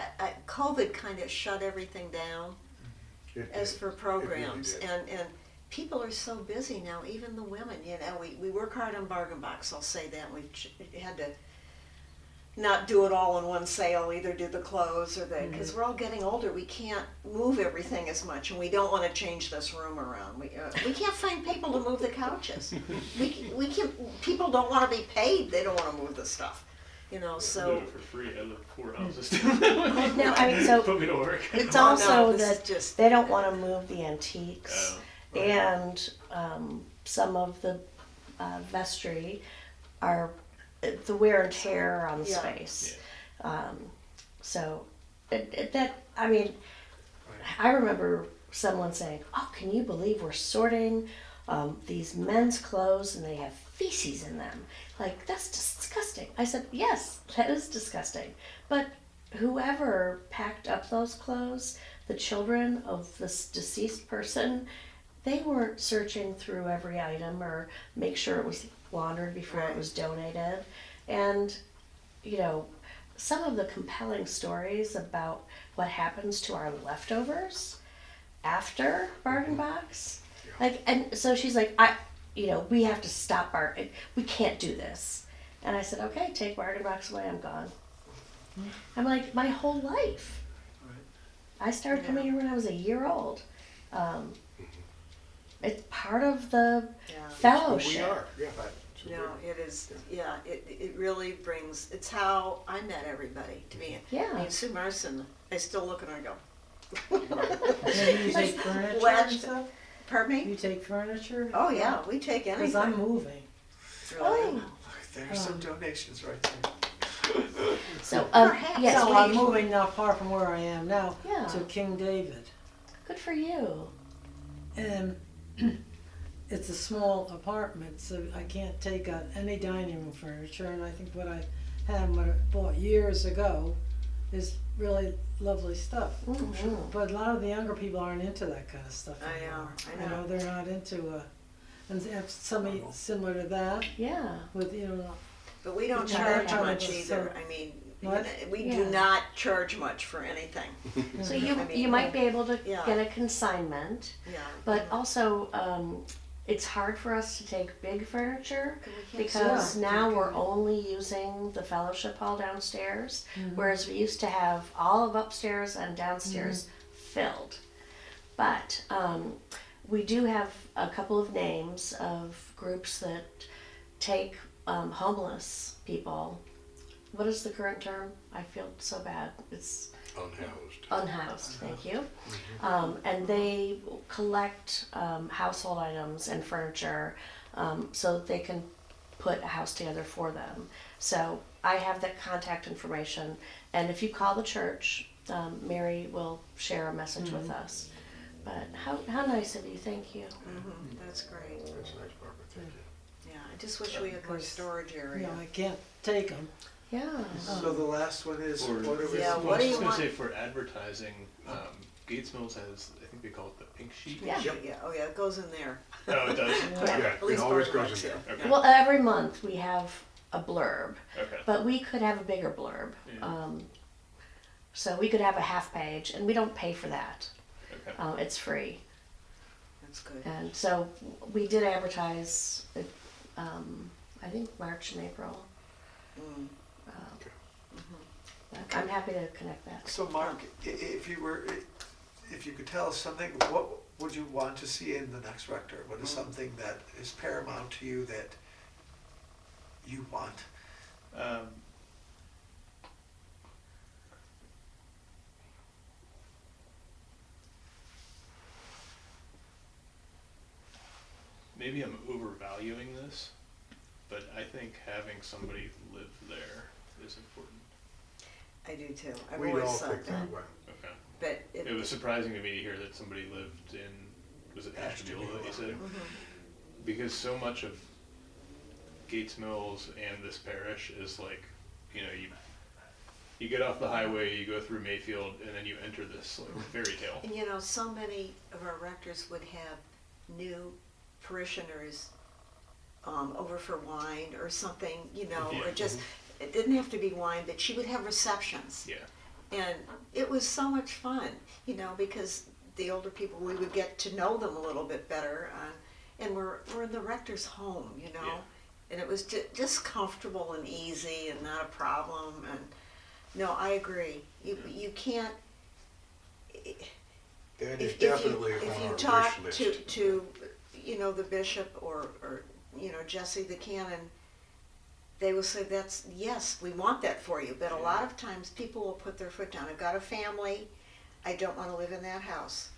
[SPEAKER 2] COVID kind of shut everything down
[SPEAKER 4] It
[SPEAKER 2] as
[SPEAKER 4] did.
[SPEAKER 2] for
[SPEAKER 4] It
[SPEAKER 2] programs,
[SPEAKER 4] really did.
[SPEAKER 2] and people are so busy now, even the women, you know, we work hard on Bargain Box, I'll say that. We've had to not do it all in one sale, either do the clothes or the, because we're all getting older, we can't move everything as much, and we don't want to change this room around. We can't find people to move the couches. We can't, people don't want to be paid, they don't want to move the stuff, you know,
[SPEAKER 5] I
[SPEAKER 2] so.
[SPEAKER 5] did it for free. I lived 4 houses down.
[SPEAKER 6] No, I mean, so
[SPEAKER 5] Put me to work.
[SPEAKER 6] it's
[SPEAKER 2] Oh,
[SPEAKER 6] also
[SPEAKER 2] no, this is
[SPEAKER 6] that
[SPEAKER 2] just-
[SPEAKER 6] they don't want to move the antiques,
[SPEAKER 5] Oh,
[SPEAKER 6] and some of the vestry are the wear and tear on the
[SPEAKER 2] Yeah.
[SPEAKER 6] space. So that, I mean, I remember someone saying, "Oh, can you believe we're sorting these men's clothes and they have feces in them? Like, that's disgusting." I said, "Yes, that is disgusting, but whoever packed up those clothes, the children of this deceased person, they weren't searching through every item or make sure it was laundered before it was donated." And, you know, some of the compelling stories about what happens to our leftovers after Bargain Box, like, and so she's like, we have to stop we can't do this. And I said, okay, take Bargain Box away, I'm gone. I'm like, my whole life. I started coming here when I was a year old. It's part of the
[SPEAKER 2] Yeah.
[SPEAKER 6] fellowship.
[SPEAKER 4] We are, yeah.
[SPEAKER 2] No, it is, yeah, it really brings, it's how I met everybody, to be, I
[SPEAKER 6] Yeah.
[SPEAKER 2] mean, Sue Marson, I still look at her and go,
[SPEAKER 3] Maybe you take furniture
[SPEAKER 2] Latched-
[SPEAKER 3] and stuff?
[SPEAKER 2] pardon
[SPEAKER 3] You
[SPEAKER 2] me?
[SPEAKER 3] take furniture?
[SPEAKER 2] Oh, yeah, we take
[SPEAKER 3] Because I'm
[SPEAKER 2] anything,
[SPEAKER 3] moving.
[SPEAKER 2] really.
[SPEAKER 1] Look, there's some donations right there.
[SPEAKER 6] So,
[SPEAKER 2] Perhaps.
[SPEAKER 6] yes,
[SPEAKER 3] So
[SPEAKER 6] we-
[SPEAKER 3] I'm moving not far from where I am now
[SPEAKER 6] Yeah.
[SPEAKER 3] to King David.
[SPEAKER 6] Good for you.
[SPEAKER 3] And it's a small apartment, so I can't take any dining room furniture. And I think what I bought years ago is really lovely stuff.
[SPEAKER 6] Mhm.
[SPEAKER 3] But a lot of the younger people aren't into that kind of stuff
[SPEAKER 2] I know,
[SPEAKER 3] anymore.
[SPEAKER 2] I know.
[SPEAKER 3] They're not into and have somebody similar to that
[SPEAKER 6] Yeah.
[SPEAKER 3] with,
[SPEAKER 2] But we don't
[SPEAKER 3] Yeah,
[SPEAKER 2] charge
[SPEAKER 3] they're
[SPEAKER 2] much
[SPEAKER 3] trying to
[SPEAKER 2] either,
[SPEAKER 3] sell-
[SPEAKER 2] I mean,
[SPEAKER 3] What?
[SPEAKER 2] we
[SPEAKER 6] Yeah.
[SPEAKER 2] do not charge much for anything,
[SPEAKER 6] So
[SPEAKER 2] I
[SPEAKER 6] you
[SPEAKER 2] mean,
[SPEAKER 6] you might be able to
[SPEAKER 2] yeah.
[SPEAKER 6] get a consignment,
[SPEAKER 2] yeah.
[SPEAKER 6] but also it's hard for us to take big furniture
[SPEAKER 2] We can't
[SPEAKER 6] because
[SPEAKER 3] sell.
[SPEAKER 6] now we're only using the fellowship hall downstairs, whereas we used to have all of upstairs and downstairs filled. But we do have a couple of names of groups that take homeless people. What is the current term? I feel so bad. It's Unhoused, thank you. And they collect household items and furniture so that they can put a house together for them. So I have that contact information, and if you call the church, Mary will share a message with us. But how nice of you, thank you.
[SPEAKER 2] That's great.
[SPEAKER 4] That's nice, Barbara, thank you.
[SPEAKER 2] Yeah, I just wish we had more storage
[SPEAKER 3] You
[SPEAKER 2] area.
[SPEAKER 3] know, I can't take them.
[SPEAKER 6] Yeah.
[SPEAKER 1] So the last one is,
[SPEAKER 5] Or-
[SPEAKER 1] what are we?
[SPEAKER 2] Yeah,
[SPEAKER 5] Well,
[SPEAKER 2] what
[SPEAKER 5] I
[SPEAKER 2] do
[SPEAKER 5] was
[SPEAKER 2] you
[SPEAKER 5] just gonna
[SPEAKER 2] want?
[SPEAKER 5] say for advertising, Gates Mills has, I think they call it the pink sheet.
[SPEAKER 6] Yeah.
[SPEAKER 2] Yeah, oh yeah, it goes in there.
[SPEAKER 5] Oh, it does?
[SPEAKER 6] Yeah.
[SPEAKER 5] Okay,
[SPEAKER 4] Yeah,
[SPEAKER 2] At least
[SPEAKER 4] it always
[SPEAKER 2] Barbara
[SPEAKER 4] goes in
[SPEAKER 2] likes
[SPEAKER 4] there.
[SPEAKER 2] it.
[SPEAKER 5] okay,
[SPEAKER 6] Well, every month we have a blurb,
[SPEAKER 5] okay.
[SPEAKER 6] but we could have a bigger blurb.
[SPEAKER 5] Yeah.
[SPEAKER 6] So we could have a half page, and we don't pay for that.
[SPEAKER 5] Okay.
[SPEAKER 6] It's free.
[SPEAKER 2] That's good.
[SPEAKER 6] And so we did advertise, I think March and April.
[SPEAKER 2] Mm.
[SPEAKER 6] But I'm happy to connect that.
[SPEAKER 1] So Mark, if you could tell us something, what would you want to see in the next rector? What is something that is paramount to you that you want?
[SPEAKER 5] Maybe I'm overvaluing this, but I think having somebody live there is important.
[SPEAKER 2] I do too. I've
[SPEAKER 4] We
[SPEAKER 2] always
[SPEAKER 4] all
[SPEAKER 2] thought
[SPEAKER 4] think
[SPEAKER 2] that.
[SPEAKER 4] that way.
[SPEAKER 5] Okay.
[SPEAKER 2] But
[SPEAKER 5] It was surprising to me to hear that somebody lived in, was it Ashtabula that you said? Because so much of Gates Mills and this parish is like, you get off the highway, you go through Mayfield, and then you enter this like fairy tale.
[SPEAKER 2] And so many of our rectors would have new parishioners over for wine or something, or just, it didn't have to be wine, but she would have receptions.
[SPEAKER 5] Yeah.
[SPEAKER 2] And it was so much fun, because the older people, we would get to know them a little bit better. And we're in the rector's home,
[SPEAKER 5] Yeah.
[SPEAKER 2] and it was just comfortable and easy and not a problem. And no, I agree. You can't.
[SPEAKER 4] That is
[SPEAKER 2] If
[SPEAKER 4] definitely
[SPEAKER 2] you
[SPEAKER 4] on our
[SPEAKER 2] talk
[SPEAKER 4] wish
[SPEAKER 2] to
[SPEAKER 4] list.
[SPEAKER 2] the bishop or Jesse the canon, they will say yes, we want that for you. But a lot of times people will put their foot down. I've got a family. I don't want to live in that house.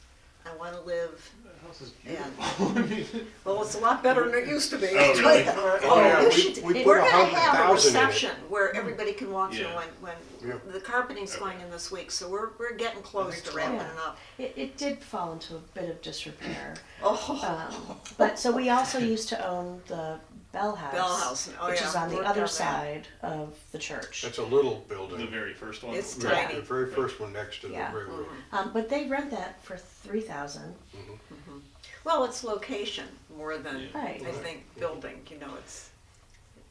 [SPEAKER 2] I want to live.
[SPEAKER 5] The house is
[SPEAKER 2] Yeah.
[SPEAKER 5] beautiful. I mean,
[SPEAKER 2] Well, it's a lot better than it used to be.
[SPEAKER 5] Oh,
[SPEAKER 2] I'll tell
[SPEAKER 5] really?
[SPEAKER 2] you.
[SPEAKER 4] Oh, yeah,
[SPEAKER 2] you
[SPEAKER 4] we-
[SPEAKER 2] should-
[SPEAKER 4] we put
[SPEAKER 2] we're gonna have a
[SPEAKER 4] 100,000 in it.
[SPEAKER 2] reception where everybody can walk through
[SPEAKER 5] Yeah.
[SPEAKER 2] when
[SPEAKER 4] Yeah.
[SPEAKER 2] the carpeting's
[SPEAKER 5] Okay.
[SPEAKER 2] going in this week. So we're getting close to wrapping it up.
[SPEAKER 6] It did fall into a bit of disrepair.
[SPEAKER 2] Oh,
[SPEAKER 6] But so we also used to own the Bell House.
[SPEAKER 2] Bell House, oh,
[SPEAKER 6] which
[SPEAKER 2] yeah,
[SPEAKER 6] is on the
[SPEAKER 2] worked
[SPEAKER 6] other
[SPEAKER 2] on that.
[SPEAKER 6] side of the church.
[SPEAKER 4] That's a little building.
[SPEAKER 5] the very first one.
[SPEAKER 2] It's
[SPEAKER 4] Right,
[SPEAKER 2] tiny.
[SPEAKER 4] the very first one next to the
[SPEAKER 6] Yeah.
[SPEAKER 4] railroad.
[SPEAKER 6] But they rent that for $3,000.
[SPEAKER 2] well, it's location more than
[SPEAKER 6] Right.
[SPEAKER 2] I think building.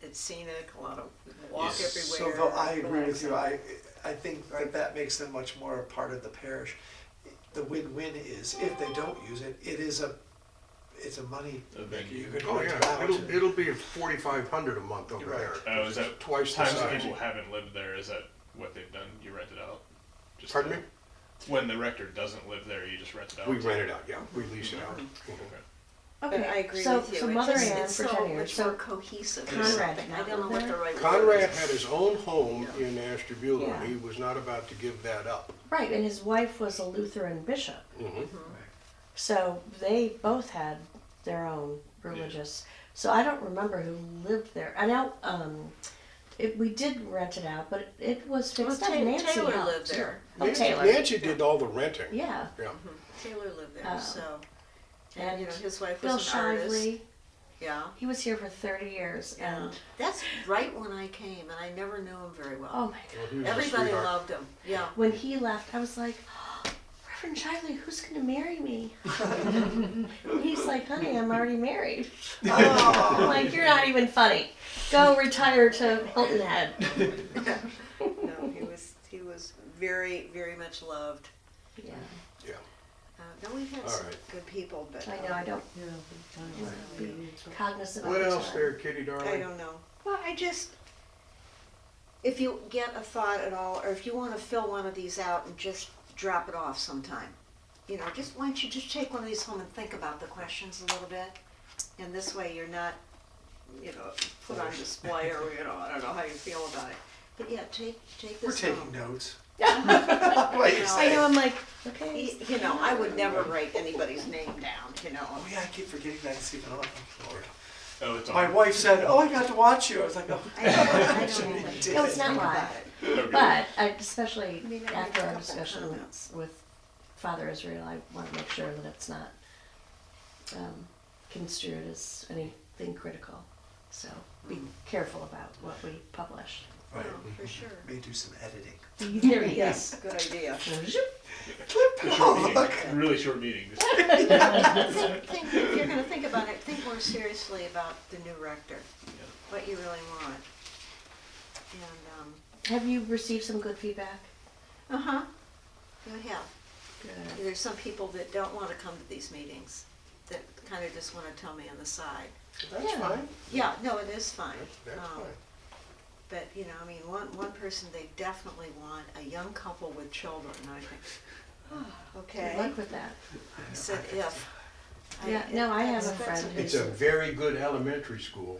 [SPEAKER 2] It's scenic. A lot of walk
[SPEAKER 5] Yeah.
[SPEAKER 1] So
[SPEAKER 2] everywhere.
[SPEAKER 1] though I agree with you,
[SPEAKER 2] relaxing.
[SPEAKER 1] I think that makes them much more a part of the parish. The win-win is if they don't use it, it's a money
[SPEAKER 5] A
[SPEAKER 1] maker.
[SPEAKER 5] venue.
[SPEAKER 1] You could
[SPEAKER 4] Oh,
[SPEAKER 1] rent it
[SPEAKER 4] yeah,
[SPEAKER 1] out.
[SPEAKER 4] it'll be $4,500 a month over
[SPEAKER 1] Right.
[SPEAKER 4] there.
[SPEAKER 5] Is that
[SPEAKER 4] Twice the
[SPEAKER 5] times when
[SPEAKER 4] size.
[SPEAKER 5] people haven't lived there? Is that what they've done? You rent it out. Just
[SPEAKER 4] Pardon
[SPEAKER 5] to-
[SPEAKER 4] me?
[SPEAKER 5] When the rector doesn't live there, you just rent it out.
[SPEAKER 4] We rent it out, yeah, we lease it out.
[SPEAKER 5] Okay.
[SPEAKER 2] But I agree
[SPEAKER 6] so,
[SPEAKER 2] with you.
[SPEAKER 6] So
[SPEAKER 2] It
[SPEAKER 6] Mother
[SPEAKER 2] just-
[SPEAKER 6] Ann
[SPEAKER 2] it's
[SPEAKER 6] for
[SPEAKER 2] so
[SPEAKER 6] 10 years.
[SPEAKER 2] much
[SPEAKER 6] So
[SPEAKER 2] more cohesive. or
[SPEAKER 6] Conrad
[SPEAKER 2] something.
[SPEAKER 6] did
[SPEAKER 2] I
[SPEAKER 6] not
[SPEAKER 2] don't know
[SPEAKER 6] live
[SPEAKER 2] what the
[SPEAKER 6] there?
[SPEAKER 2] right word
[SPEAKER 4] Conrad
[SPEAKER 2] is.
[SPEAKER 4] had his own home
[SPEAKER 2] Yeah.
[SPEAKER 4] in Ashtabula,
[SPEAKER 6] Yeah.
[SPEAKER 4] he was not about to give that up.
[SPEAKER 6] right, and his wife was a Lutheran bishop.
[SPEAKER 4] Mhm.
[SPEAKER 6] So they both had their own religious. So I don't remember who lived there. I know we did rent it out, but it was
[SPEAKER 2] Well,
[SPEAKER 6] fixed up. Nancy
[SPEAKER 2] Taylor
[SPEAKER 6] helped.
[SPEAKER 2] lived there.
[SPEAKER 6] Oh,
[SPEAKER 4] Nancy,
[SPEAKER 6] Taylor.
[SPEAKER 4] Nancy did all the renting.
[SPEAKER 6] Yeah.
[SPEAKER 4] Yeah.
[SPEAKER 2] Taylor lived there,
[SPEAKER 6] Oh.
[SPEAKER 2] so.
[SPEAKER 6] And
[SPEAKER 2] his wife
[SPEAKER 6] Bill
[SPEAKER 2] was an artist.
[SPEAKER 6] Shively.
[SPEAKER 2] Yeah.
[SPEAKER 6] He was here for 30 years,
[SPEAKER 2] Yeah.
[SPEAKER 6] and
[SPEAKER 2] That's right when I came, and I never knew him very well.
[SPEAKER 6] oh my god.
[SPEAKER 4] Well, he was a
[SPEAKER 2] Everybody
[SPEAKER 4] sweetheart.
[SPEAKER 2] loved him. Yeah.
[SPEAKER 6] When he left, I was like, Reverend Shively, who's going to marry me? And he's like, honey, I'm already married. I'm like, you're not even funny. Go retire to Hilton Head.
[SPEAKER 2] No, he was very, very much loved.
[SPEAKER 6] Yeah,
[SPEAKER 4] Yeah.
[SPEAKER 2] No, we've had
[SPEAKER 4] All
[SPEAKER 2] some
[SPEAKER 4] right.
[SPEAKER 2] good people, but
[SPEAKER 6] I know. I don't
[SPEAKER 3] Yeah,
[SPEAKER 6] be cognizant
[SPEAKER 4] What
[SPEAKER 6] of the
[SPEAKER 4] else
[SPEAKER 6] time.
[SPEAKER 4] there, Kitty
[SPEAKER 2] I
[SPEAKER 4] darling?
[SPEAKER 2] don't know. Well, if you get a thought at all, or if you want to fill one of these out and just drop it off sometime, just why don't you just take one of these home and think about the questions a little bit, and this way you're not, put on display or I don't know how you feel about it. But yeah, take
[SPEAKER 1] We're
[SPEAKER 2] this
[SPEAKER 1] taking
[SPEAKER 2] home.
[SPEAKER 1] notes. What you
[SPEAKER 6] I
[SPEAKER 1] say?
[SPEAKER 6] know, I'm like, okay.
[SPEAKER 2] You know, I would never write anybody's name down, you know.
[SPEAKER 1] Oh yeah, I keep forgetting that it's even on. Oh, Lord.
[SPEAKER 5] Oh, it's on.
[SPEAKER 1] My wife said, "Oh, I got to watch you." I was like, "Oh,
[SPEAKER 2] I don't
[SPEAKER 1] actually
[SPEAKER 2] even
[SPEAKER 1] did."
[SPEAKER 6] No, it's not
[SPEAKER 2] think
[SPEAKER 6] live.
[SPEAKER 2] about it.
[SPEAKER 5] Okay.
[SPEAKER 6] But especially
[SPEAKER 2] I mean, I made
[SPEAKER 6] after
[SPEAKER 2] a
[SPEAKER 6] our
[SPEAKER 2] couple
[SPEAKER 6] discussion
[SPEAKER 2] comments.
[SPEAKER 6] with Father Israel, I want to make sure that it's not construed as anything critical. So be careful about what we publish.
[SPEAKER 1] Right.
[SPEAKER 2] Oh, for sure.
[SPEAKER 1] May do some editing.
[SPEAKER 6] There he
[SPEAKER 2] Yes, good idea.
[SPEAKER 5] A short meeting, a really short meeting. Just
[SPEAKER 2] If you're gonna think about it, think more seriously about the new rector, what you really want. And,
[SPEAKER 6] Have you received some good feedback?
[SPEAKER 2] uh-huh, you have.
[SPEAKER 6] Good.
[SPEAKER 2] There's some people that don't wanna come to these meetings, that kinda just wanna tell me on the side.
[SPEAKER 4] That's
[SPEAKER 6] Yeah.
[SPEAKER 4] fine.
[SPEAKER 2] Yeah, no, it is fine.
[SPEAKER 4] That's fine.
[SPEAKER 2] But, you know, I mean, one person, they definitely want a young couple with children, and I think, oh,
[SPEAKER 6] Good
[SPEAKER 2] okay.
[SPEAKER 6] luck with that.
[SPEAKER 2] I said if.
[SPEAKER 6] Yeah, no, I have a
[SPEAKER 2] that's-
[SPEAKER 6] friend
[SPEAKER 4] It's a very good elementary school.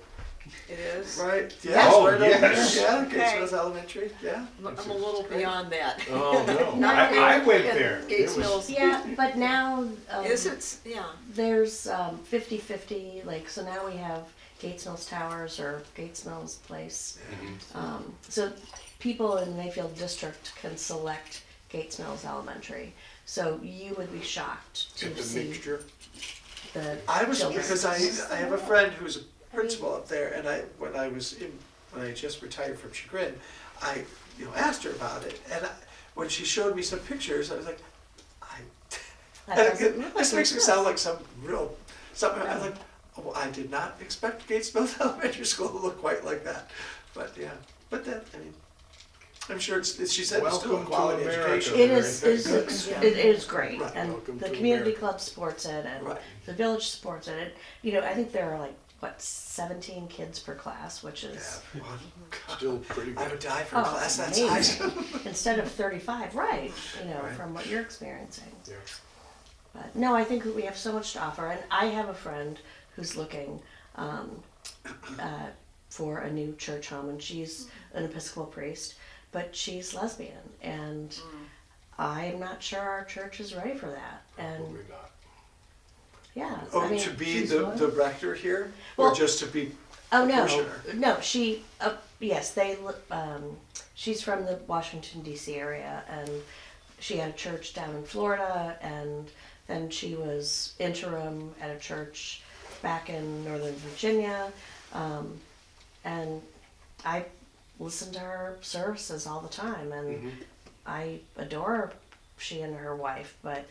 [SPEAKER 2] It is?
[SPEAKER 1] Right? Yeah.
[SPEAKER 4] Oh,
[SPEAKER 1] right over
[SPEAKER 4] yes.
[SPEAKER 1] there. Yeah,
[SPEAKER 2] Okay.
[SPEAKER 1] Gatesville's Elementary. Yeah.
[SPEAKER 2] I'm a little beyond that.
[SPEAKER 4] Oh, no.
[SPEAKER 6] No,
[SPEAKER 4] I went there. It
[SPEAKER 2] Gates
[SPEAKER 4] was-
[SPEAKER 2] Mills.
[SPEAKER 6] Yeah, but now
[SPEAKER 2] Is it, yeah.
[SPEAKER 6] there's 50-50, like, so now we have Gates Mills Towers or Gates Mills Place. So people in Mayfield District can select Gates Mills Elementary. So you would be shocked to
[SPEAKER 4] It's a
[SPEAKER 6] see
[SPEAKER 4] mixture.
[SPEAKER 6] the
[SPEAKER 1] I was
[SPEAKER 6] children.
[SPEAKER 1] because I have a friend who's a principal up there, and when I just retired from Chagrin, I asked her about it, and when she showed me some pictures, I was like,
[SPEAKER 6] That doesn't look like
[SPEAKER 1] this makes me
[SPEAKER 6] Gates
[SPEAKER 1] sound
[SPEAKER 6] Mills.
[SPEAKER 1] like some real something. I was like, oh, I did not expect Gates Mills Elementary School to look quite like that, but yeah, but that I mean. I'm sure she said it's still a
[SPEAKER 4] Welcome to
[SPEAKER 1] quality
[SPEAKER 4] America.
[SPEAKER 1] education.
[SPEAKER 6] It is,
[SPEAKER 2] Yeah.
[SPEAKER 6] it is great,
[SPEAKER 1] Right.
[SPEAKER 6] and
[SPEAKER 4] Welcome
[SPEAKER 6] the
[SPEAKER 4] to
[SPEAKER 6] community
[SPEAKER 4] America.
[SPEAKER 6] club supports it, and
[SPEAKER 1] Right.
[SPEAKER 6] the village supports it. I think there are like, 17 kids per class, which
[SPEAKER 1] Yeah,
[SPEAKER 6] is,
[SPEAKER 1] well,
[SPEAKER 4] Still pretty
[SPEAKER 1] I would
[SPEAKER 4] good.
[SPEAKER 1] die for a
[SPEAKER 6] Oh,
[SPEAKER 1] class that
[SPEAKER 6] amazing.
[SPEAKER 1] size.
[SPEAKER 6] instead of 35, right,
[SPEAKER 1] Right.
[SPEAKER 6] from what you're experiencing.
[SPEAKER 4] Yeah.
[SPEAKER 6] But no, I think we have so much to offer, and I have a friend who's looking for a new church home, and she's an Episcopal priest, but she's lesbian, and I'm not sure our church is ready for that. And
[SPEAKER 4] Probably not.
[SPEAKER 6] yeah,
[SPEAKER 1] Oh,
[SPEAKER 6] I mean,
[SPEAKER 1] to be
[SPEAKER 3] she's
[SPEAKER 1] the,
[SPEAKER 3] what?
[SPEAKER 1] the rector here,
[SPEAKER 6] Well-
[SPEAKER 1] or just to be?
[SPEAKER 6] oh
[SPEAKER 1] a
[SPEAKER 6] no,
[SPEAKER 1] parishioner?
[SPEAKER 6] no, she yes, she's from the Washington D.C. area, and she had a church down in Florida, and then she was interim at a church back in Northern Virginia, and I listen to her services all the time, and I adore she and her wife, but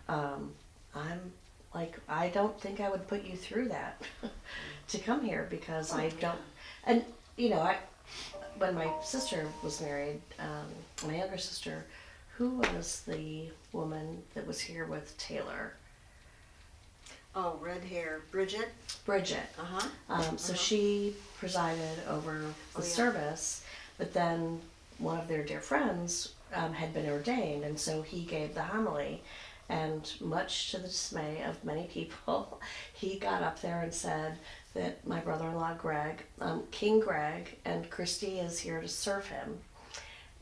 [SPEAKER 6] I'm like, I don't think I would put you through that to come here, because I don't, and when my sister was married, my younger sister, who was the woman that was here with Taylor?
[SPEAKER 2] Oh, red hair, Bridget?
[SPEAKER 6] Bridget.
[SPEAKER 2] Uh-huh.
[SPEAKER 6] So she presided over the
[SPEAKER 2] Oh, yeah.
[SPEAKER 6] service, but then one of their dear friends had been ordained, and so he gave the homily. And much to the dismay of many people, he got up there and said that my brother-in-law Greg, King Greg, and Christy is here to serve him.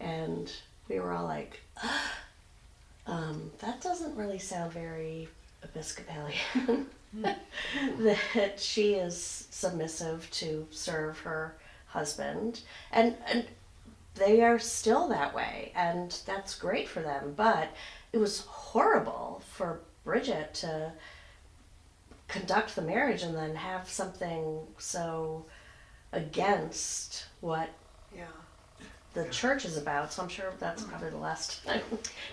[SPEAKER 6] And we were all like, that doesn't really sound very Episcopalian. That she is submissive to serve her husband, and they are still that way, and that's great for them. But it was horrible for Bridget to conduct the marriage and then have something so against what
[SPEAKER 2] Yeah.
[SPEAKER 6] the church is about. So I'm sure that's probably the last time.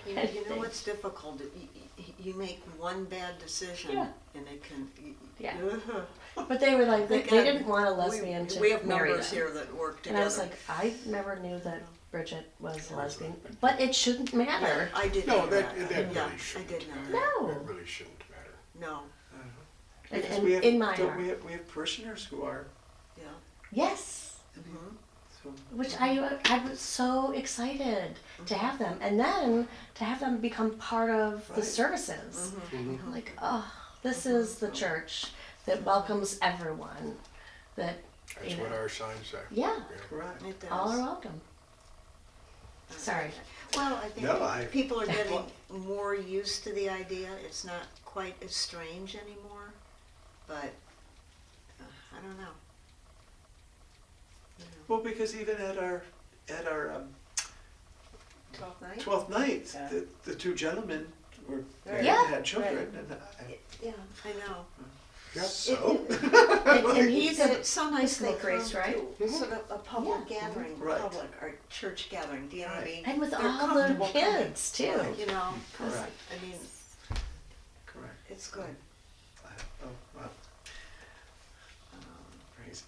[SPEAKER 2] You know what's difficult? You make one bad decision,
[SPEAKER 6] Yeah.
[SPEAKER 2] and it can.
[SPEAKER 6] Yeah.
[SPEAKER 2] Ugh.
[SPEAKER 6] But they were like, they
[SPEAKER 2] Thank
[SPEAKER 6] didn't
[SPEAKER 2] God
[SPEAKER 6] want a lesbian to
[SPEAKER 2] We have
[SPEAKER 6] marry
[SPEAKER 2] numbers
[SPEAKER 6] them.
[SPEAKER 2] here that work
[SPEAKER 6] And
[SPEAKER 2] together.
[SPEAKER 6] I was like, I never knew that Bridget was a lesbian, but it shouldn't matter.
[SPEAKER 2] I did
[SPEAKER 4] No,
[SPEAKER 2] know
[SPEAKER 4] that
[SPEAKER 2] Yeah,
[SPEAKER 4] really
[SPEAKER 2] I
[SPEAKER 4] shouldn't.
[SPEAKER 2] did know that.
[SPEAKER 6] No.
[SPEAKER 4] That really shouldn't matter.
[SPEAKER 2] No,
[SPEAKER 6] And,
[SPEAKER 1] Because
[SPEAKER 6] and
[SPEAKER 1] we have,
[SPEAKER 6] in my
[SPEAKER 1] don't
[SPEAKER 6] heart,
[SPEAKER 1] we have parishioners who are,
[SPEAKER 2] yeah.
[SPEAKER 6] yes,
[SPEAKER 2] Mhm.
[SPEAKER 1] so,
[SPEAKER 6] which I was so excited to have them, and then to have them become part of the
[SPEAKER 1] Right.
[SPEAKER 6] services.
[SPEAKER 2] Mm-hmm.
[SPEAKER 6] I'm like, oh, this is the church that welcomes everyone. That
[SPEAKER 4] That's
[SPEAKER 6] You
[SPEAKER 4] what
[SPEAKER 6] know.
[SPEAKER 4] our signs say.
[SPEAKER 6] yeah,
[SPEAKER 1] correct.
[SPEAKER 2] It does.
[SPEAKER 6] all are welcome. Sorry.
[SPEAKER 2] Well, I
[SPEAKER 1] No, I-
[SPEAKER 2] think people are getting more used to the idea. It's not quite as strange anymore, but I don't know. You know,
[SPEAKER 1] Well, because even at our
[SPEAKER 2] 12th night?
[SPEAKER 1] 12th night,
[SPEAKER 3] Yeah.
[SPEAKER 1] the two gentlemen were married
[SPEAKER 6] Yeah.
[SPEAKER 1] and had children,
[SPEAKER 3] Right.
[SPEAKER 1] and
[SPEAKER 2] Yeah, I know.
[SPEAKER 4] Yeah.
[SPEAKER 1] so.
[SPEAKER 6] And he's
[SPEAKER 2] And
[SPEAKER 6] a
[SPEAKER 2] it's so nice they
[SPEAKER 6] Episcopal priest,
[SPEAKER 2] come
[SPEAKER 6] right?
[SPEAKER 2] to sort of a public
[SPEAKER 6] Yeah.
[SPEAKER 2] gathering,
[SPEAKER 1] Right.
[SPEAKER 2] public or church gathering. Do you know what I
[SPEAKER 1] Right.
[SPEAKER 2] mean?
[SPEAKER 6] And with
[SPEAKER 2] They're
[SPEAKER 6] all the
[SPEAKER 2] comfortable coming,
[SPEAKER 6] kids too.
[SPEAKER 1] Right.
[SPEAKER 2] You know, 'cause,
[SPEAKER 1] Correct.
[SPEAKER 2] I mean,
[SPEAKER 1] Correct.
[SPEAKER 2] it's good.
[SPEAKER 1] Oh, wow. Crazy.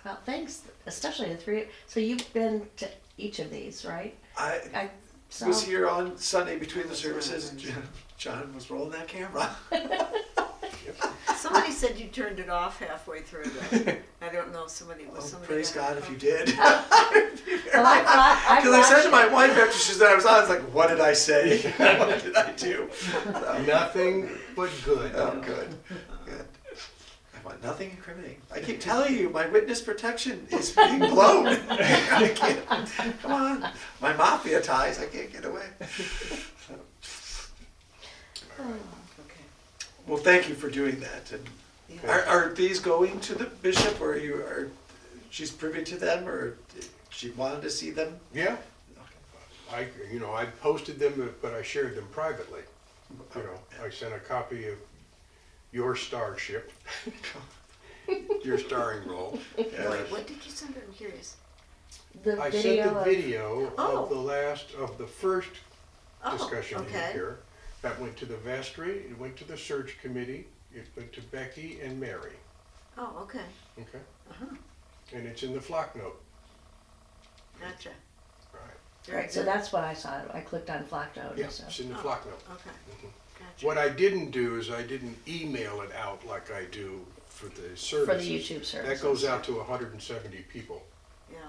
[SPEAKER 6] Well, thanks, especially the three. So you've been to each of these, right?
[SPEAKER 1] I
[SPEAKER 6] I saw.
[SPEAKER 1] was here on Sunday between the services. John was rolling that camera.
[SPEAKER 2] Somebody said you turned it off halfway through. Though. I don't know. Somebody was
[SPEAKER 1] Oh,
[SPEAKER 2] somebody.
[SPEAKER 1] praise
[SPEAKER 2] got
[SPEAKER 1] God
[SPEAKER 2] it
[SPEAKER 1] if you
[SPEAKER 2] on.
[SPEAKER 1] did.
[SPEAKER 6] Well,
[SPEAKER 1] Because I said to my
[SPEAKER 6] watched
[SPEAKER 1] wife after she said I was on, I was like, what did I say? What did I do? So,
[SPEAKER 4] Nothing but good.
[SPEAKER 1] oh, good. Good. I want nothing incriminating. I keep telling you, my witness protection is being blown. I can't. Come on. My mafia ties, I can't get away.
[SPEAKER 2] Okay.
[SPEAKER 1] Well, thank you for doing that. And
[SPEAKER 2] Yeah.
[SPEAKER 1] are these going to the bishop, or she's privy to them, or did she wanted to see them?
[SPEAKER 4] Yeah. I posted them, but I shared them privately. You know, I sent a copy of your starship, your starring role.
[SPEAKER 1] Yeah.
[SPEAKER 2] Wait, what did you send her? I'm curious.
[SPEAKER 6] the
[SPEAKER 4] I
[SPEAKER 6] video.
[SPEAKER 4] sent the
[SPEAKER 6] of-
[SPEAKER 4] video
[SPEAKER 2] Oh.
[SPEAKER 4] of the first
[SPEAKER 2] Oh,
[SPEAKER 4] discussion in
[SPEAKER 2] okay.
[SPEAKER 4] here. That went to the vestry, it went to the search committee, it went to Becky and Mary,
[SPEAKER 2] Oh, okay.
[SPEAKER 4] okay?
[SPEAKER 2] Uh-huh.
[SPEAKER 4] And it's in the flock note,
[SPEAKER 2] Gotcha.
[SPEAKER 4] right?
[SPEAKER 2] Very
[SPEAKER 6] Right, so
[SPEAKER 2] good.
[SPEAKER 6] that's what I saw. I clicked on Flock Note.
[SPEAKER 4] Yeah,
[SPEAKER 6] and stuff.
[SPEAKER 4] it's in the
[SPEAKER 2] Oh.
[SPEAKER 4] flock note.
[SPEAKER 2] Okay.
[SPEAKER 4] Mhm.
[SPEAKER 2] Gotcha.
[SPEAKER 4] What I didn't do is I didn't email it out like I do for the services.
[SPEAKER 6] For the YouTube service.
[SPEAKER 4] That goes out to 170 people.
[SPEAKER 2] Yeah.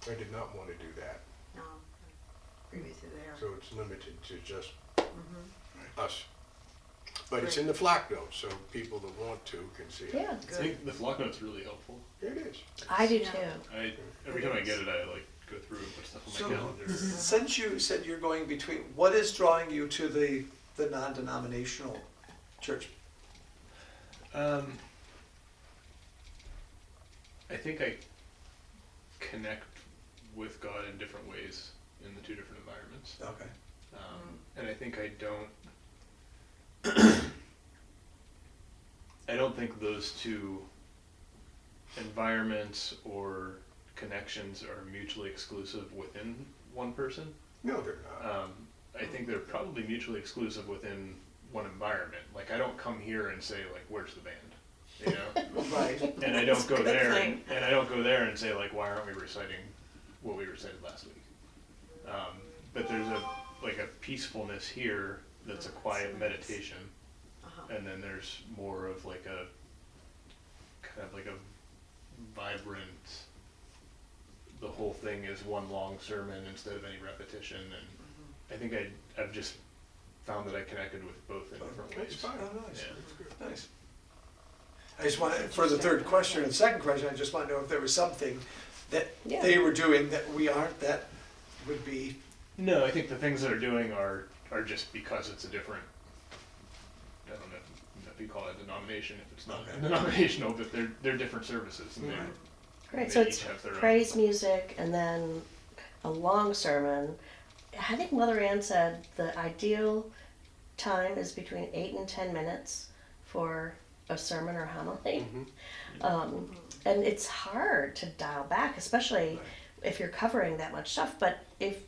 [SPEAKER 4] I did not want to do that,
[SPEAKER 2] No. I agree with you there.
[SPEAKER 4] so it's limited to just
[SPEAKER 2] Mm-hmm.
[SPEAKER 4] us. But it's in the flock note, so people that want to can see it.
[SPEAKER 6] Yeah,
[SPEAKER 5] I think the flock note's really helpful.
[SPEAKER 4] It is.
[SPEAKER 6] I do
[SPEAKER 2] Yeah.
[SPEAKER 6] too.
[SPEAKER 5] Every time I get it, I like go through and put stuff on
[SPEAKER 1] So-
[SPEAKER 5] my calendar.
[SPEAKER 1] Since you said you're going between, what is drawing you to the non-denominational church?
[SPEAKER 5] I think I connect with God in different ways in the two different environments.
[SPEAKER 1] Okay.
[SPEAKER 5] And I think I don't I don't think those two environments or connections are mutually exclusive within one person.
[SPEAKER 4] No, they're not.
[SPEAKER 5] I think they're probably mutually exclusive within one environment. Like I don't come here and say like, "Where's the band?" You know,
[SPEAKER 1] Right.
[SPEAKER 5] and I don't go
[SPEAKER 2] good
[SPEAKER 5] there
[SPEAKER 2] thing.
[SPEAKER 5] and I don't go there and say like, "Why aren't we reciting what we recited last week?" But there's a peacefulness here that's a quiet meditation,
[SPEAKER 2] Uh-huh.
[SPEAKER 5] and then there's more of like a kind of like a vibrant. The whole thing is one long sermon instead of any repetition, and I think I've just found that I connected with both in different ways.
[SPEAKER 4] It's fine.
[SPEAKER 1] Oh, nice.
[SPEAKER 5] Yeah.
[SPEAKER 4] That's good.
[SPEAKER 1] Nice. I just want, for the third question and second question, I just want to know if there was something that
[SPEAKER 6] Yeah.
[SPEAKER 1] they were doing that we aren't, that would be,
[SPEAKER 5] No, I think the things that are doing are just because it's a different. I don't know if you call it a denomination if it's not
[SPEAKER 1] Okay.
[SPEAKER 5] denominational, but they're different services. And
[SPEAKER 1] Right.
[SPEAKER 6] Right,
[SPEAKER 5] they
[SPEAKER 6] so
[SPEAKER 5] each
[SPEAKER 6] it's
[SPEAKER 5] have their own-
[SPEAKER 6] praise music and then a long sermon. I think Mother Ann said the ideal time is between 8 and 10 minutes for a sermon or homily. And it's hard to dial back, especially if you're covering that much stuff. But if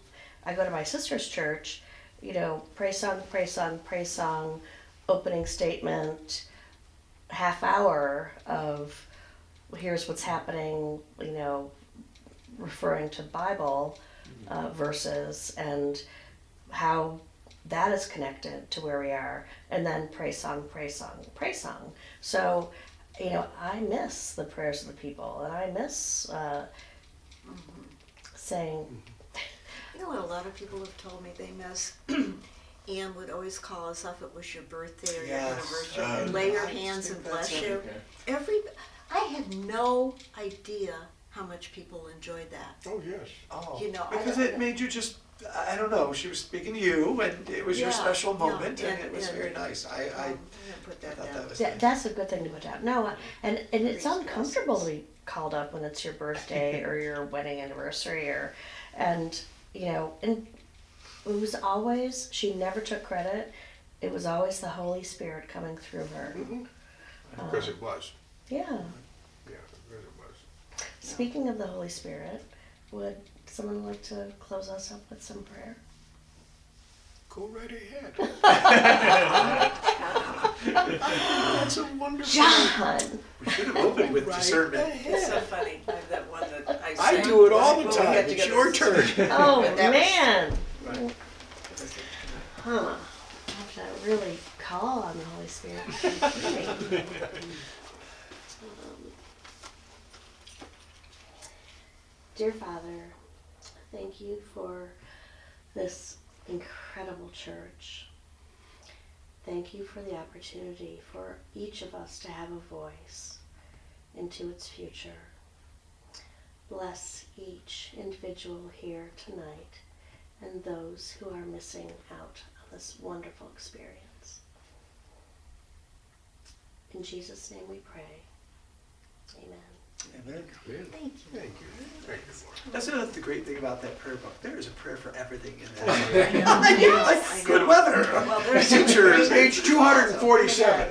[SPEAKER 6] I go to my sister's church, you know, praise song, praise song, praise song, opening statement, half hour of here's what's happening, you know, referring to Bible verses and how that is connected to where we are, and then praise song, praise song, praise song. So, you know, I miss the prayers of the people, and I miss saying,
[SPEAKER 2] You know what a lot of people have told me they miss? Anne would always call us up, it was your birthday or your
[SPEAKER 1] Yes.
[SPEAKER 2] anniversary, and lay your
[SPEAKER 1] I
[SPEAKER 2] hands
[SPEAKER 1] think
[SPEAKER 2] and
[SPEAKER 1] that's
[SPEAKER 2] bless
[SPEAKER 1] it.
[SPEAKER 2] you.
[SPEAKER 5] Okay.
[SPEAKER 2] I had no idea how much people enjoyed that.
[SPEAKER 4] Oh, yes.
[SPEAKER 1] Oh,
[SPEAKER 2] You know, I
[SPEAKER 1] because
[SPEAKER 2] don't-
[SPEAKER 1] it made you just, I don't know, she was speaking to you and it was your
[SPEAKER 2] Yeah,
[SPEAKER 1] special
[SPEAKER 2] yeah,
[SPEAKER 1] moment and
[SPEAKER 2] and-
[SPEAKER 1] it was
[SPEAKER 2] and,
[SPEAKER 1] very nice.
[SPEAKER 2] I'm gonna put that
[SPEAKER 1] thought
[SPEAKER 2] down.
[SPEAKER 1] that was
[SPEAKER 6] That,
[SPEAKER 1] nice.
[SPEAKER 6] that's a good thing to put down. No, and it's
[SPEAKER 2] Increased
[SPEAKER 6] uncomfortable to
[SPEAKER 2] blessings.
[SPEAKER 6] be called up when it's your birthday or your wedding anniversary and and it was always, she never took credit. It was always the Holy Spirit coming through her.
[SPEAKER 4] Because it was.
[SPEAKER 6] Yeah.
[SPEAKER 4] Yeah, because it was.
[SPEAKER 6] Speaking of the Holy Spirit, would someone like to close us up with some prayer?
[SPEAKER 4] Go right ahead. That's a wonderful.
[SPEAKER 6] John!
[SPEAKER 1] We should have opened with
[SPEAKER 4] Right
[SPEAKER 1] discernment.
[SPEAKER 2] It's so
[SPEAKER 4] ahead.
[SPEAKER 2] funny, I have that one that I
[SPEAKER 4] I
[SPEAKER 2] sang
[SPEAKER 4] do it all the
[SPEAKER 2] when we
[SPEAKER 4] time.
[SPEAKER 2] got
[SPEAKER 4] It's
[SPEAKER 2] together.
[SPEAKER 4] your turn.
[SPEAKER 6] Oh,
[SPEAKER 2] But that was-
[SPEAKER 6] man!
[SPEAKER 1] Right.
[SPEAKER 6] Huh. I have to really call on the Holy Spirit. Dear Father, thank you for this incredible church. Thank you for the opportunity for each of us to have a voice into its future. Bless each individual here tonight and those who are missing out on this wonderful experience. In Jesus' name we pray. Amen.
[SPEAKER 1] Amen.
[SPEAKER 6] Thank you.
[SPEAKER 4] Thank you. Thank you, Lord.
[SPEAKER 1] That's the great thing about that prayer book. There is a prayer for everything in that. You're like, good weather.
[SPEAKER 2] Well, there's
[SPEAKER 1] Teachers.
[SPEAKER 4] Page 247.